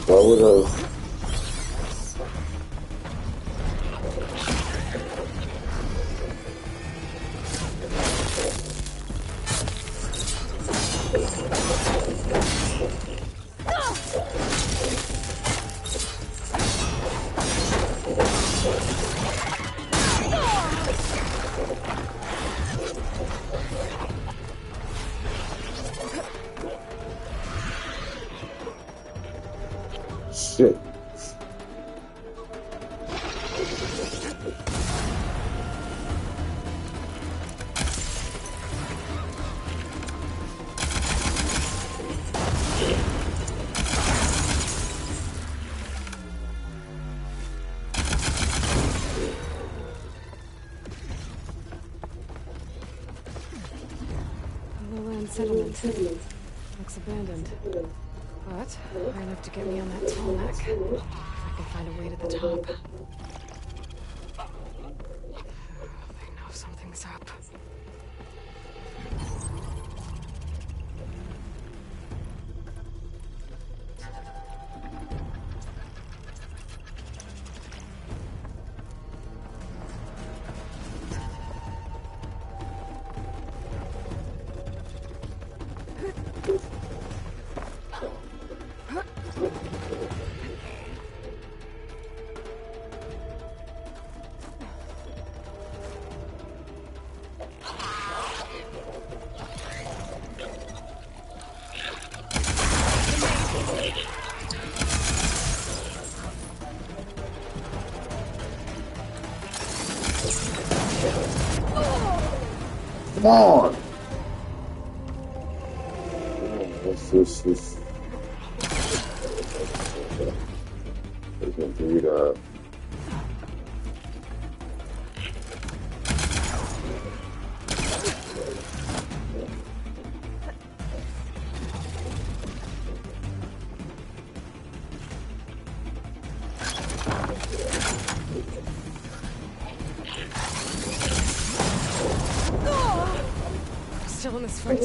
Shit. Lowland settlement. Looks abandoned. But high enough to get me on that tall neck. If I can find a way to the top. They know something's up. Come on! This we can do that. Still in this fight.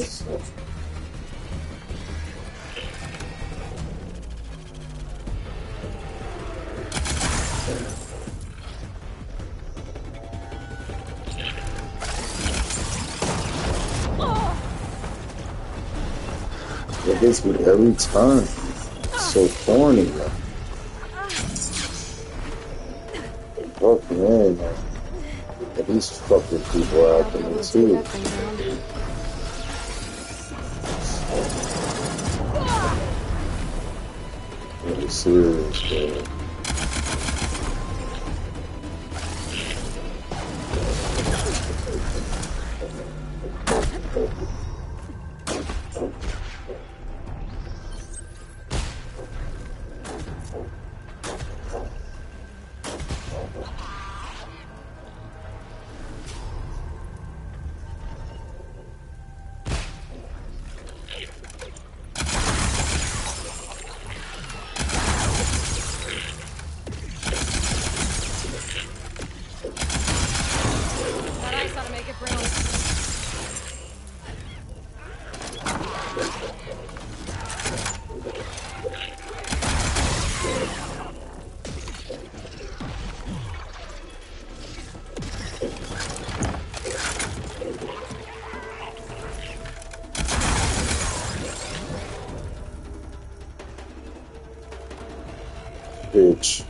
It hits me every time. It's so corny, man. Fuck, man. And these fucking people are after me, too. Really serious, man. pitch.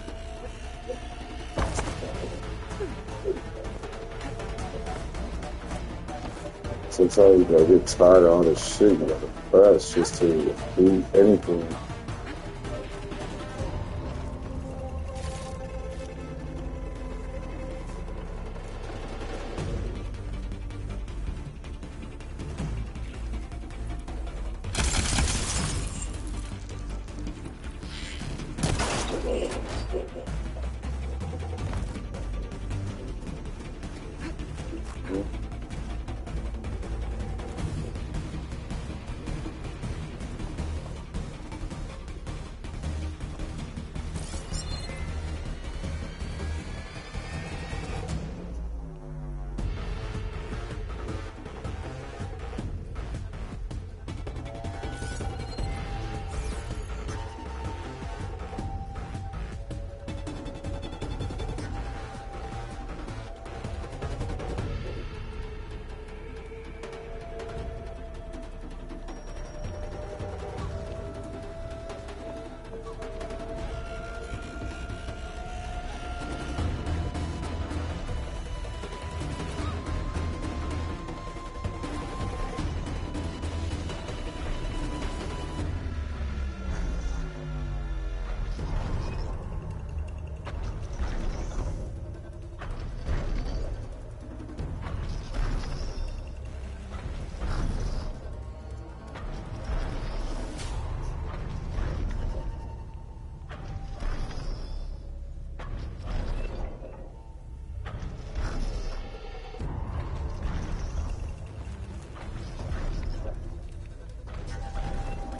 Sometimes you gotta get tired of all this shit. You gotta press just to do anything.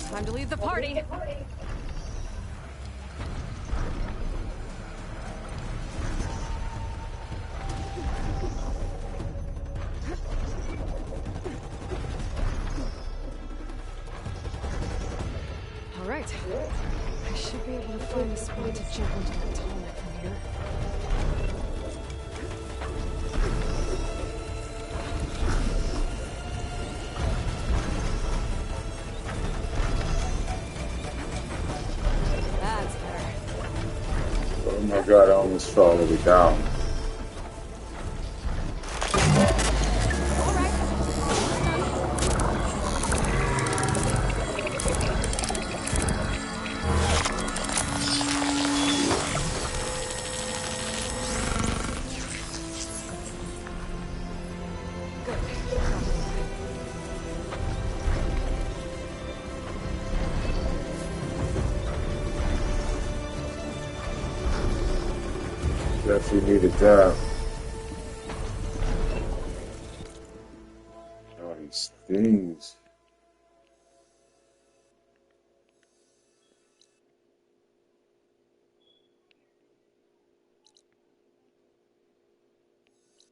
Time to leave the party. All right. I should be able to find a spot to jump into that tunnel from here. Oh my god, I almost fell all the way down. Definitely needed that. Oh, these things.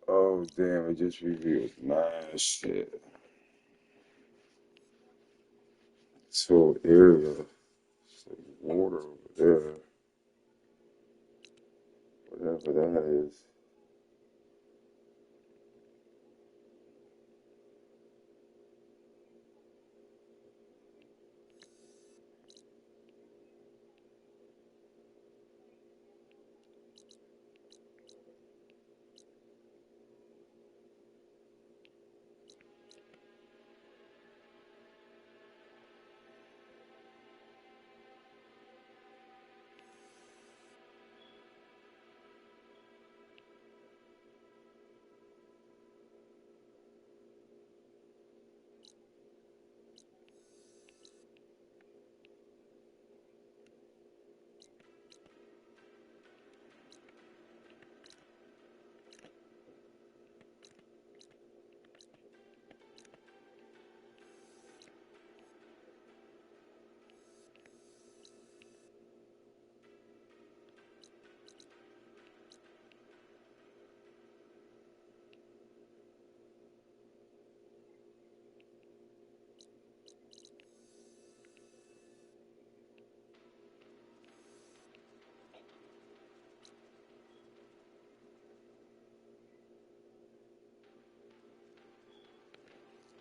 Oh, damn, it just revealed mad shit. This whole area. It's like water over there. Whatever that is.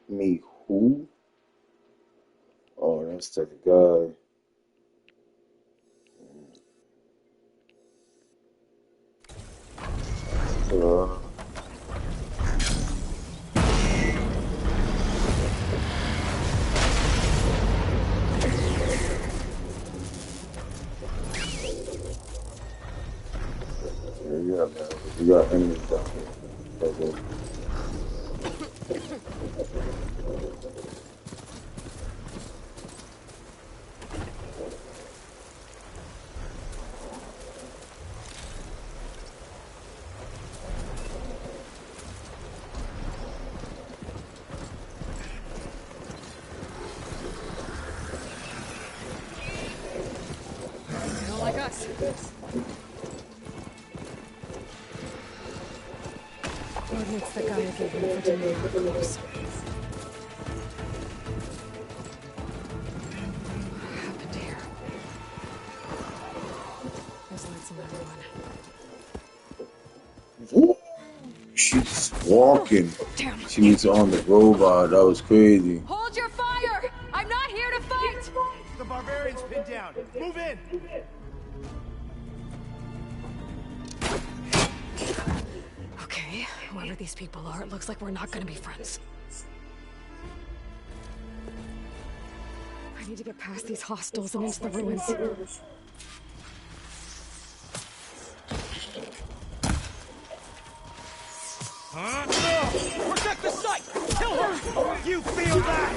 Me who? Oh, that's that guy. We got enemies down here. Okay. They don't like us. Coordinates the guy gave me for Jimmy are close. What happened here? There's lights in that one. Ooh, she's walking. Damn. She was on the robot. That was crazy. Hold your fire! I'm not here to fight! The barbarian's pinned down. Move in! Okay, whoever these people are, it looks like we're not gonna be friends. I need to get past these hostels and into the ruins. Protect the site! Kill her! You feel that?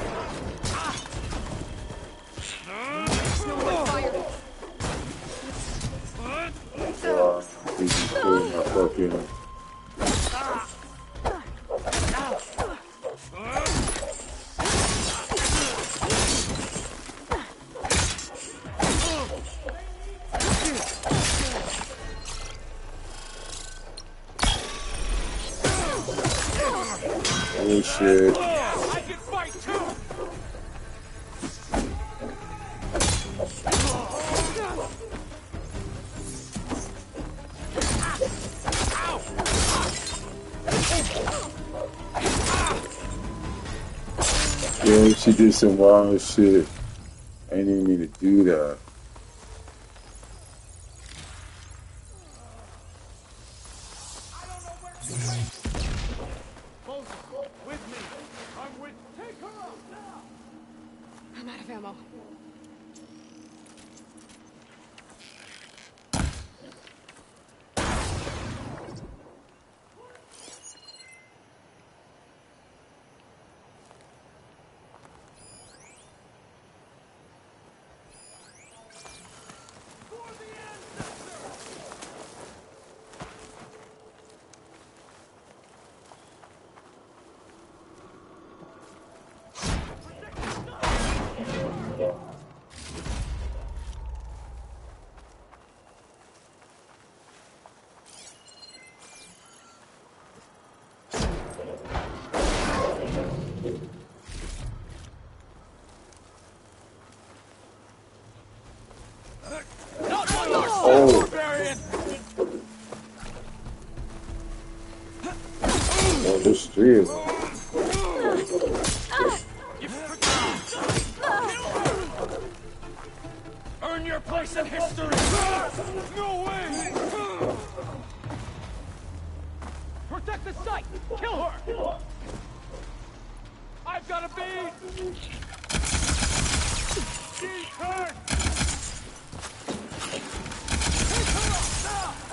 No more fire! He's pulling my fucking. Oh shit. I can fight too! Yeah, she did some wild shit. I didn't even mean to do that. With me! I'm with... Take her out now! I'm out of ammo. Oh. Oh, there's three of them. Earn your place in history! No way! Protect the site! Kill her! I've got a bead! She's hurt!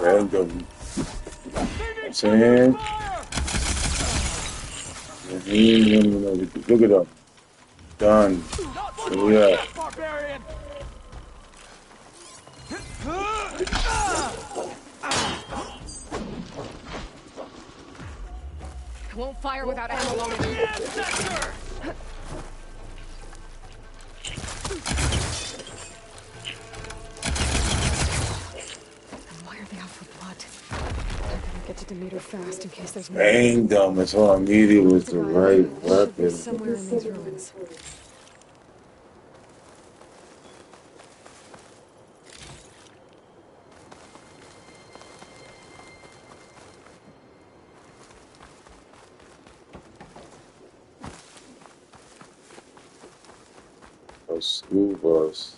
Random. Saying. Look at them. Done. Yeah. Barbarian! I won't fire without ammo loaded. Why are they out for blood? I gotta get to Demeter fast in case there's more. Bang them. That's all I needed was the right weapon. Somewhere in these ruins. A school bus.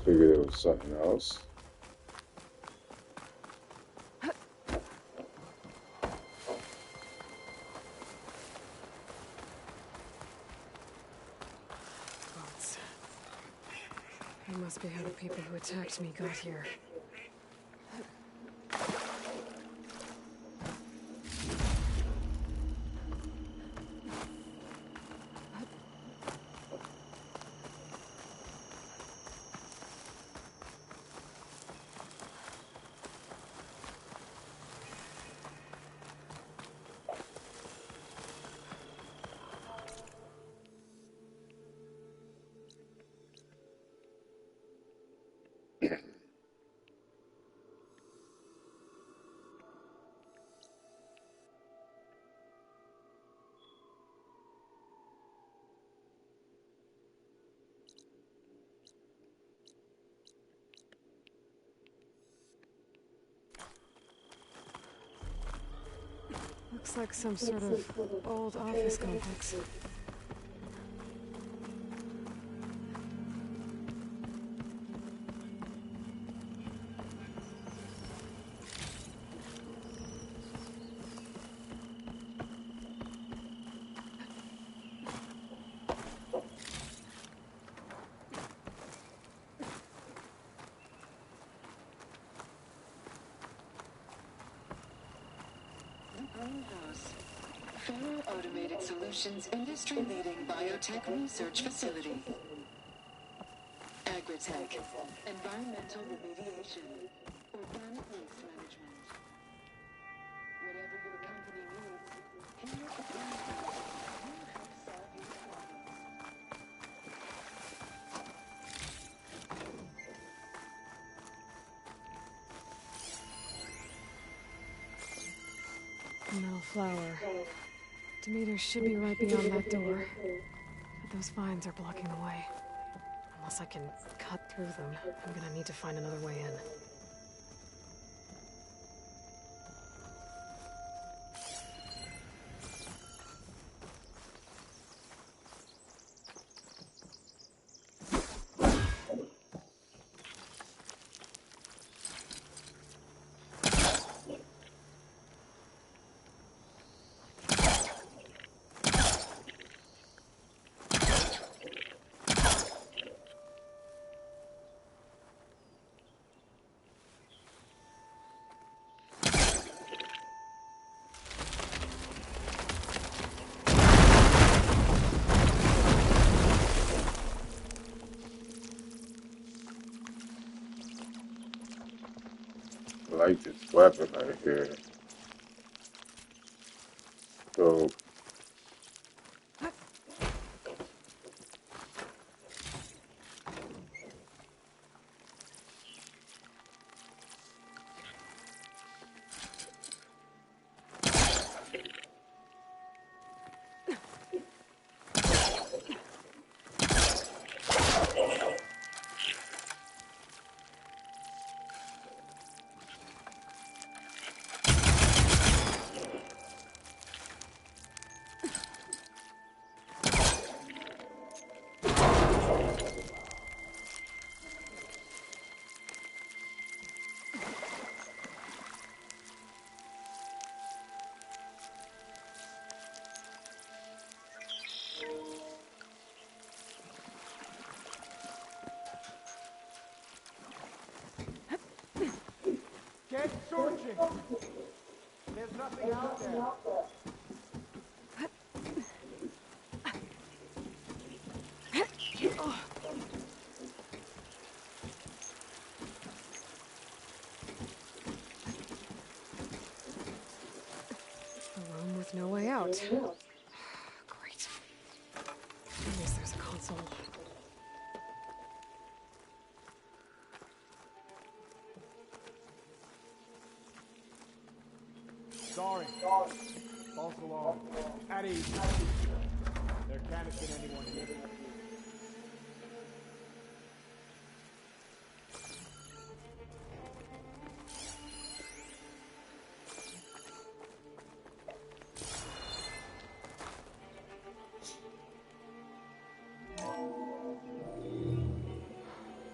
figured it was something else. Boats. That must be how the people who attacked me got here. Looks like some sort of old office complex. Automated Solutions industry-leading biotech research facility. Agritech, environmental remediation, organic waste management. Whatever your company needs, here at Greenhouse, we'll help solve your problems. Metal flower. Demeter should be right beyond that door. But those vines are blocking the way. Unless I can cut through them, I'm gonna need to find another way in. I like this weapon right here. So Get searching! There's nothing out there. A room with no way out. Great. At least there's a console. Sorry. False alarm. At ease. There can't have been anyone here.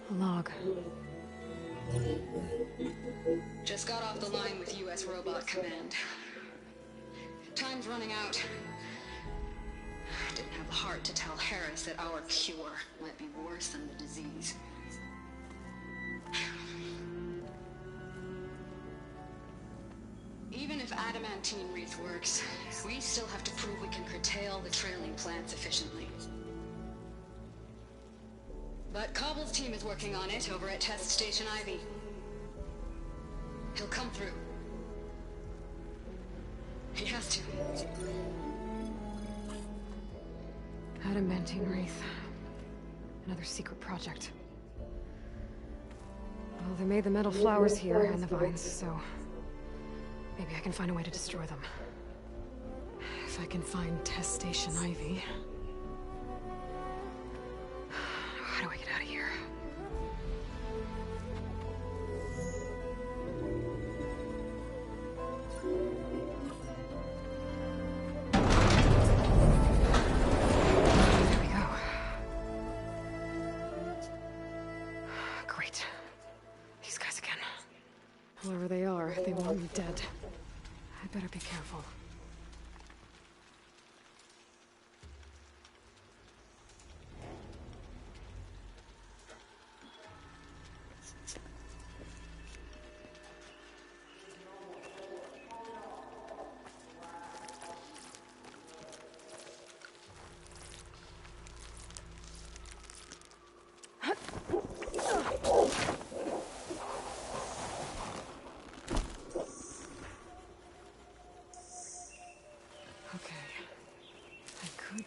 A log. Just got off the line with U.S. Robot Command. Time's running out. Didn't have the heart to tell Harris that our cure might be worse than the disease. Even if adamantine wreath works, we still have to prove we can curtail the trailing plants efficiently. But Cobble's team is working on it over at Test Station Ivy. He'll come through. He has to. Adamantine wreath. Another secret project. Well, they made the metal flowers here and the vines, so maybe I can find a way to destroy them. If I can find Test Station Ivy. How do I get out of here? There we go. Great. These guys again. Whoever they are, they want me dead. I better be careful.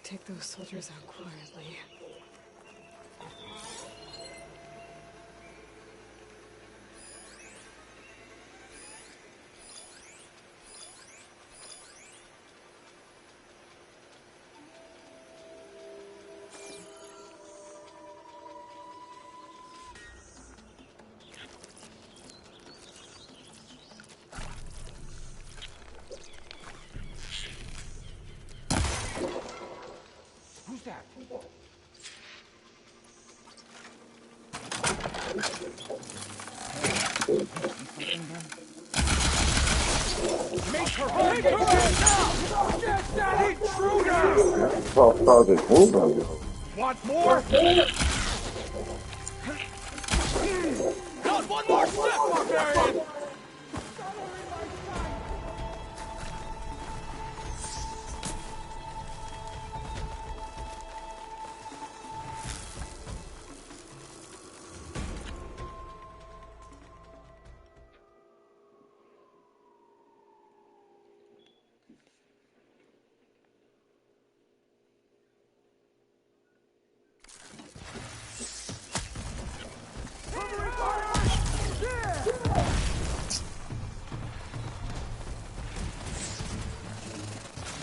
Take those soldiers out quietly. Who's that? Make her right now! Get that intruder! How's it moving? Want more? Not one more step, barbarian!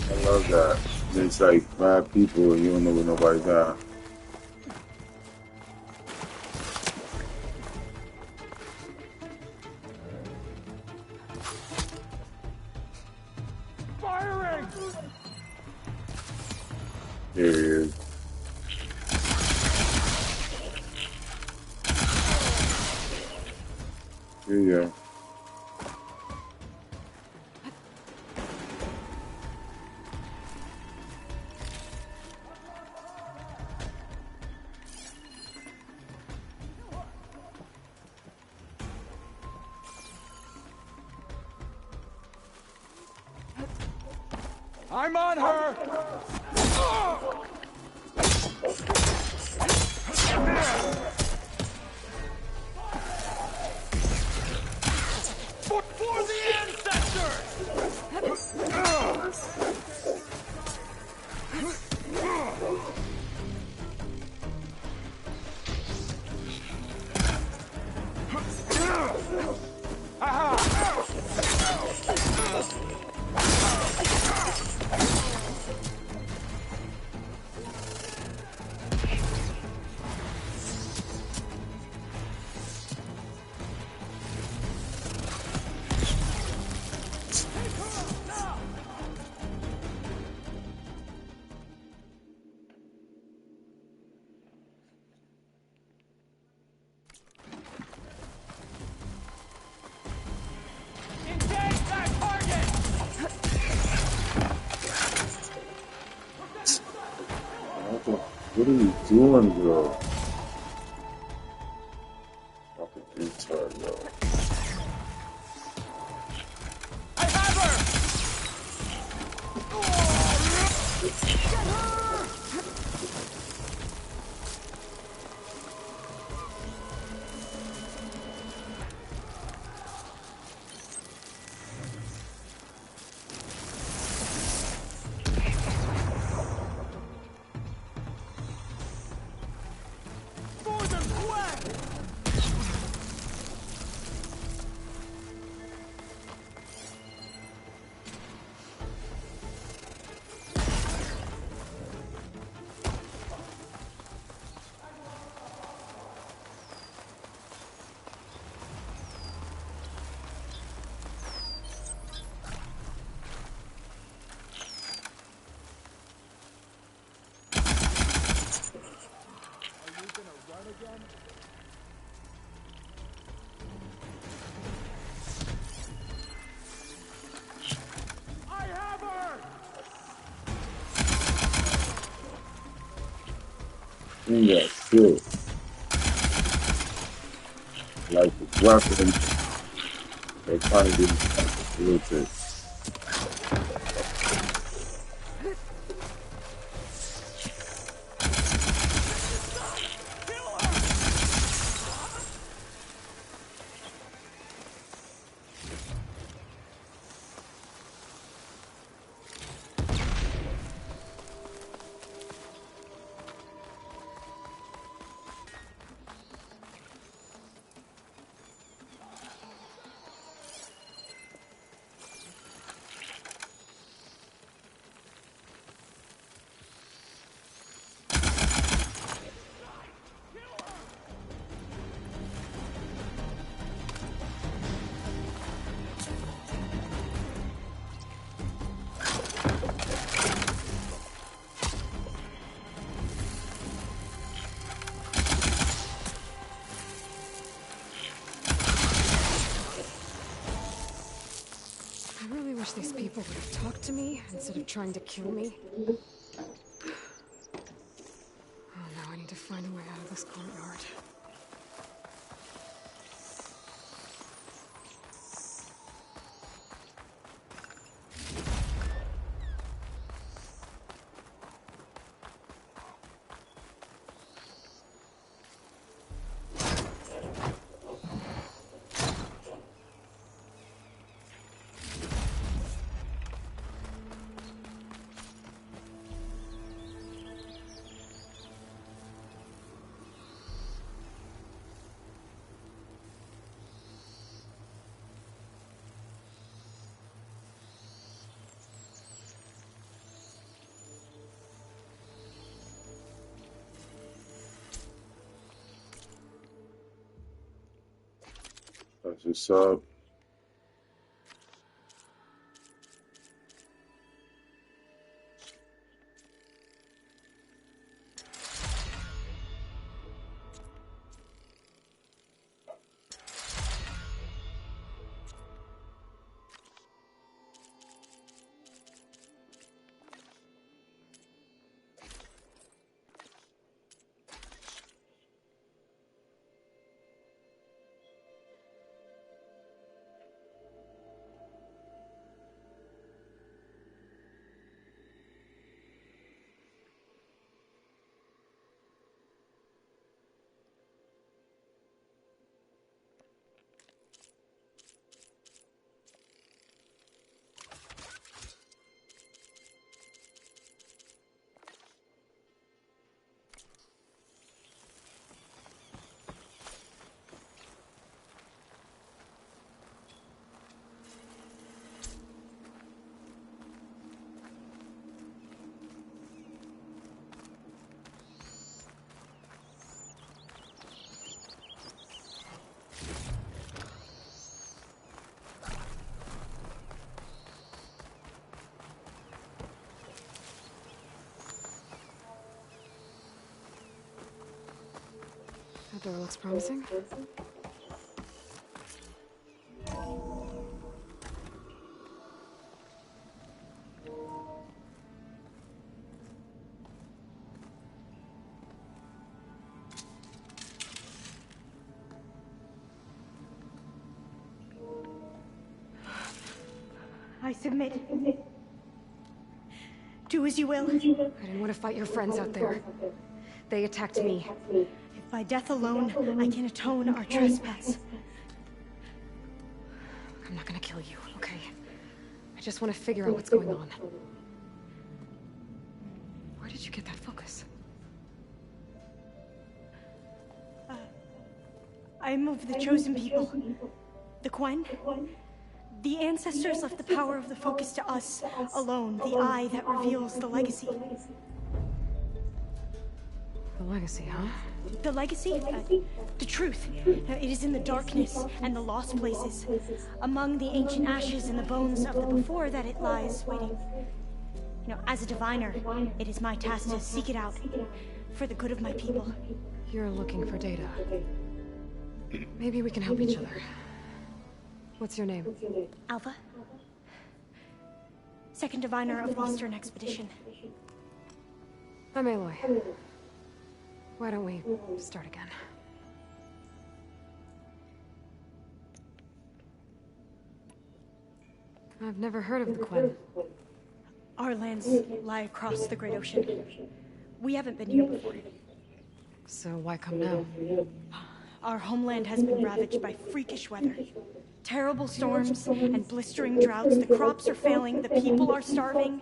I love that. There's like 5 people and you don't know where nobody's at. Firing! Here he is. Here you go. I'm on her! For the What are you doing, girl? Fucking retard, yo. I have her! Get her! Yeah, shit. Like the weapons, they kind of didn't with it. I really wish these people would have talked to me instead of trying to kill me. Oh, now I need to find a way out of this courtyard. That's what's up. That door looks promising. I submit. Do as you will. I didn't want to fight your friends out there. They attacked me. If by death alone I can atone our trespass. I'm not gonna kill you, okay? I just want to figure out what's going on. Where did you get that focus? I'm of the chosen people. The Quen. The ancestors left the power of the focus to us alone, the eye that reveals the legacy. The legacy, huh? The legacy? The truth. It is in the darkness and the lost places. Among the ancient ashes and the bones of the before that it lies, waiting. As a diviner, it is my task to seek it out. For the good of my people. You're looking for data. Maybe we can help each other. What's your name? Alpha. Second diviner of the Eastern Expedition. I'm Aloy. Why don't we start again? I've never heard of the Quen. Our lands lie across the Great Ocean. We haven't been here before. So why come now? Our homeland has been ravaged by freakish weather. Terrible storms and blistering droughts. The crops are failing, the people are starving.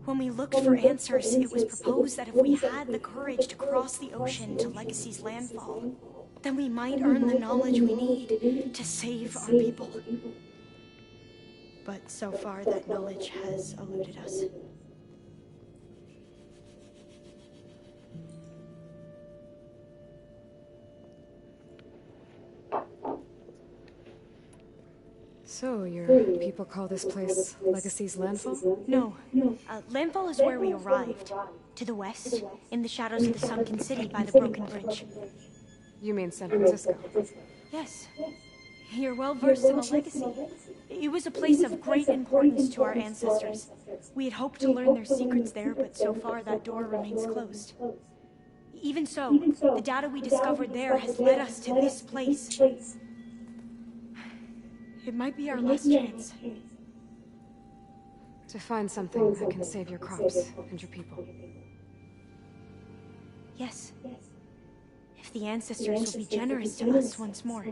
When we looked for answers, it was proposed that if we had the courage to cross the ocean to Legacy's landfall, then we might earn the knowledge we need to save our people. But so far, that knowledge has eluded us. So, your people call this place Legacy's landfall? No. Landfall is where we arrived. To the west, in the shadows of the sunken city by the broken bridge. You mean San Francisco? Yes. You're well versed in the Legacy. It was a place of great importance to our ancestors. We had hoped to learn their secrets there, but so far that door remains closed. Even so, the data we discovered there has led us to this place. It might be our last chance. To find something that can save your crops and your people. Yes. If the ancestors will be generous to us once more.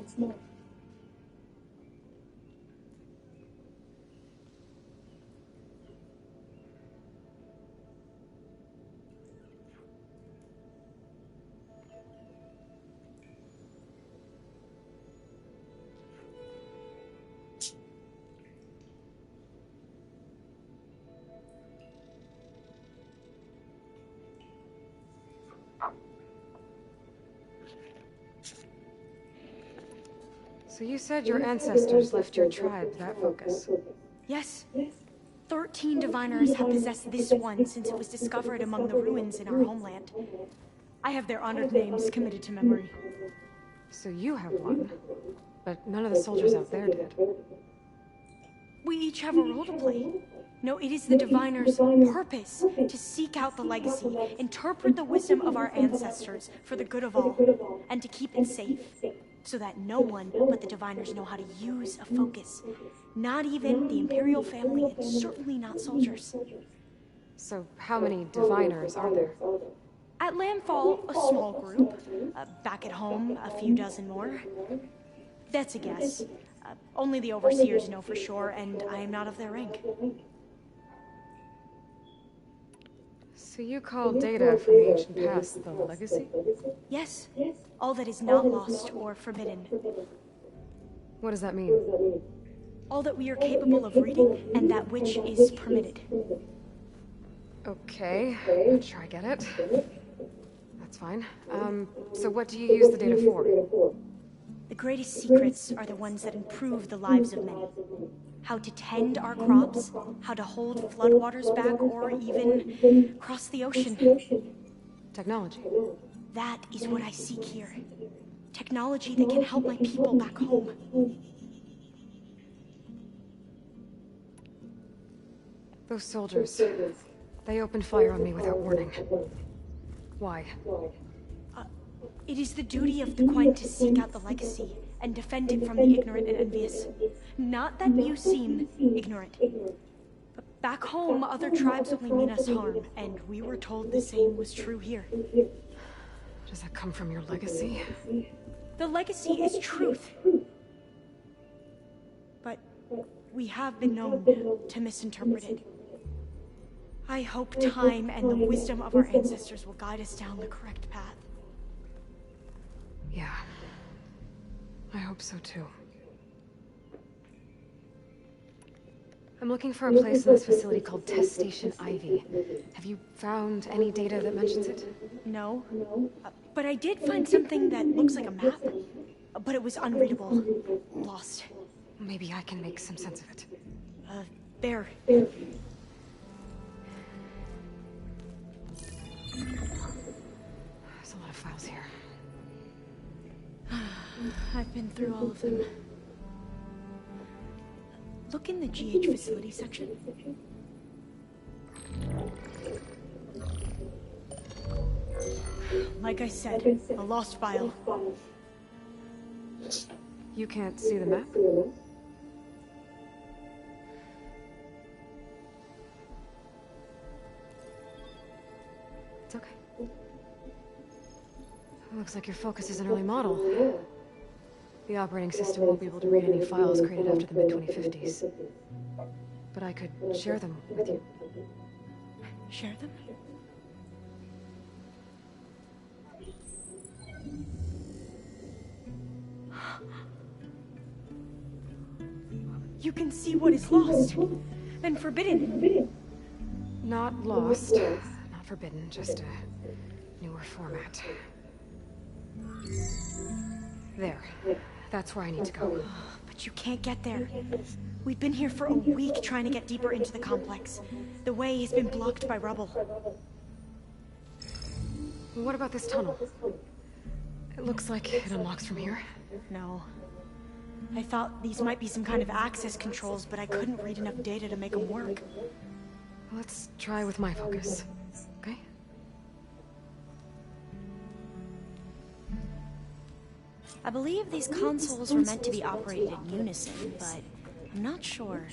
So you said your ancestors left your tribe that focus? Yes. 13 diviners have possessed this one since it was discovered among the ruins in our homeland. I have their honored names committed to memory. So you have one, but none of the soldiers out there did. We each have a role to play. No, it is the diviner's purpose to seek out the legacy, interpret the wisdom of our ancestors for the good of all, and to keep it safe. So that no one but the diviners know how to use a focus. Not even the Imperial family, and certainly not soldiers. So how many diviners are there? At landfall, a small group. Back at home, a few dozen more. That's a guess. Only the overseers know for sure, and I am not of their rank. So you call data from the ancient past the legacy? Yes. All that is not lost or forbidden. What does that mean? All that we are capable of reading, and that which is permitted. Okay, I'm sure I get it. That's fine. So what do you use the data for? The greatest secrets are the ones that improve the lives of many. How to tend our crops, how to hold floodwaters back, or even cross the ocean. Technology. That is what I seek here. Technology that can help my people back home. Those soldiers, they opened fire on me without warning. Why? It is the duty of the Quen to seek out the legacy and defend it from the ignorant and envious. Not that you seem ignorant. But back home, other tribes only mean us harm, and we were told the same was true here. Does that come from your legacy? The legacy is truth. But we have been known to misinterpret it. I hope time and the wisdom of our ancestors will guide us down the correct path. Yeah. I hope so too. I'm looking for a place in this facility called Test Station Ivy. Have you found any data that mentions it? No. But I did find something that looks like a map. But it was unreadable. Lost. Maybe I can make some sense of it. There. There's a lot of files here. I've been through all of them. Look in the GH facility section. Like I said, a lost file. You can't see the map? It's okay. Looks like your focus is an early model. The operating system won't be able to read any files created after the mid-2050s. But I could share them with you. Share them? You can see what is lost and forbidden. Not lost, not forbidden, just a newer format. There. That's where I need to go. But you can't get there. We've been here for a week trying to get deeper into the complex. The way has been blocked by rubble. What about this tunnel? It looks like it unlocks from here. No. I thought these might be some kind of access controls, but I couldn't read enough data to make them work. Let's try with my focus, okay? I believe these consoles were meant to be operated in unison, but I'm not sure.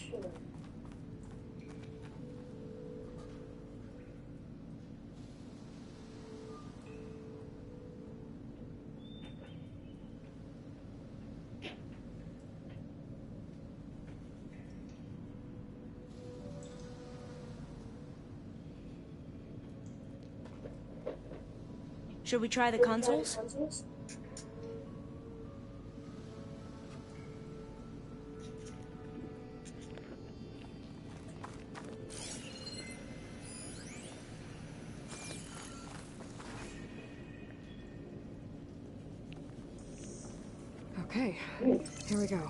Should we try the consoles? Okay, here we go.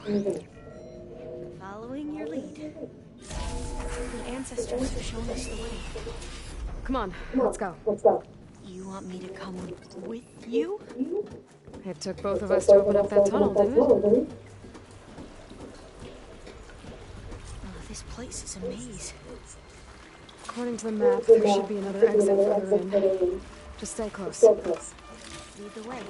Following your lead. The ancestors have shown us the way. Come on, let's go. You want me to come with you? It took both of us to open up that tunnel, didn't it? Oh, this place is a maze. According to the map, there should be another exit further in. Just stay close. Lead the way.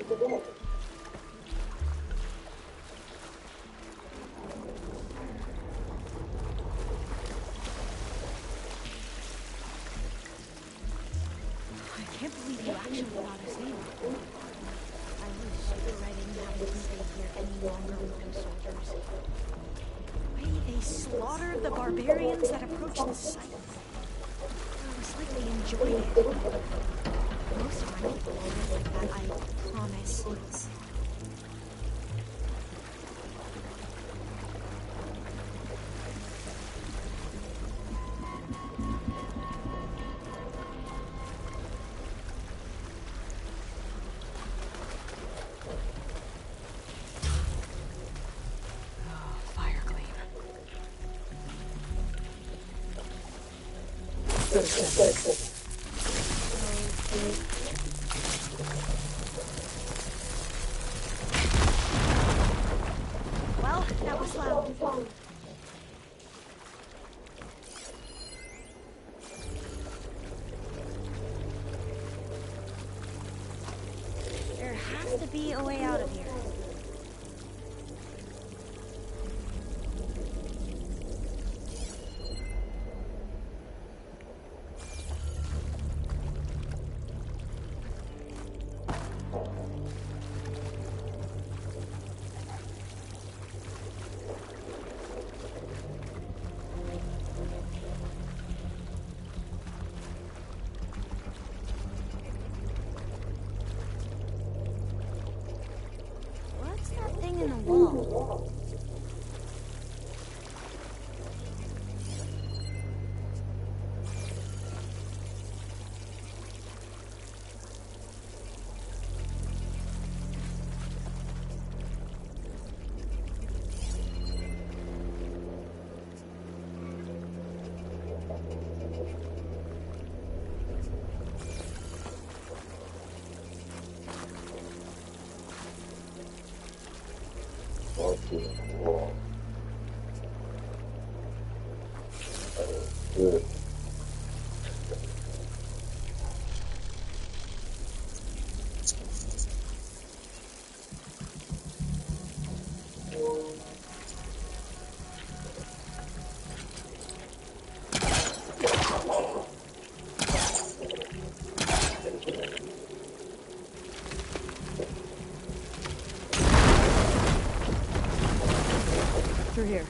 I can't believe you actually got us in. I was dreading having to stay here any longer with those soldiers. The way they slaughtered the barbarians that approached the site. It was like they enjoyed it. Most of my people always like that, I promise. Well, that was loud. There has to be a way out of here. Whoa. Good. Through here.